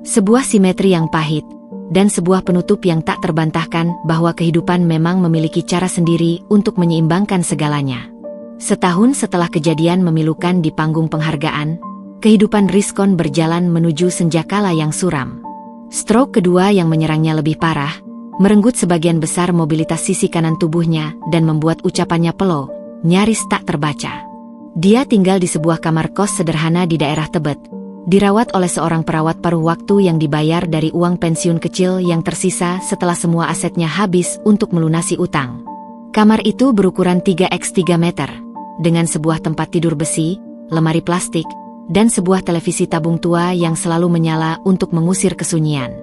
Sebuah simetri yang pahit, dan sebuah penutup yang tak terbantahkan bahwa kehidupan memang memiliki cara sendiri untuk menyeimbangkan segalanya. Setahun setelah kejadian memilukan di panggung penghargaan, kehidupan Rizkon berjalan menuju senjakala yang suram. Stroke kedua yang menyerangnya lebih parah, merenggut sebagian besar mobilitas sisi kanan tubuhnya dan membuat ucapannya pelow, nyaris tak terbaca. Dia tinggal di sebuah kamar kos sederhana di daerah Tebet, dirawat oleh seorang perawat paruh waktu yang dibayar dari uang pensiun kecil yang tersisa setelah semua asetnya habis untuk melunasi utang. Kamar itu berukuran 3x3 meter, dengan sebuah tempat tidur besi, lemari plastik, dan sebuah televisi tabung tua yang selalu menyala untuk mengusir kesunyian.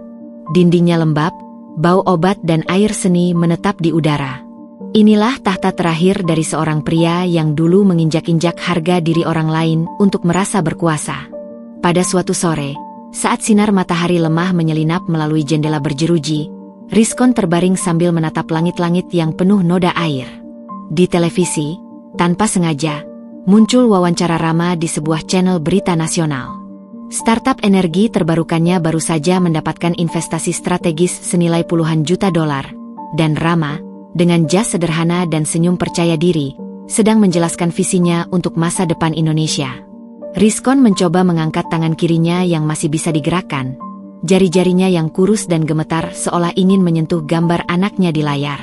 Dindingnya lembab, bau obat dan air seni menetap di udara. Inilah tahta terakhir dari seorang pria yang dulu menginjak-injak harga diri orang lain untuk merasa berkuasa. Pada suatu sore, saat sinar matahari lemah menyelinap melalui jendela berjeruji, Rizkon terbaring sambil menatap langit-langit yang penuh noda air. Di televisi, tanpa sengaja, muncul wawancara Rama di sebuah channel berita nasional. Startup energi terbarukannya baru saja mendapatkan investasi strategis senilai puluhan juta dolar, dan Rama, dengan jas sederhana dan senyum percaya diri, sedang menjelaskan visinya untuk masa depan Indonesia. Rizkon mencoba mengangkat tangan kirinya yang masih bisa digerakkan, jari-jarinya yang kurus dan gemetar seolah ingin menyentuh gambar anaknya di layar.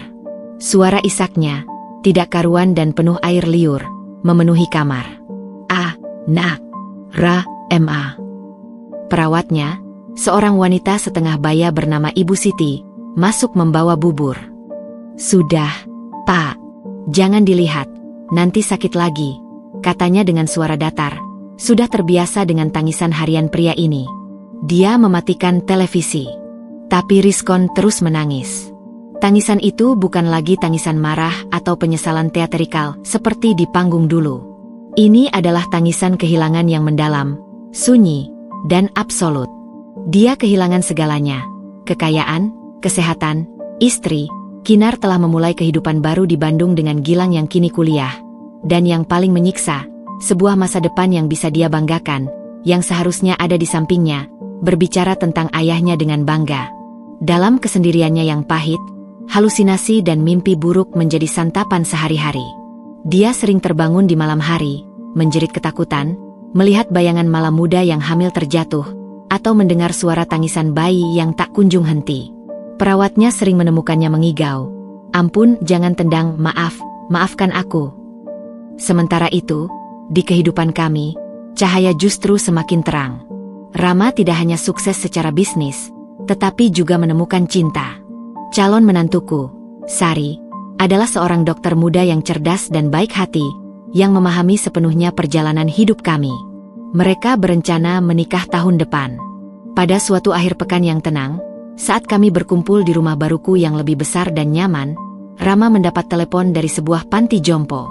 Suara isaknya, tidak karuan dan penuh air liur, memenuhi kamar. Nak, Ma. Perawatnya, seorang wanita setengah baya bernama Ibu Siti, masuk membawa bubur. Sudah, Pak. Jangan dilihat, nanti sakit lagi, katanya dengan suara datar, sudah terbiasa dengan tangisan harian pria ini. Dia mematikan televisi. Tapi Rizkon terus menangis. Tangisan itu bukan lagi tangisan marah atau penyesalan teatrikal seperti di panggung dulu. Ini adalah tangisan kehilangan yang mendalam, sunyi, dan absolut. Dia kehilangan segalanya. Kekayaan, kesehatan, istri. Kinar telah memulai kehidupan baru di Bandung dengan Gilang yang kini kuliah. Dan yang paling menyiksa, sebuah masa depan yang bisa dia banggakan, yang seharusnya ada di sampingnya, berbicara tentang ayahnya dengan bangga. Dalam kesendiriannya yang pahit, halusinasi dan mimpi buruk menjadi santapan sehari-hari. Dia sering terbangun di malam hari, menjerit ketakutan, melihat bayangan malam muda yang hamil terjatuh, atau mendengar suara tangisan bayi yang tak kunjung henti. Perawatnya sering menemukannya mengigau, "Ampun, jangan tendang, maafkan aku." Sementara itu, di kehidupan kami, cahaya justru semakin terang. Rama tidak hanya sukses secara bisnis, tetapi juga menemukan cinta. Calon menantuku, Sari, adalah seorang dokter muda yang cerdas dan baik hati, yang memahami sepenuhnya perjalanan hidup kami. Mereka berencana menikah tahun depan. Pada suatu akhir pekan yang tenang, saat kami berkumpul di rumah baruku yang lebih besar dan nyaman, Rama mendapat telepon dari sebuah panti jompo.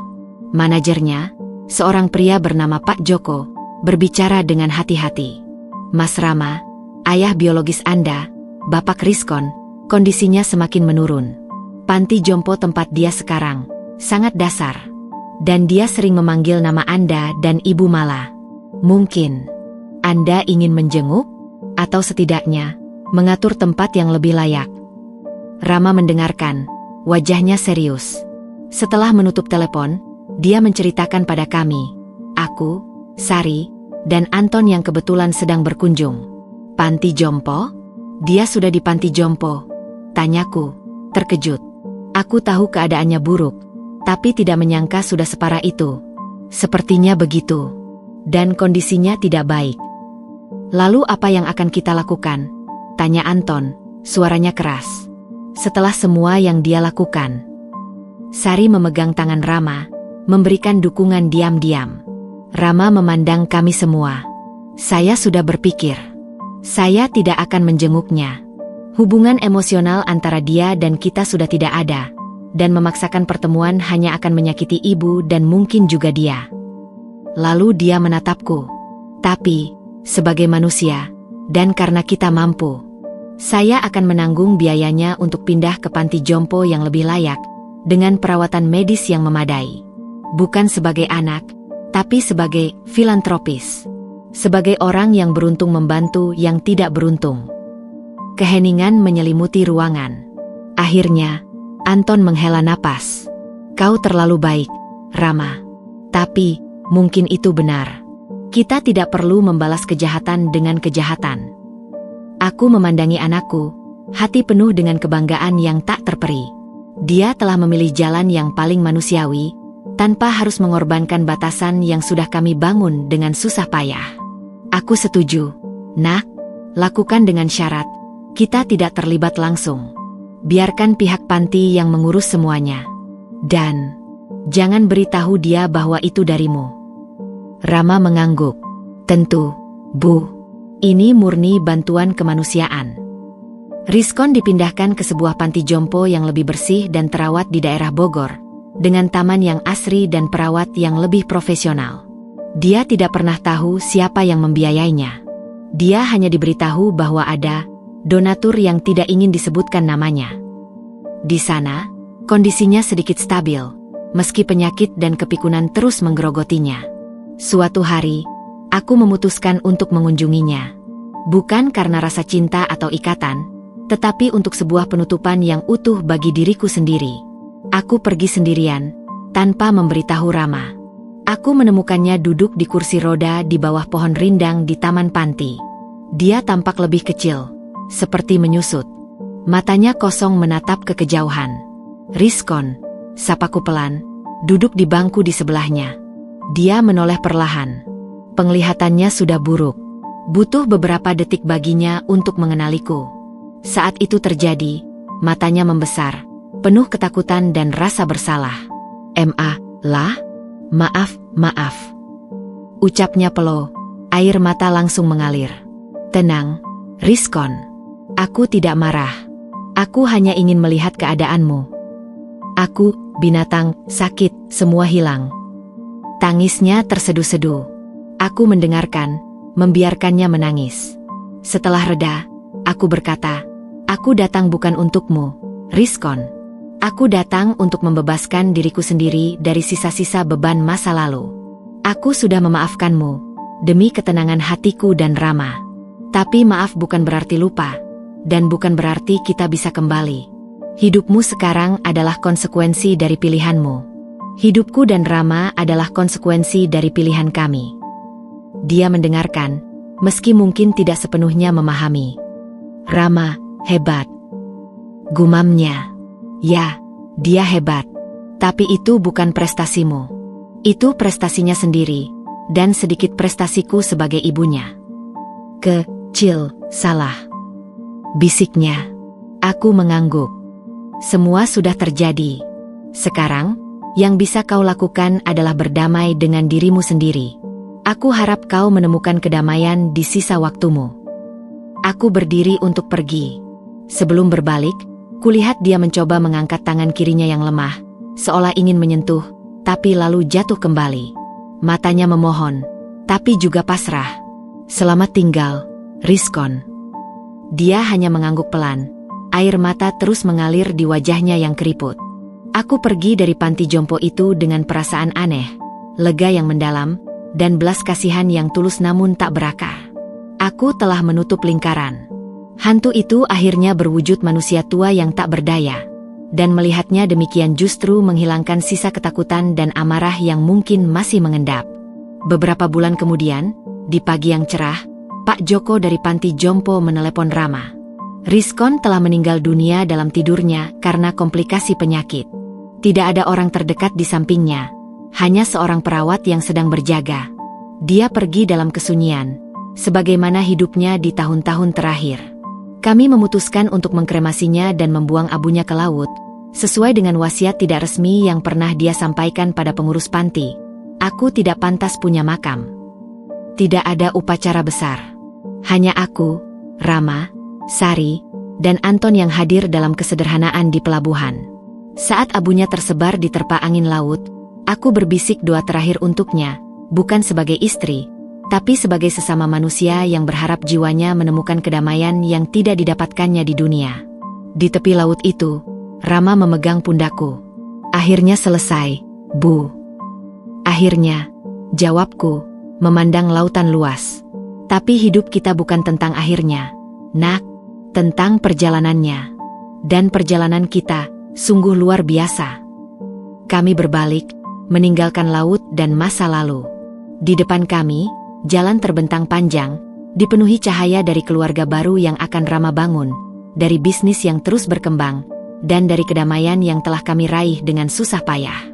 Manajernya, seorang pria bernama Pak Joko, berbicara dengan hati-hati. "Mas Rama, ayah biologis Anda, Bapak Rizkon, kondisinya semakin menurun. Panti jompo tempat dia sekarang sangat dasar. Dan dia sering memanggil nama Anda dan Ibu Mala. Mungkin Anda ingin menjenguk, atau setidaknya mengatur tempat yang lebih layak." Rama mendengarkan, wajahnya serius. Setelah menutup telepon, dia menceritakan pada kami, aku, Sari, dan Anton yang kebetulan sedang berkunjung. "Panti jompo? Dia sudah di panti jompo?" tanyaku, terkejut. Aku tahu keadaannya buruk, tapi tidak menyangka sudah separah itu. "Sepertinya begitu. Dan kondisinya tidak baik." "Lalu apa yang akan kita lakukan?" tanya Anton, suaranya keras. "Setelah semua yang dia lakukan." Sari memegang tangan Rama, memberikan dukungan diam-diam. Rama memandang kami semua. "Saya sudah berpikir. Saya tidak akan menjenguknya. Hubungan emosional antara dia dan kita sudah tidak ada, dan memaksakan pertemuan hanya akan menyakiti ibu dan mungkin juga dia." Lalu dia menatapku. "Tapi, sebagai manusia, dan karena kita mampu, saya akan menanggung biayanya untuk pindah ke panti jompo yang lebih layak, dengan perawatan medis yang memadai. Bukan sebagai anak, tapi sebagai filantropis. Sebagai orang yang beruntung membantu yang tidak beruntung." Keheningan menyelimuti ruangan. Akhirnya, Anton menghela napas. "Kau terlalu baik, Rama. Tapi, mungkin itu benar. Kita tidak perlu membalas kejahatan dengan kejahatan." Aku memandangi anakku, hati penuh dengan kebanggaan yang tak terperi. Dia telah memilih jalan yang paling manusiawi, tanpa harus mengorbankan batasan yang sudah kami bangun dengan susah payah. "Aku setuju, Nak. Lakukan dengan syarat, kita tidak terlibat langsung. Biarkan pihak panti yang mengurus semuanya. Dan Jangan beritahu dia bahwa itu darimu. Rama mengangguk. Tentu, Bu. Ini murni bantuan kemanusiaan. Rizkon dipindahkan ke sebuah panti jompo yang lebih bersih dan terawat di daerah Bogor, dengan taman yang asri dan perawat yang lebih profesional. Dia tidak pernah tahu siapa yang membiayainya. Dia hanya diberitahu bahwa ada donatur yang tidak ingin disebutkan namanya. Di sana, kondisinya sedikit stabil, meski penyakit dan kepikunan terus menggerogotinya. Suatu hari, aku memutuskan untuk mengunjunginya. Bukan karena rasa cinta atau ikatan, tetapi untuk sebuah penutupan yang utuh bagi diriku sendiri. Aku pergi sendirian, tanpa memberitahu Rama. Aku menemukannya duduk di kursi roda di bawah pohon rindang di taman panti. Dia tampak lebih kecil, seperti menyusut. Matanya kosong menatap ke kejauhan. Rizkon, sapaku pelan, duduk di bangku di sebelahnya. Dia menoleh perlahan. Penglihatannya sudah buruk. Butuh beberapa detik baginya untuk mengenaliku. Saat itu terjadi, matanya membesar, penuh ketakutan dan rasa bersalah. Maaf. Ucapnya peloh, air mata langsung mengalir. Tenang, Rizkon. Aku tidak marah. Aku hanya ingin melihat keadaanmu. Aku, binatang, sakit, semua hilang. Tangisnya terseduh-seduh. Aku mendengarkan, membiarkannya menangis. Setelah reda, aku berkata, aku datang bukan untukmu, Rizkon. Aku datang untuk membebaskan diriku sendiri dari sisa-sisa beban masa lalu. Aku sudah memaafkanmu, demi ketenangan hatiku dan Rama. Tapi maaf bukan berarti lupa, dan bukan berarti kita bisa kembali. Hidupmu sekarang adalah konsekuensi dari pilihanmu. Hidupku dan Rama adalah konsekuensi dari pilihan kami. Dia mendengarkan, meski mungkin tidak sepenuhnya memahami. Rama, hebat. Gumamnya. Ya, dia hebat. Tapi itu bukan prestasimu. Itu prestasinya sendiri, dan sedikit prestasiku sebagai ibunya. Kecil, salah. Bisiknya. Aku mengangguk. Semua sudah terjadi. Sekarang, yang bisa kau lakukan adalah berdamai dengan dirimu sendiri. Aku harap kau menemukan kedamaian di sisa waktumu. Aku berdiri untuk pergi. Sebelum berbalik, kulihat dia mencoba mengangkat tangan kirinya yang lemah, seolah ingin menyentuh, tapi lalu jatuh kembali. Matanya memohon, tapi juga pasrah. Selamat tinggal, Rizkon. Dia hanya mengangguk pelan. Air mata terus mengalir di wajahnya yang keriput. Aku pergi dari panti jompo itu dengan perasaan aneh, lega yang mendalam, dan belas kasihan yang tulus namun tak berakar. Aku telah menutup lingkaran. Hantu itu akhirnya berwujud manusia tua yang tak berdaya, dan melihatnya demikian justru menghilangkan sisa ketakutan dan amarah yang mungkin masih mengendap. Beberapa bulan kemudian, di pagi yang cerah, Pak Joko dari panti jompo menelepon Rama. Rizkon telah meninggal dunia dalam tidurnya karena komplikasi penyakit. Tidak ada orang terdekat di sampingnya, hanya seorang perawat yang sedang berjaga. Dia pergi dalam kesunyian, sebagaimana hidupnya di tahun-tahun terakhir. Kami memutuskan untuk mengkremasinya dan membuang abunya ke laut, sesuai dengan wasiat tidak resmi yang pernah dia sampaikan pada pengurus panti. Aku tidak pantas punya makam. Tidak ada upacara besar. Hanya aku, Rama, Sari, dan Anton yang hadir dalam kesederhanaan di pelabuhan. Saat abunya tersebar di terpa angin laut, aku berbisik doa terakhir untuknya, bukan sebagai istri, tapi sebagai sesama manusia yang berharap jiwanya menemukan kedamaian yang tidak didapatkannya di dunia. Di tepi laut itu, Rama memegang pundakku. Akhirnya selesai, Bu. Akhirnya, jawabku, memandang lautan luas. Tapi hidup kita bukan tentang akhirnya, Nak, tentang perjalanannya. Dan perjalanan kita sungguh luar biasa. Kami berbalik, meninggalkan laut dan masa lalu. Di depan kami, jalan terbentang panjang, dipenuhi cahaya dari keluarga baru yang akan Rama bangun, dari bisnis yang terus berkembang, dan dari kedamaian yang telah kami raih dengan susah payah.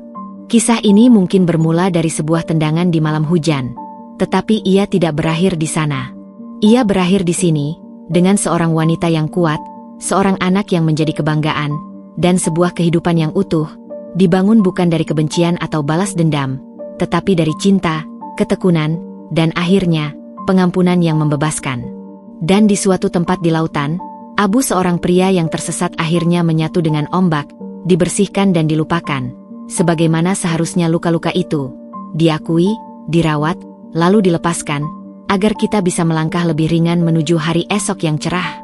Kisah ini mungkin bermula dari sebuah tendangan di malam hujan, tetapi ia tidak berakhir di sana. Ia berakhir di sini, dengan seorang wanita yang kuat, seorang anak yang menjadi kebanggaan, dan sebuah kehidupan yang utuh, Dibangun bukan dari kebencian atau balas dendam, tetapi dari cinta, ketekunan, dan akhirnya, pengampunan yang membebaskan. Dan di suatu tempat di lautan, Abu, seorang pria yang tersesat, akhirnya menyatu dengan ombak, dibersihkan dan dilupakan. Sebagaimana seharusnya luka-luka itu diakui, dirawat, lalu dilepaskan, agar kita bisa melangkah lebih ringan menuju hari esok yang cerah.